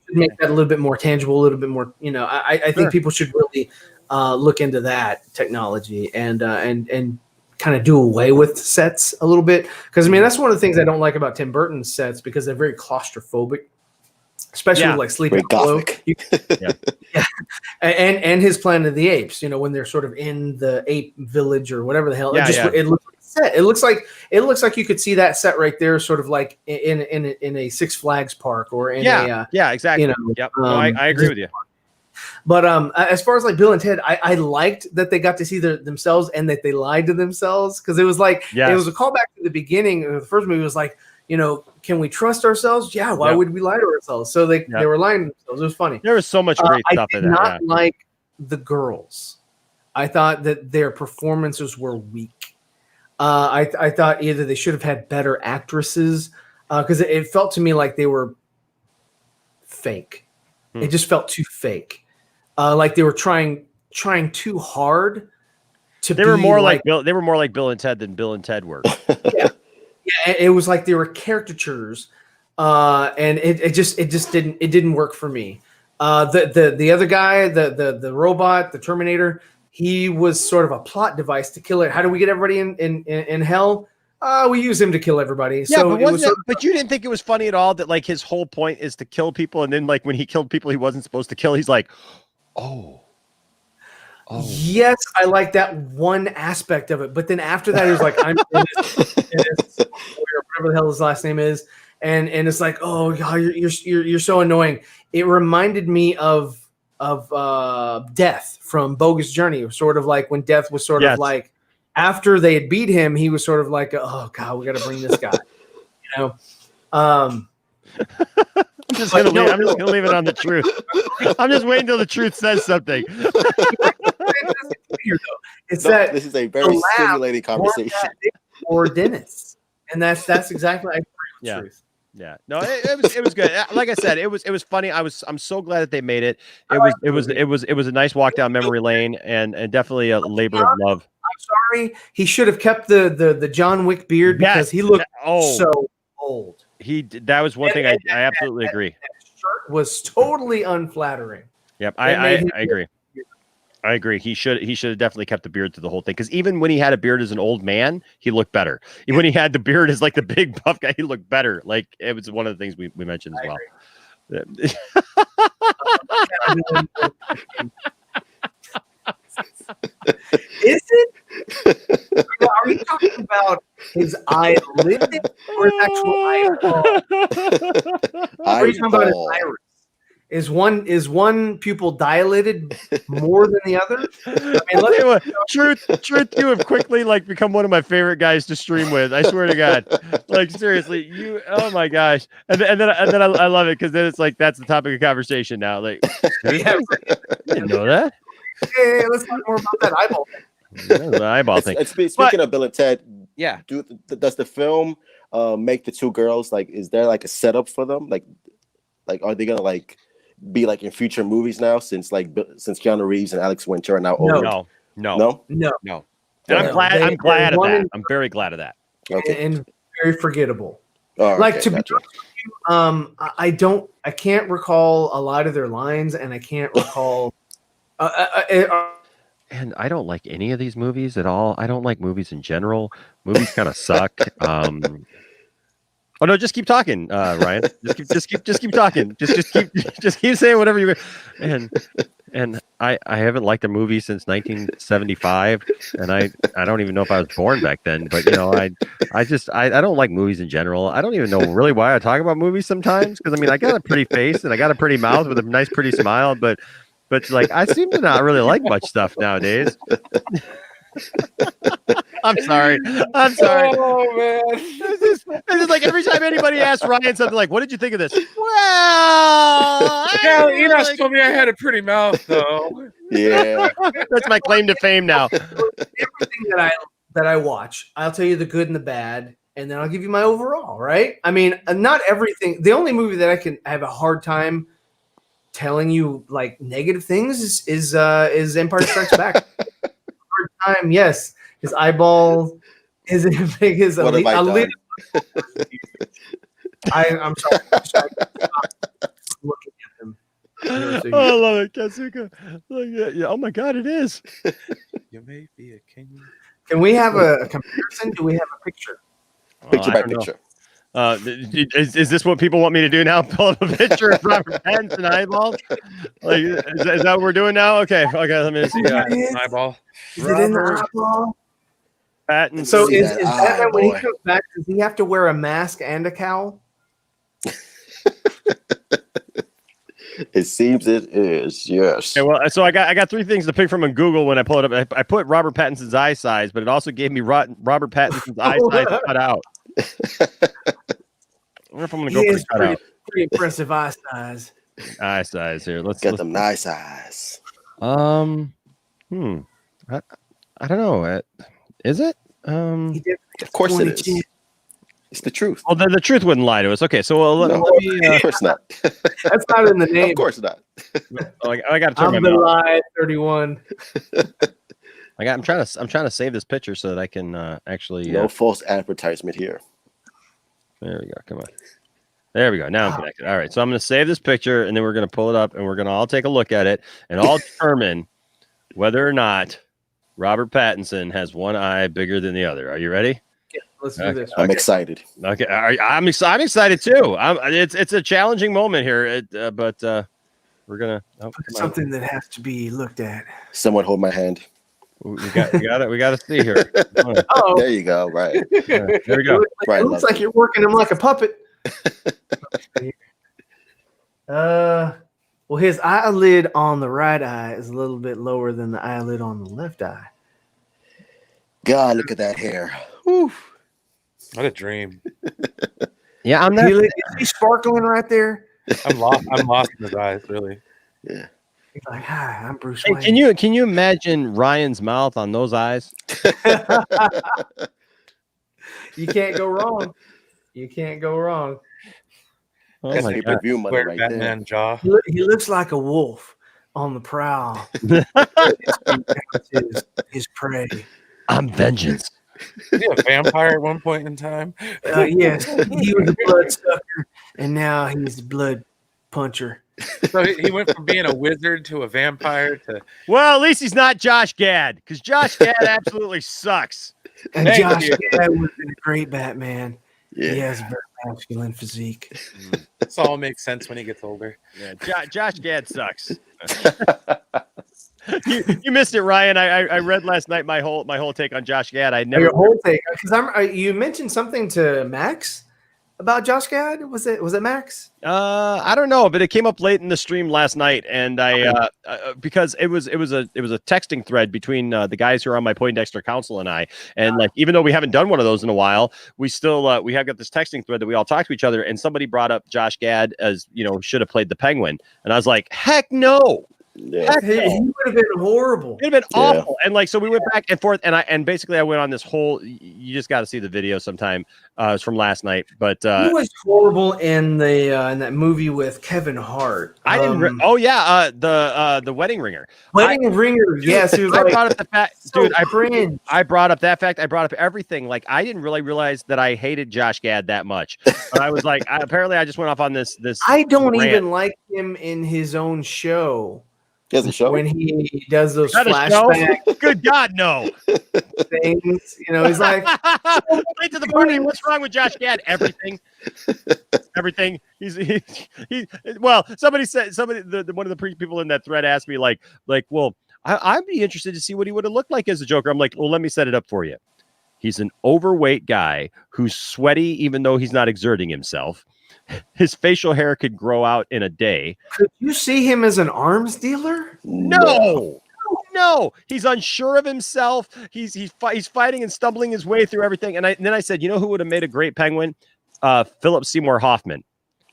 Make that a little bit more tangible, a little bit more, I think people should really look into that technology and kind of do away with sets a little bit. Because, that's one of the things I don't like about Tim Burton's sets, because they're very claustrophobic, especially with like Sleepy Hollow. And his Planet of the Apes, when they're sort of in the ape village or whatever the hell. It looks like a set. It looks like you could see that set right there, sort of like in a Six Flags park or in exactly. I agree with you. But as far as like Bill and Ted, I liked that they got to see themselves and that they lied to themselves, because it was like it was a callback to the beginning of the first movie. It was like, can we trust ourselves? Yeah, why would we lie to ourselves? So they were lying to themselves. It was funny. There was so much great stuff in that. I did not like the girls. I thought that their performances were weak. I thought either they should have had better actresses, because it felt to me like they were fake. It just felt too fake. Like they were trying too hard to. They were more like Bill. They were more like Bill and Ted than Bill and Ted were. Yeah, it was like they were caricatures, and it just didn't work for me. The other guy, the robot, the Terminator, he was sort of a plot device to kill it. How do we get everybody in hell? We use him to kill everybody. Yeah, so but you didn't think it was funny at all that like his whole point is to kill people, and then like when he killed people he wasn't supposed to kill, he's like, oh. Yes, I like that one aspect of it, but then after that, he was like, "I'm Dennis," whatever the hell his last name is, and it's like, "Oh, God, you're so annoying." It reminded me of Death from Bogus Journey, sort of like when Death was sort of like after they had beat him, he was sort of like, "Oh God, we got to bring this guy," I'm just gonna leave it on the truth. I'm just waiting till the truth says something. It's this is a very stimulating conversation. Or Dennis, and that's exactly I agree with truth. Yeah, no, it was good. Like I said, it was funny. I'm so glad that they made it. It was a nice walk down memory lane, and definitely a labor of love. I'm sorry, he should have kept the John Wick beard because he looked so old. That was one thing I absolutely agree. That shirt was totally unflattering. Yep, I agree. I agree. He should have definitely kept the beard through the whole thing, because even when he had a beard as an old man, he looked better. When he had the beard as like the big buff guy, he looked better. Like it was one of the things we mentioned as well. Is it? Are you talking about his eyelid or his actual eyeball? Are you talking about his iris? Is one pupil dilated more than the other? I mean, truth, you have quickly like become one of my favorite guys to stream with. I swear to God, like seriously, you. Oh my gosh, and then I love it because then it's like that's the topic of conversation now. Like, yeah, didn't know that. Hey, let's talk more about that eyeball thing. The eyeball thing. Speaking of Bill and Ted, yeah, does the film make the two girls like? Is there like a setup for them? Like are they gonna like be like in future movies now? Since Keanu Reeves and Alex Winter are now older. No. And I'm glad of that. I'm very glad of that. Okay. And very forgettable. Oh, like okay, to be honest with you, I can't recall a lot of their lines, and I can't recall. And I don't like any of these movies at all. I don't like movies in general. Movies kind of suck. Oh no, just keep talking, Ryan. Just keep talking. Just keep saying whatever you. And I haven't liked a movie since 1975, and I don't even know if I was born back then. But I don't like movies in general. I don't even know really why I talk about movies sometimes, because I mean I got a pretty face and I got a pretty mouth with a nice pretty smile, but like I seem to not really like much stuff nowadays. I'm sorry. Oh man, it's just like every time anybody asks Ryan something like, "What did you think of this?" Well, Enosh told me I had a pretty mouth, though. Yeah, that's my claim to fame now. Everything that I watch, I'll tell you the good and the bad, and then I'll give you my overall. Right? I mean, not everything. The only movie that I have a hard time telling you like negative things is Empire Strikes Back. Hard time, yes. His eyeball is as big as a lid. I'm sorry. Looking at them. Oh, I love it, Kazuka. Yeah. Oh my God, it is. You may be a king. Can we have a comparison? Do we have a picture? Picture by picture. Is this what people want me to do now? Pull up a picture of Robert Pattinson eyeballs? Like, is that what we're doing now? Okay. Let me see. Eyeball. Is it in the eyeball? Pattinson. So is that when he comes back? Does he have to wear a mask and a cowl? It seems it is. Yes. Okay, well, so I got three things to pick from in Google when I pull it up. I put Robert Pattinson's eye size, but it also gave me Robert Pattinson's eye size cut out. I wonder if I'm going to go for cut out. Pretty impressive eye size. Eye size here. Let's Got them nice eyes. I don't know. Is it? Of course it is. It's the truth. Well, then the truth wouldn't lie to us. Okay, so let me. Of course not. That's not in the name. Of course not. I got to turn I'm my the mouth. lie 31. I'm trying to save this picture so that I can actually. No false advertisement here. There we go. Come on. There we go. Now I'm connected. All right. So I'm going to save this picture, and then we're going to pull it up, and we're going to all take a look at it, and all determine whether or not Robert Pattinson has one eye bigger than the other. Are you ready? Yeah, let's do this. I'm excited. Okay. I'm excited too. It's a challenging moment here, but we're gonna something that has to be looked at. Someone hold my hand. We got to see here. Oh, there you go. Right. There we go. It looks like you're working him like a puppet. Well, his eyelid on the right eye is a little bit lower than the eyelid on the left eye. God, look at that hair. Whew. What a dream. Yeah, I'm not. Is he sparkling right there? I'm lost in his eyes, really. Yeah. He's like, hi, I'm Bruce Hey, Wayne. can you imagine Ryan's mouth on those eyes? You can't go wrong. You can't go wrong. Oh That's my pay-per-view God. money right Batman there. jaw. He looks like a wolf on the prowl. his prey. I'm vengeance. Was he a vampire at one point in time? Yes, he was a bloodsucker, and now he's a blood puncher. So he went from being a wizard to a vampire to. Well, at least he's not Josh Gad, because Josh Gad absolutely sucks. And Thank Josh you. Gad would have been a great Batman. Yeah. He has a very masculine physique. This all makes sense when he gets older. Yeah, Josh Gad sucks. you missed it, Ryan. I read last night my whole take on Josh Gad. I never. Your whole thing, because you mentioned something to Max about Josh Gad. Was it Max? I don't know, but it came up late in the stream last night, and I because it was a texting thread between the guys who are on my Poindexter Council and I, and like even though we haven't done one of those in a while, we still we have got this texting thread that we all talk to each other, and somebody brought up Josh Gad as should have played the Penguin, and I was like, heck no. Yeah. He would have been horrible. It'd have been awful. And like, so we went back and forth, and basically I went on this whole. You just got to see the video sometime. It's from last night, but He was horrible in that movie with Kevin Hart. I didn't. The Wedding Ringer. Wedding Ringer. Yes, he was I like, brought up the fact, so dude. cringe. I brought up that fact. I brought up everything. Like, I didn't really realize that I hated Josh Gad that much. But I was like, apparently, I just went off on this. I don't rant. even like him in his own show. He has a show? When he does those Is that a show? flashback Good God, no. things, he's like, Late to the party. What's wrong with Josh Gad? Everything. Everything. Well, somebody said one of the people in that thread asked me like, well, I'd be interested to see what he would have looked like as a Joker. I'm like, well, let me set it up for you. He's an overweight guy who's sweaty, even though he's not exerting himself. His facial hair could grow out in a day. Could you see him as an arms dealer? No. He's unsure of himself. He's fighting and stumbling his way through everything. And then I said, who would have made a great Penguin? Philip Seymour Hoffman.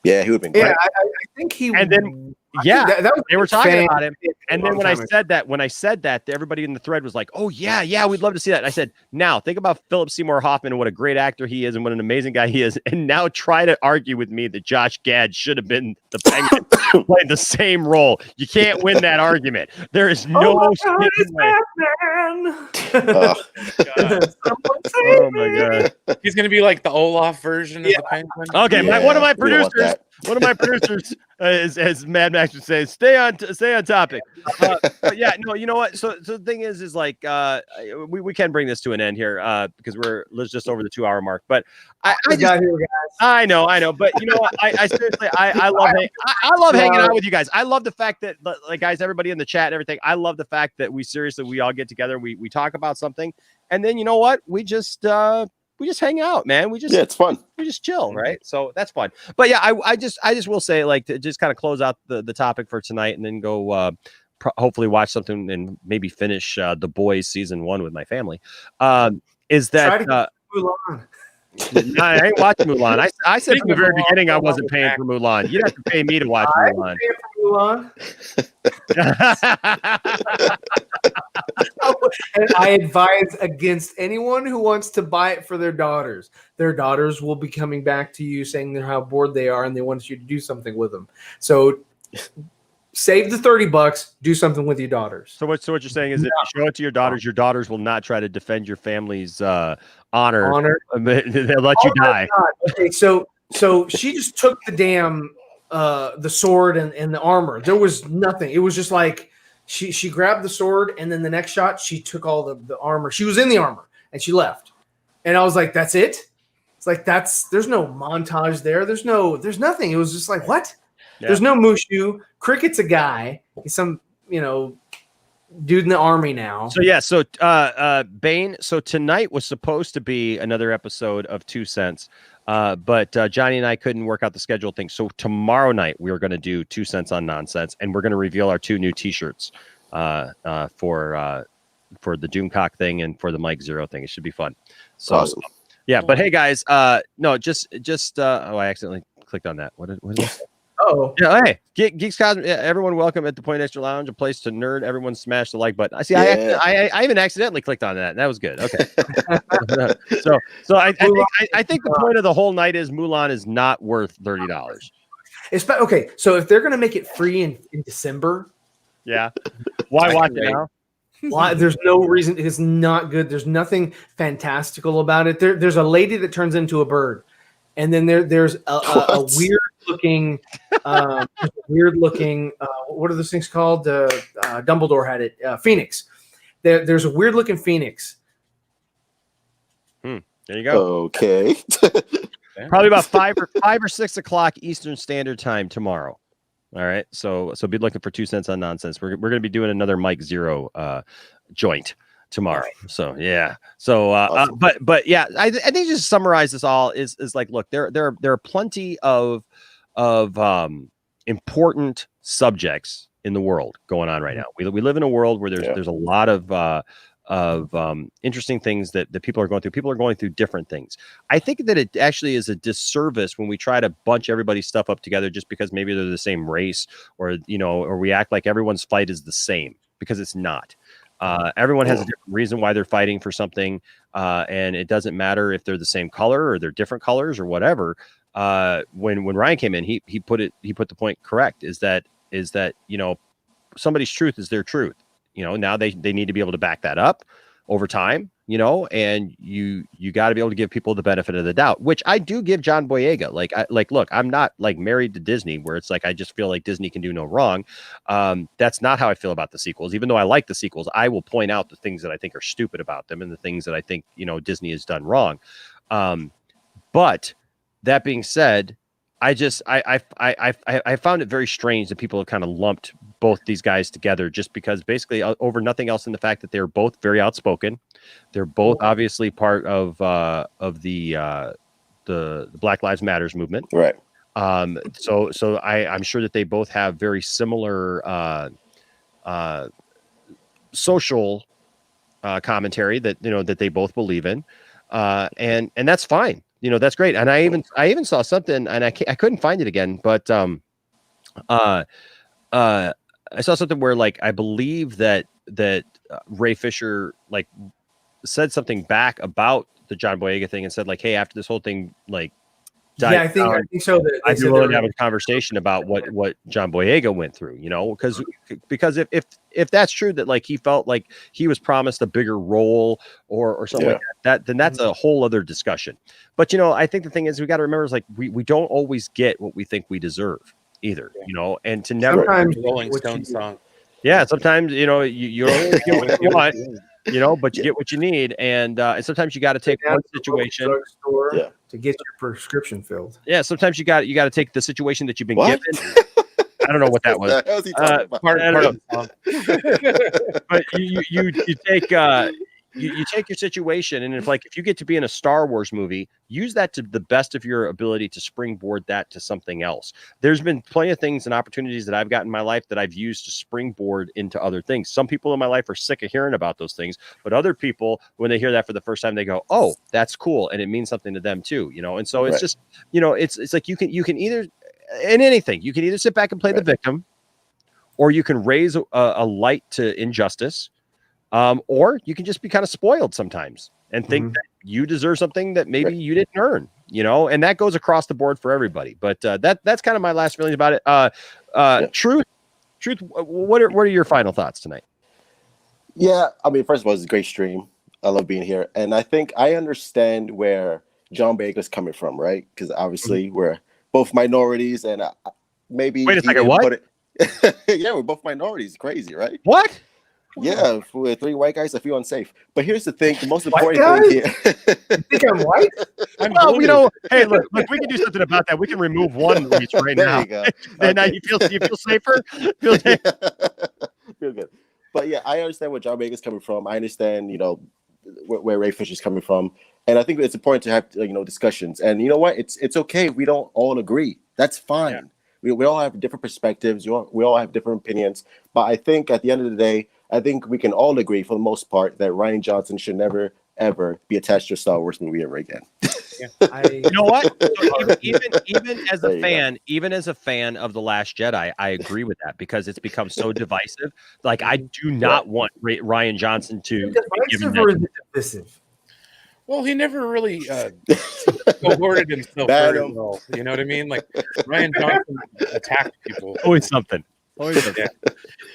Yeah, he would have been great. Yeah, I think he. And then they were talking about him. And then when I said that, everybody in the thread was like, "Oh yeah, we'd love to see that." And I said, "Now think about Philip Seymour Hoffman and what a great actor he is, and what an amazing guy he is, and now try to argue with me that Josh Gad should have been the Penguin playing the same role. You can't win that argument. There is no way." Oh my God! He's gonna be like the Olaf version of the Penguin. Okay, one of my producers, as Mad Max would say, stay on topic. But yeah, no, you know what? So the thing is like we can bring this to an end here because we're just over the 2-hour mark. But I know, but you know what? I seriously I love hanging out with you guys. I love the fact that like guys, everybody in the chat and everything. I love the fact that we all get together, we talk about something, and then you know what? We just hang out, man. It's fun. We just chill, right? So that's fun. But yeah, I just will say, like, to just kind of close out the topic for tonight, and then go hopefully watch something and maybe finish The Boys season 1 with my family. Is that Mulan. I ain't watching Mulan. I said from the very beginning I wasn't paying for Mulan. You'd have to pay me to watch Mulan. And I advise against anyone who wants to buy it for their daughters. Their daughters will be coming back to you saying how bored they are and they want you to do something with them. So save the $30, do something with your daughters. So what you're saying is if you show it to your daughters will not try to defend your family's honor. They'll let you die. Okay, so she just took the damn the sword and the armor. There was nothing. It was just like she grabbed the sword, and then the next shot she took all the armor. She was in the armor and she left. And I was like, that's it? It's like there's no montage there. There's nothing. It was just like, what? Yeah. There's no Mushu. Cricket's a guy. He's some, dude in the army now. So yeah, Bane, so tonight was supposed to be another episode of 2 Cents. But Johnny and I couldn't work out the schedule thing. So tomorrow night we are going to do 2 Cents on Nonsense, and we're going to reveal our 2 new T-shirts for the Doomcock thing and for the Mike Zero thing. It should be fun. So awesome. Yeah, but hey guys, no, just I accidentally clicked on that. What is that? Oh, yeah. Hey, Geeks Cosmos, everyone, welcome at the Point Extra Lounge, a place to nerd. Everyone, smash the like button. I see. Yeah. I even accidentally clicked on that. That was good. Okay. so I think the point of the whole night is Mulan is not worth $30. Okay, so if they're gonna make it free in December, yeah, why watch it now? Why? There's no reason. It's not good. There's nothing fantastical about it. There's a lady that turns into a bird. And then there's a weird looking, what are those things called? Dumbledore had it. Phoenix. There's a weird looking phoenix. There you go. Okay. Probably about 5 or 6 o'clock Eastern Standard Time tomorrow. All right. So be looking for 2 Cents on Nonsense. We're going to be doing another Mike Zero joint tomorrow. So yeah. So awesome. but yeah, I think just to summarize this all is like, look, there are plenty of important subjects in the world going on right now. We live in a world where there's a lot of interesting things that people are going through. People are going through different things. I think that it actually is a disservice when we try to bunch everybody's stuff up together just because maybe they're the same race or we act like everyone's fight is the same, because it's not. Everyone has a different reason why they're fighting for something, and it doesn't matter if they're the same color or they're different colors or whatever. When Ryan came in, he put the point correct. Is that somebody's truth is their truth. Now they need to be able to back that up over time. And you got to be able to give people the benefit of the doubt, which I do give John Boyega. Look, I'm not like married to Disney where it's like I just feel like Disney can do no wrong. That's not how I feel about the sequels. Even though I like the sequels, I will point out the things that I think are stupid about them and the things that I think Disney has done wrong. But that being said, I found it very strange that people have kind of lumped both these guys together just because basically over nothing else than the fact that they're both very outspoken. They're both obviously part of the Black Lives Matters movement. Right. So I'm sure that they both have very similar social commentary that they both believe in. And that's fine. That's great. And I even saw something, and I couldn't find it again, but I saw something where I believe that Ray Fisher said something back about the John Boyega thing and said hey, after this whole thing died I think so. I'd be willing to have a conversation about what John Boyega went through, because if that's true that he felt like he was promised a bigger role or something like that, then that's a whole other discussion. But I think the thing is we got to remember is we don't always get what we think we deserve either, and to never Rolling Stone song. Yeah, sometimes you only get what you want, but you get what you need, and sometimes you got to take one situation to get your prescription filled. Yeah, sometimes you got to take the situation that you've been given. I don't know what that was. Part of the song. But you take you take your situation, and if you get to be in a Star Wars movie, use that to the best of your ability to springboard that to something else. There's been plenty of things and opportunities that I've got in my life that I've used to springboard into other things. Some people in my life are sick of hearing about those things, but other people, when they hear that for the first time, they go, "Oh, that's cool," and it means something to them too, And so it's just, it's like you can either in anything you can either sit back and play the victim, or you can raise a light to injustice. Or you can just be kind of spoiled sometimes and think that you deserve something that maybe you didn't earn, and that goes across the board for everybody. But that's kind of my last feelings about it. Truth. What are your final thoughts tonight? Yeah, I mean, first of all, it's a great stream. I love being here, and I think I understand where John Boyega's coming from, right? Because obviously we're both minorities, and maybe wait a second, what? Yeah, we're both minorities. Crazy, right? What? Yeah, with 3 white guys, I feel unsafe. But here's the thing: the most important thing here. You think I'm white? Hey, look, we can do something about that. We can remove one leech right There now. you go. And now you feel safer. Feel good. But yeah, I understand where John Boyega's coming from. I understand, where Ray Fisher's coming from, and I think it's important to have discussions. And you know what? It's okay if we don't all agree. That's fine. Yeah. We all have different perspectives. We all have different opinions. But I think at the end of the day, I think we can all agree for the most part that Rian Johnson should never, ever be attached to a Star Wars movie ever again. You know what? So even as a fan of The Last Jedi, I agree with that because it's become so divisive. Like, I do not want Rian Johnson to be given that. Divisive. Well, he never really supported himself very well. You know what I mean? Like, Rian Johnson attacked people. Always something. Yeah.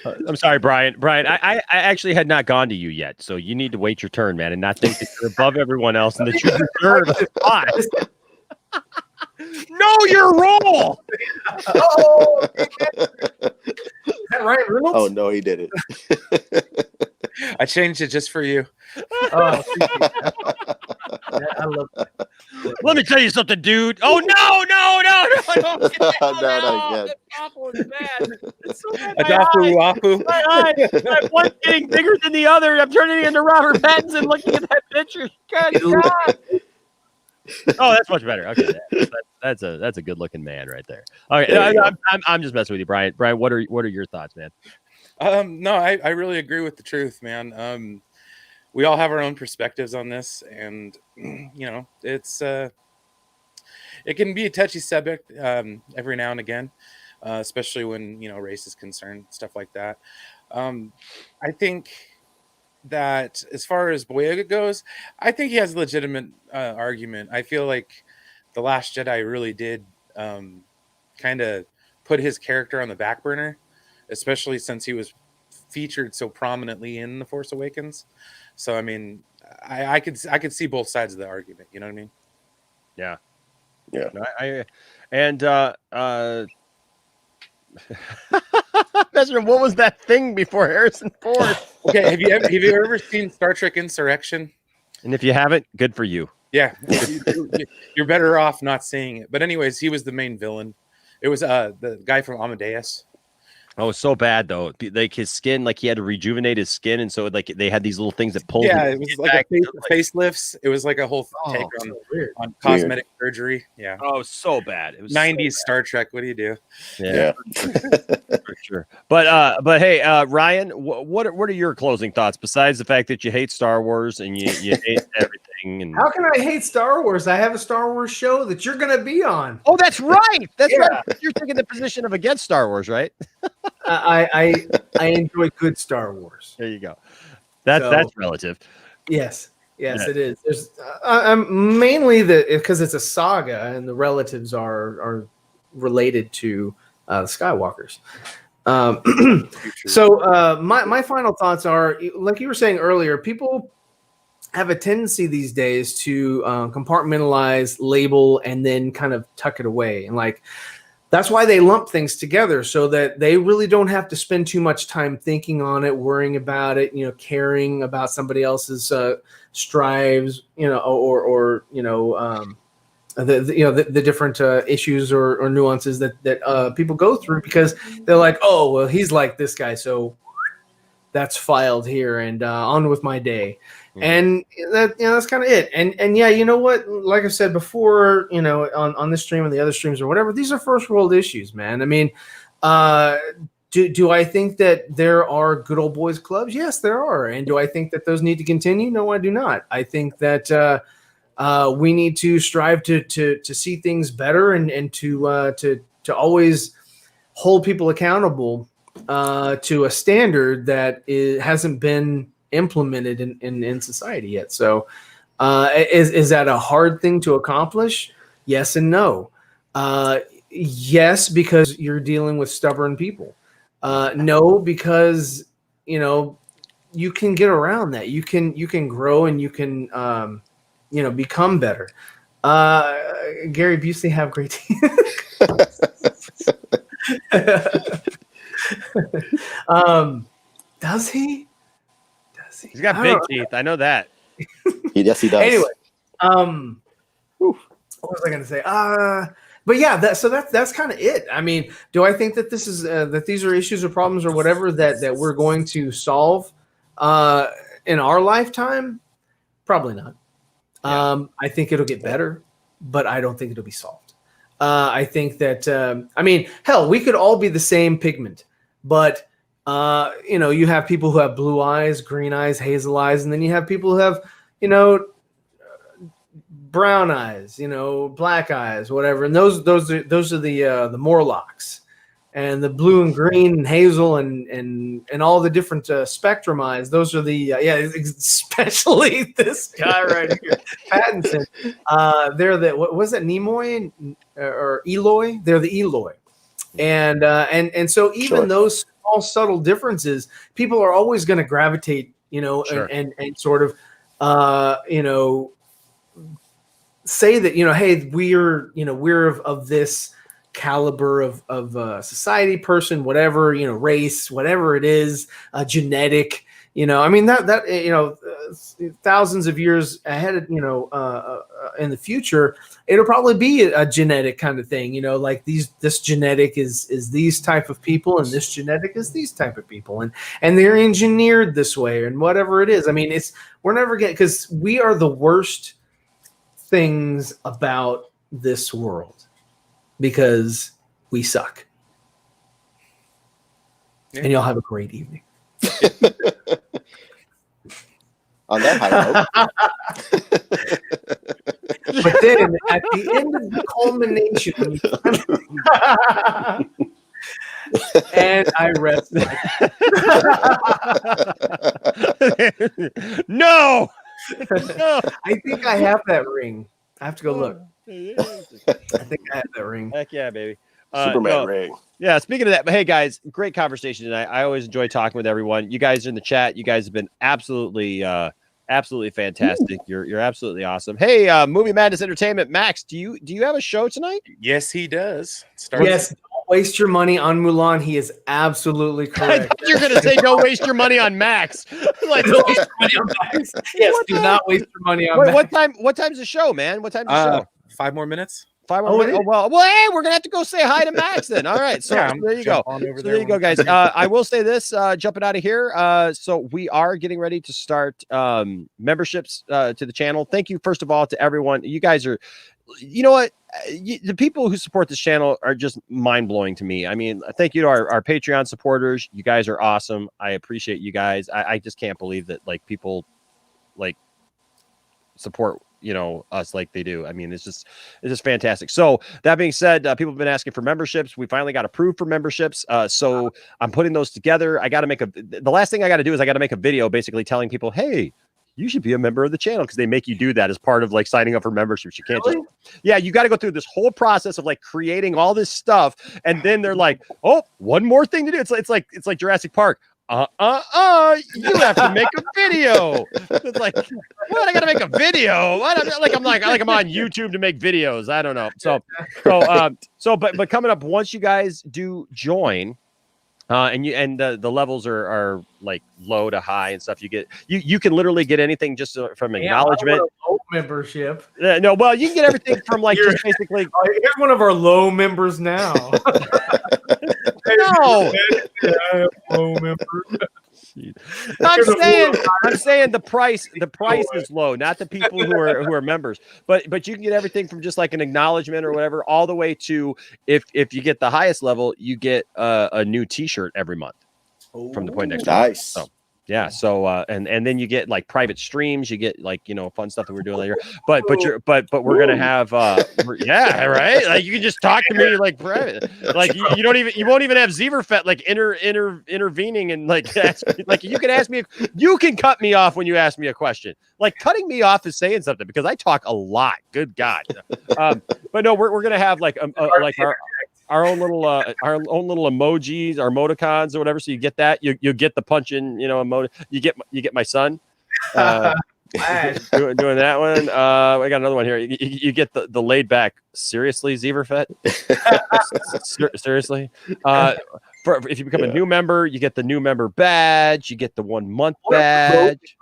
I'm sorry, Brian. I actually had not gone to you yet, so you need to wait your turn, man, and not think that you're above everyone else and that you deserve a spot. Know your role. Oh, is that Ryan Reynolds? Oh no, he did it. I changed it just for you. Oh, I love that. Let me tell you something, dude. Oh no! That apple is bad. It's so bad. My one's getting bigger than the other. I'm turning into Robert Pattinson looking at that picture. Good God. Oh, that's much better. Okay, that's a good looking man right there. Okay, I'm just messing with you, Brian. Brian, what are your thoughts, man? No, I really agree with the truth, man. We all have our own perspectives on this, and it's it can be a touchy subject every now and again, especially when race is concerned, stuff like that. I think that as far as Boyega goes, I think he has a legitimate argument. I feel like The Last Jedi really did kind of put his character on the back burner, especially since he was featured so prominently in The Force Awakens. So I mean, I could see both sides of the argument. You know what I mean? Yeah. What was that thing before Harrison Ford? Okay, have you ever seen Star Trek Insurrection? And if you haven't, good for you. Yeah, you're better off not seeing it. But anyways, he was the main villain. It was the guy from Amadeus. Oh, so bad though. Like his skin, like he had to rejuvenate his skin, and so like they had these little things that pulled. Yeah, it was like facelifts. It was like a whole take on cosmetic surgery. Yeah. Oh, so bad. It was 90s Star Trek. What do you do? Yeah. For sure. But hey, Ryan, what are your closing thoughts besides the fact that you hate Star Wars and you hate everything? And how can I hate Star Wars? I have a Star Wars show that you're going to be on. Oh, that's right. That's right. You're taking the position of against Star Wars, right? I enjoy good Star Wars. There you go. That's relative. Yes, it is. There's I'm mainly because it's a saga and the relatives are related to the Skywalkers. So my final thoughts are, like you were saying earlier, people have a tendency these days to compartmentalize, label, and then kind of tuck it away. And like, that's why they lump things together so that they really don't have to spend too much time thinking on it, worrying about it, caring about somebody else's strives, or the different issues or nuances that people go through, because they're like, oh, well, he's like this guy, so that's filed here and on with my day. And that's kind of it. And yeah, you know what? Like I said before, on this stream and the other streams or whatever, these are first world issues, man. I mean, do I think that there are good old boys clubs? Yes, there are. And do I think that those need to continue? No, I do not. I think that we need to strive to see things better and to always hold people accountable to a standard that hasn't been implemented in society yet. So is that a hard thing to accomplish? Yes and no. Yes, because you're dealing with stubborn people. No, because you can get around that. You can grow and you can become better. Gary Busey have great teeth. Does he? He's got big teeth. I know that. Yes, he does. Anyway, what was I going to say? But yeah, that's kind of it. I mean, do I think that this is that these are issues or problems or whatever that we're going to solve in our lifetime? Probably not. Yeah. I think it'll get better, but I don't think it'll be solved. I think that I mean, hell, we could all be the same pigment, but you have people who have blue eyes, green eyes, hazel eyes, and then you have people who have, brown eyes, black eyes, whatever. And those are the Morlocks, and the blue and green and hazel and all the different spectrum eyes. Those are the especially this guy right here, Pattinson. They're the what was it, Nimoy or Eloy? They're the Eloy, and so even those small subtle differences, people are always going to gravitate, sure. and sort of, say that, hey, we're of this caliber of society, person, whatever, race, whatever it is, genetic, I mean that thousands of years ahead of, in the future, it'll probably be a genetic kind of thing, like this genetic is these type of people, and this genetic is these type of people, and they're engineered this way, and whatever it is. I mean, we're never getting, because we are the worst things about this world, because we suck. Yeah. And y'all have a great evening. On that high note. But then at the end of the culmination, and I rest No. I think I have that ring. I have to go look. I think I have that ring. Heck yeah, baby. Superman ring. Yeah, speaking of that, but hey guys, great conversation tonight. I always enjoy talking with everyone. You guys are in the chat. You guys have been absolutely fantastic. You're absolutely awesome. Hey, Movie Madness Entertainment, Max, do you have a show tonight? Yes, he does. Yes, don't waste your money on Mulan. He is absolutely correct. I thought you're gonna say don't waste your money on Max. Like, don't waste your money on Max. Yes, do not waste your money on Max. What time's the show, man? What time's the show? 5 more minutes. 5 more minutes. Well, hey, we're gonna have to go say hi to Max then. All right, so there you go. There you go, guys. I will say this, jumping out of here. So we are getting ready to start memberships to the channel. Thank you, first of all, to everyone. You guys are, you know what? The people who support this channel are just mind-blowing to me. I mean, thank you to our Patreon supporters. You guys are awesome. I appreciate you guys. I just can't believe that like people like support us like they do. I mean, it's just fantastic. So that being said, people have been asking for memberships. We finally got approved for memberships. So I'm putting those together. I got to make the last thing I got to do is I got to make a video basically telling people, hey, you should be a member of the channel, because they make you do that as part of like signing up for memberships. You can't you got to go through this whole process of like creating all this stuff. And then they're like, oh, one more thing to do. It's like Jurassic Park. You have to make a video. It's like, what? I gotta make a video. What? I'm on YouTube to make videos. I don't know. But coming up, once you guys do join, and the levels are like low to high and stuff. You can literally get anything just from acknowledgement. Low membership. No, well, you can get everything from like just basically. Here's one of our low members now. No. Low member. I'm saying the price is low, not the people who are members, but you can get everything from just like an acknowledgement or whatever, all the way to if you get the highest level, you get a new T-shirt every month from the Poindexter. Nice. So, yeah. So and then you get like private streams, you get like fun stuff that we're doing later. But we're gonna have yeah, right. Like you can just talk to me like private. Like you won't even have Zeverfett like intervening and like like you can ask me. You can cut me off when you ask me a question. Like cutting me off is saying something because I talk a lot. Good God. But no, we're gonna have like like our own little emojis, our emoticons or whatever. So you get that. You get the punch in, emoji. You get my son doing that one. I got another one here. You get the laid back. Seriously, Zeverfett? Seriously? If you become a new member, you get the new member badge. You get the 1 month badge.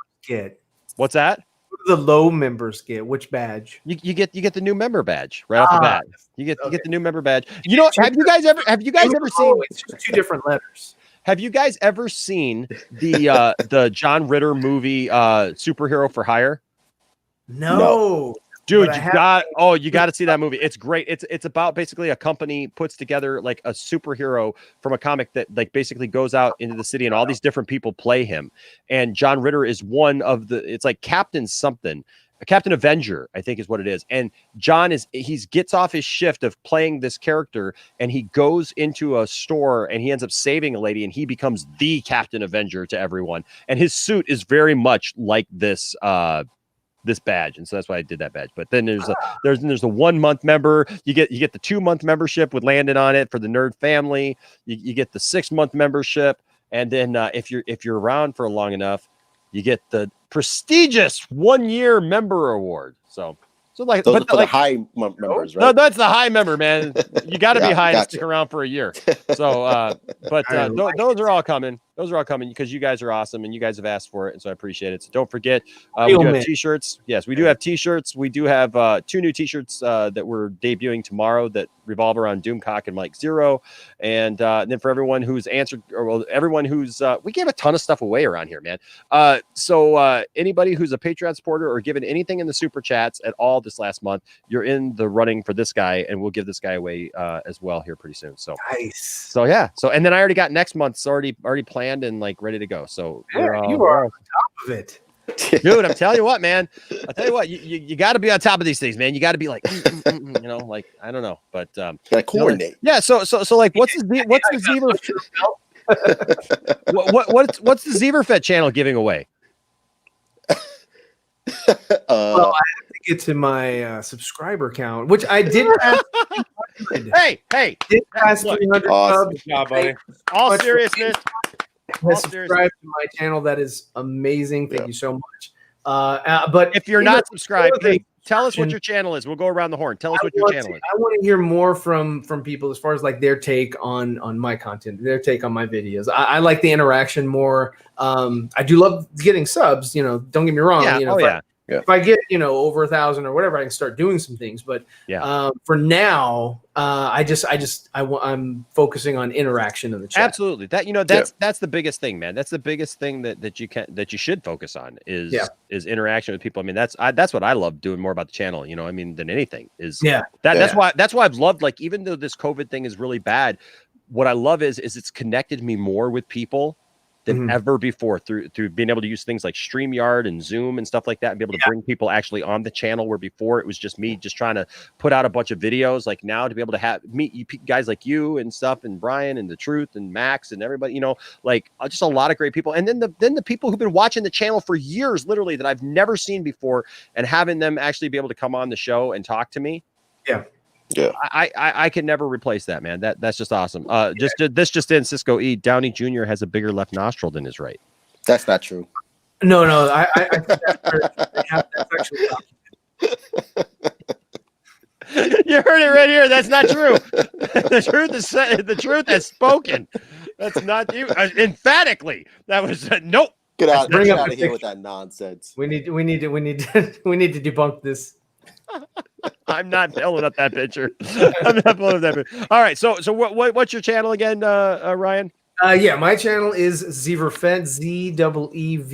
What's that? The low members get which badge? You get the new member badge right off the bat. You get the new member badge. Have you guys ever seen? It's just 2 different letters. Have you guys ever seen the John Ritter movie Superhero for Hire? No. Dude, you got to see that movie. It's great. It's about basically a company puts together like a superhero from a comic that like basically goes out into the city and all these different people play him. And John Ritter is one of it's like Captain something. Captain Avenger, I think is what it is. And John he gets off his shift of playing this character and he goes into a store and he ends up saving a lady and he becomes the Captain Avenger to everyone. And his suit is very much like this badge, and so that's why I did that badge. But then there's a 1 month member. You get the 2 month membership with Landon on it for the nerd family. You get the 6 month membership, and then if you're around for long enough, you get the prestigious 1 year member award. So like, those are for the high members, right? No, that's the high member, man. You got to be high to stick around for a year. So, those are all coming. Those are all coming because you guys are awesome and you guys have asked for it, and so I appreciate it. So don't forget, we do have T-shirts. Yes, we do have T-shirts. We do have 2 new T-shirts that we're debuting tomorrow that revolve around Doomcock and Mike Zero, and then for everyone who's answered, everyone who's we gave a ton of stuff away around here, man. So anybody who's a Patreon supporter or given anything in the super chats at all this last month, you're in the running for this guy, and we'll give this guy away as well here pretty soon. So nice. So yeah. So and then I already got next month's already planned and like ready to go. So you are on top of it. Dude, I'm telling you what, man. I'll tell you what, you got to be on top of these things, man. You got to be like, like I don't know, but coordinate. Yeah. So like, what's the what's the Zeverfett channel giving away? Well, I have to get to my subscriber count, which I did. Hey, did pass 300 subs. Good job, buddy. All seriousness. Subscribe to my channel. That is amazing. Thank you so much. But if you're not subscribed, please tell us what your channel is. We'll go around the horn. Tell us what your channel is. I want to hear more from people as far as like their take on my content, their take on my videos. I like the interaction more. I do love getting subs. Don't get me wrong. If I get over 1,000 or whatever, I can start doing some things. But for now, I'm focusing on interaction in the chat. Absolutely. That's the biggest thing, man. That's the biggest thing that you should focus on is interaction with people. I mean, that's what I love doing more about the channel. Than anything is. That's why I've loved, like, even though this COVID thing is really bad, what I love is it's connected me more with people than ever before through being able to use things like StreamYard and Zoom and stuff like that and be able to bring people actually on the channel, where before it was just me just trying to put out a bunch of videos. Like now to be able to meet guys like you and stuff, and Brian and The Truth and Max and everybody, like just a lot of great people. And then the people who've been watching the channel for years, literally, that I've never seen before, and having them actually be able to come on the show and talk to me. Yeah. I can never replace that, man. That's just awesome. This just in, Cisco E. Downey Jr. has a bigger left nostril than his right. That's not true. No. I think that's actually You heard it right here. That's not true. The truth has spoken. That's not you. Emphatically, that was nope. Get out of here with that nonsense. We need to debunk this. I'm not pulling up that picture. I'm not pulling up that picture. All right. So what's your channel again, Ryan? Yeah, my channel is Zeverfet, ZEEVERFETT.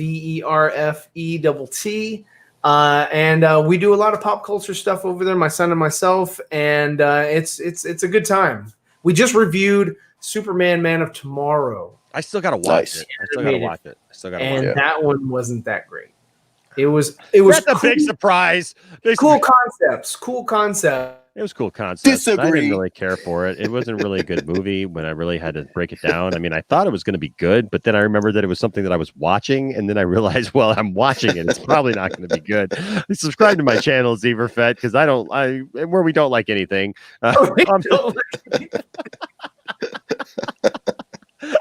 And we do a lot of pop culture stuff over there, my son and myself, and it's a good time. We just reviewed Superman Man of Tomorrow. I still gotta watch it. I still gotta watch it. And that one wasn't that great. It was that's a big surprise. Cool concepts. It was cool concepts. I didn't really care for it. It wasn't really a good movie when I really had to break it down. I mean, I thought it was going to be good, but then I remembered that it was something that I was watching, and then I realized, well, I'm watching it. It's probably not going to be good. Subscribe to my channel, Zeverfet, because where we don't like anything. I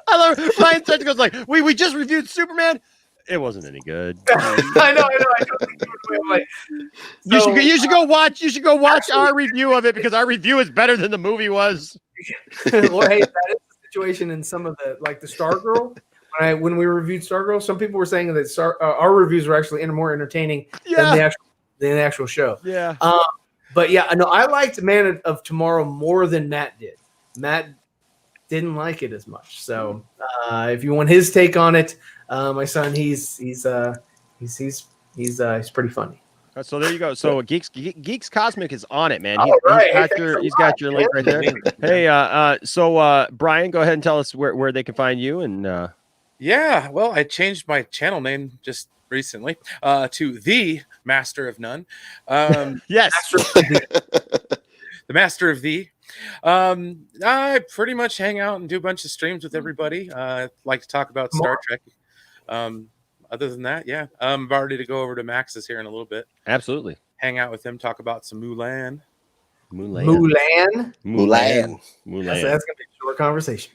love Ryan Stretch goes like, we just reviewed Superman. It wasn't any good. I know. You should go watch. You should go watch our review of it because our review is better than the movie was. Well, hey, that is the situation in some of the the Stargirl. When we reviewed Stargirl, some people were saying that our reviews were actually more entertaining than the actual show. Yeah. But yeah, no, I liked Man of Tomorrow more than Matt did. Matt didn't like it as much. So if you want his take on it. My son, he's pretty funny. So there you go. So Geeks Cosmic is on it, man. He's got your link right there. Hey, so Brian, go ahead and tell us where they can find you. And yeah, well, I changed my channel name just recently to The Master of None. Yes, the Master of The. I pretty much hang out and do a bunch of streams with everybody. Like to talk about Star Trek. Other than that, yeah, I'm about ready to go over to Max's here in a little bit. Absolutely. Hang out with him, talk about some Mulan. Mulan. That's gonna be a short conversation.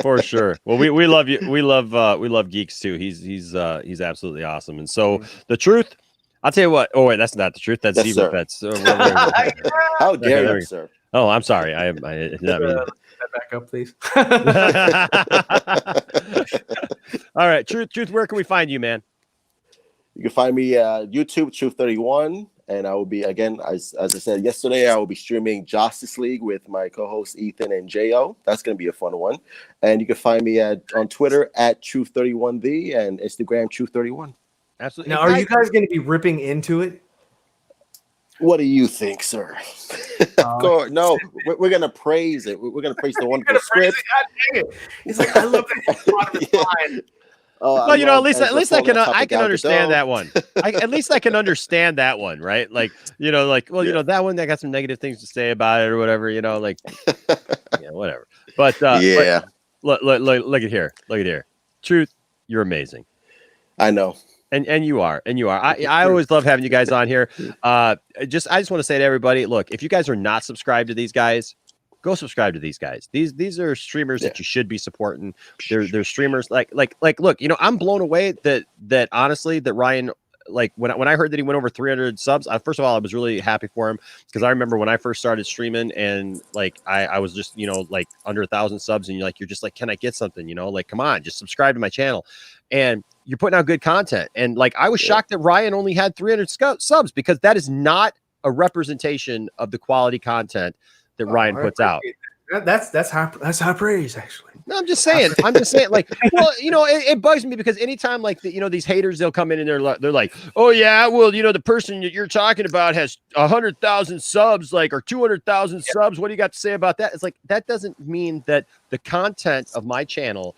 For sure. Well, we love you. We love Geeks too. He's absolutely awesome. And so the truth, I'll tell you what. Oh wait, that's not the truth. That's Zeverfet's. How dare you, sir? Oh, I'm sorry. I did not mean. Back up, please. All right, Truth. Where can we find you, man? You can find me YouTube, Truth31, and I will be again, as I said yesterday, I will be streaming Justice League with my co-hosts Ethan and Jo. That's going to be a fun one. And you can find me on Twitter at Truth31The and Instagram Truth31. Absolutely. Now, are you guys going to be ripping into it? What do you think, sir? No, we're gonna praise it. We're gonna praise the wonderful script. He's like, I love it. Well, at least I can understand that one. At least I can understand that one, right? Like, that one that got some negative things to say about it or whatever. Whatever. But look at here. Truth, you're amazing. I know. And you are. I always love having you guys on here. I just want to say to everybody, look, if you guys are not subscribed to these guys, go subscribe to these guys. These are streamers that you should be supporting. They're streamers like look, I'm blown away that honestly that Ryan, like when I heard that he went over 300 subs, first of all, I was really happy for him because I remember when I first started streaming and like I was just like under 1,000 subs and you're just like, can I get something? Like, come on, just subscribe to my channel. And you're putting out good content. And like, I was shocked that Ryan only had 300 subs because that is not a representation of the quality content that Ryan puts out. That's high praise, actually. No, I'm just saying, like, well, it bugs me because anytime like these haters, they'll come in and they're like, oh yeah, well, the person that you're talking about has 100,000 subs, like, or 200,000 subs. What do you got to say about that? It's like, that doesn't mean that the content of my channel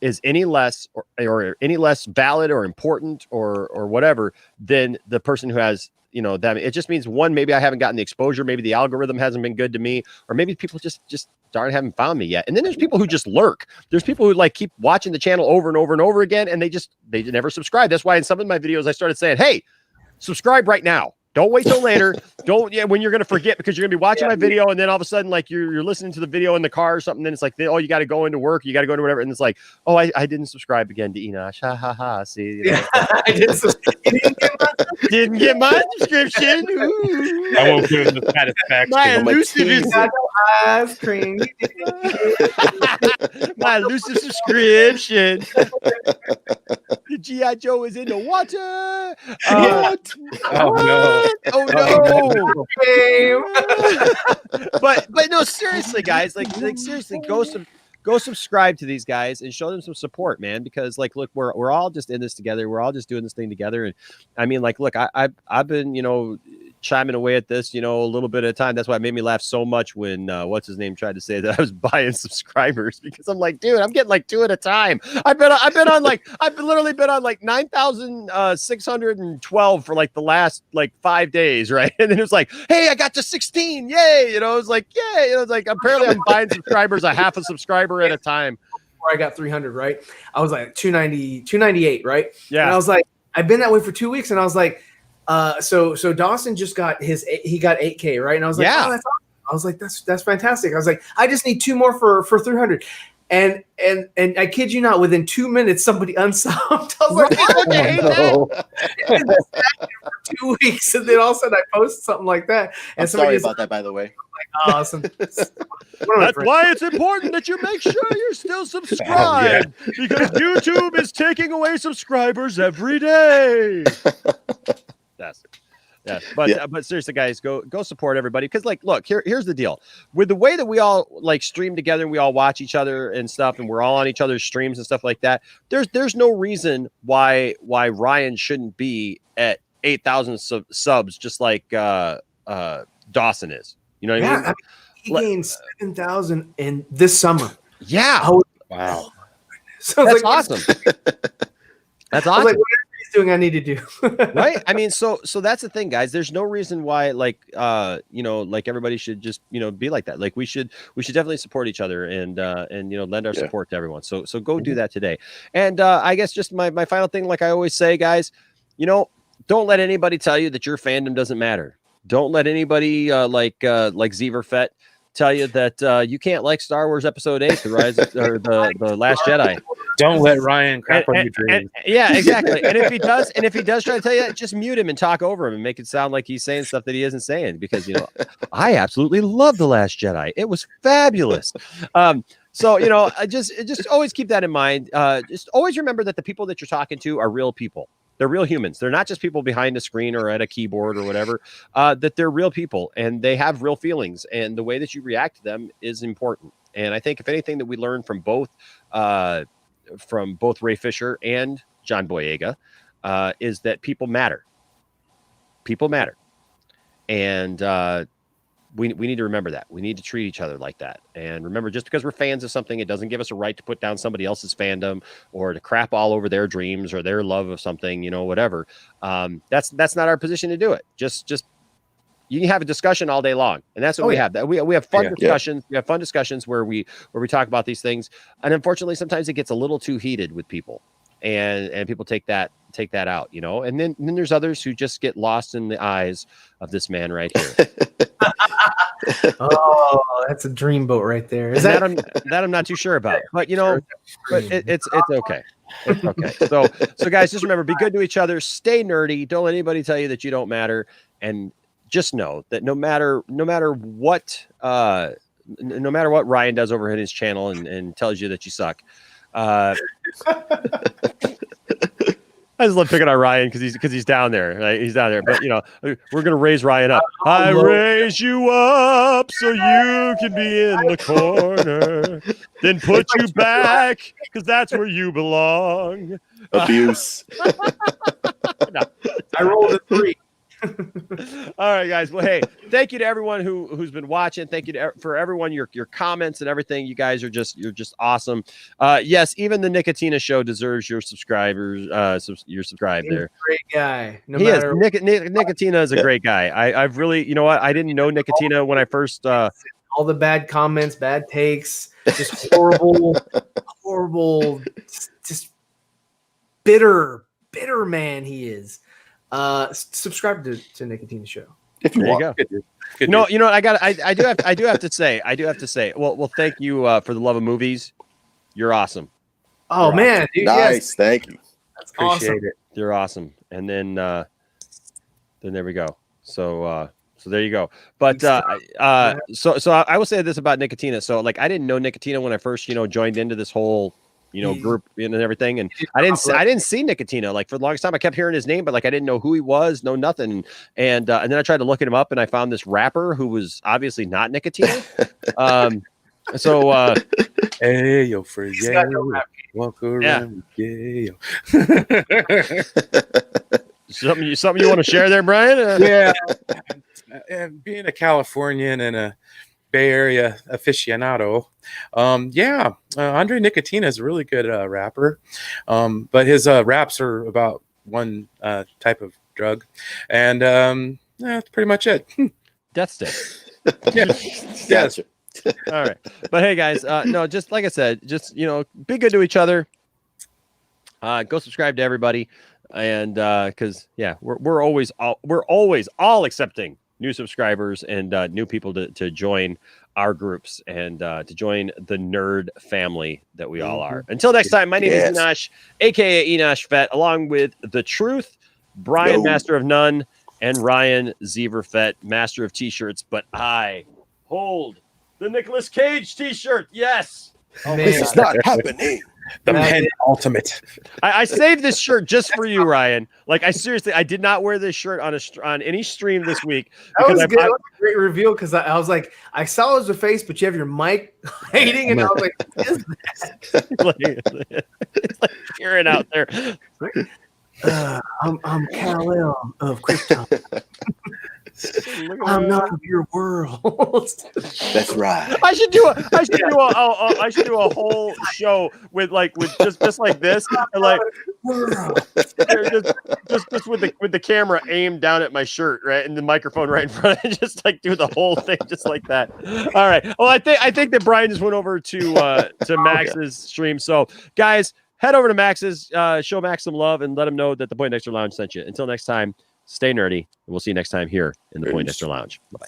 is any less or any less valid or important or whatever than the person who has, that. It just means one, maybe I haven't gotten the exposure. Maybe the algorithm hasn't been good to me, or maybe people just darn haven't found me yet. And then there's people who just lurk. There's people who like keep watching the channel over and over and over again. And they never subscribe. That's why in some of my videos, I started saying, hey, subscribe right now. Don't wait till later. When you're going to forget because you're going to be watching my video and then all of a sudden like you're listening to the video in the car or something. Then it's like, oh, you got to go into work. You got to go into whatever. And it's like, oh, I didn't subscribe again to Enosh. Ha ha ha. See, I didn't get my subscription. Ooh. I won't give him the satisfaction. My elusive is ice cream. My elusive subscription. The G.I. Joe is in the water. Oh no. Oh no! but no, seriously, guys, like seriously, go subscribe to these guys and show them some support, man. Because like, look, we're all just in this together. We're all just doing this thing together. And I mean, like, look, I've been, chiming away at this, a little bit at a time. That's why it made me laugh so much when what's his name tried to say that I was buying subscribers, because I'm like, dude, I'm getting like 2 at a time. I've literally been on like 9,612 for like the last like 5 days, right? And then it was like, hey, I got to 16, yay! It was like, yay! It was like, apparently I'm buying subscribers a half a subscriber at a time. Before I got 300, right? I was like 298, right? Yeah. And I was like, I've been that way for 2 weeks, and I was like, so Dawson just got he got 8K, right? And I was like, yeah. Oh, that's awesome. I was like, that's fantastic. I was like, I just need 2 more for 300. And I kid you not, within 2 minutes, somebody unsubbed. I was like, I hate that. For 2 weeks, and then all of a sudden I post something like that. And I'm sorry about that, by the way. Like, awesome. That's why it's important that you make sure you're still subscribed, because YouTube is taking away subscribers every day. Yes. But seriously, guys, go support everybody, because like, look, here's the deal. With the way that we all like stream together and we all watch each other and stuff, and we're all on each other's streams and stuff like that, there's no reason why Ryan shouldn't be at 8,000 subs just like Dawson is. You know what I mean? He gained 7,000 in this summer. Yeah. Wow. So that's awesome. That's awesome. Like, whatever he's doing, I need to do. Right? I mean, so that's the thing, guys. There's no reason why, like, like everybody should just, be like that. Like, we should definitely support each other and lend our support to everyone. So go do that today. And I guess just my final thing, like I always say, guys, don't let anybody tell you that your fandom doesn't matter. Don't let anybody like Zever Fett tell you that you can't like Star Wars Episode 8, the Rise or the Last Jedi. Don't let Ryan crap on your dreams. Yeah, exactly. And if he does try to tell you that, just mute him and talk over him and make it sound like he's saying stuff that he isn't saying, because I absolutely love The Last Jedi. It was fabulous. So I just always keep that in mind. Just always remember that the people that you're talking to are real people. They're real humans. They're not just people behind a screen or at a keyboard or whatever, that they're real people and they have real feelings, and the way that you react to them is important. And I think if anything that we learned from both Ray Fisher and John Boyega is that people matter. People matter. And we need to remember that. We need to treat each other like that. And remember, just because we're fans of something, it doesn't give us a right to put down somebody else's fandom or to crap all over their dreams or their love of something, whatever. That's not our position to do it. Just you can have a discussion all day long. And that's what we have. We have fun discussions. We have fun discussions where we talk about these things. And unfortunately, sometimes it gets a little too heated with people. And people take that out, and then there's others who just get lost in the eyes of this man right here. Oh, that's a dreamboat right there. Is that I'm not too sure about, but but it's okay. It's okay. So guys, just remember, be good to each other, stay nerdy, don't let anybody tell you that you don't matter, and just know that no matter what Ryan does over in his channel and tells you that you suck. I just love picking on Ryan because he's down there. Right? He's down there. But we're gonna raise Ryan up. I raise you up so you can be in the corner, then put you back because that's where you belong. Abuse. No. I rolled a 3. All right, guys. Well, hey, thank you to everyone who's been watching. Thank you for everyone, your comments and everything. You guys are just awesome. Yes, even the Nicotina show deserves your subscribers. You're subscribed there. Great guy. Nicotina is a great guy. I've really, I didn't know Nicotina when I first. All the bad comments, bad takes, just horrible, just bitter man he is. Subscribe to Nicotina show. If you there want. You go. I do have to say. Well, thank you for the love of movies. You're awesome. Oh man, dude, nice. Yes. Thank you. That's Appreciate awesome. it. You're awesome. And then there we go. So there you go. But so I will say this about Nicotina. So like I didn't know Nicotina when I first joined into this whole group and everything. And I didn't see Nicotina. Like for the longest time, I kept hearing his name, but like I didn't know who he was, no nothing. And then I tried to look him up, and I found this rapper who was obviously not Nicotina. So hey yo for He's got no yeah, rap. walk around, yeah. something you want to share there, Brian? Yeah, and being a Californian and a Bay Area aficionado, Andre Nicotina is a really good rapper, but his raps are about one type of drug, and that's pretty much it. Death stick. Yes. All right, but hey guys, no, just like I said, just be good to each other. Go subscribe to everybody, and because we're always all accepting new subscribers and new people to join our groups and to join the nerd family that we all are. Until next time, my name is Enosh, aka Enosh Fett, along with The Truth, Brian, Master of None, and Ryan Zever Fett, Master of T-shirts. But I hold the Nicolas Cage T-shirt. Yes. Oh, This is not happening. The man ultimate. I saved this shirt just for you, Ryan. Like I did not wear this shirt on any stream this week. That was good. That was a great reveal because I was like, I saw his face, but you have your mic hiding, and I was like, what is that? It's like peering out there. I'm Kal-El of Krypton. I'm not of your world. That's right. I should do a whole show with just like this, and like just with the camera aimed down at my shirt, right, and the microphone right in front, and just like do the whole thing just like that. All right. Well, I think that Brian just went over to Max's stream. So guys, head over to Max's, show Max some love, and let him know that the Poindexter Lounge sent you. Until next time, stay nerdy, and we'll see you next time here in the Poindexter Lounge. Bye-bye.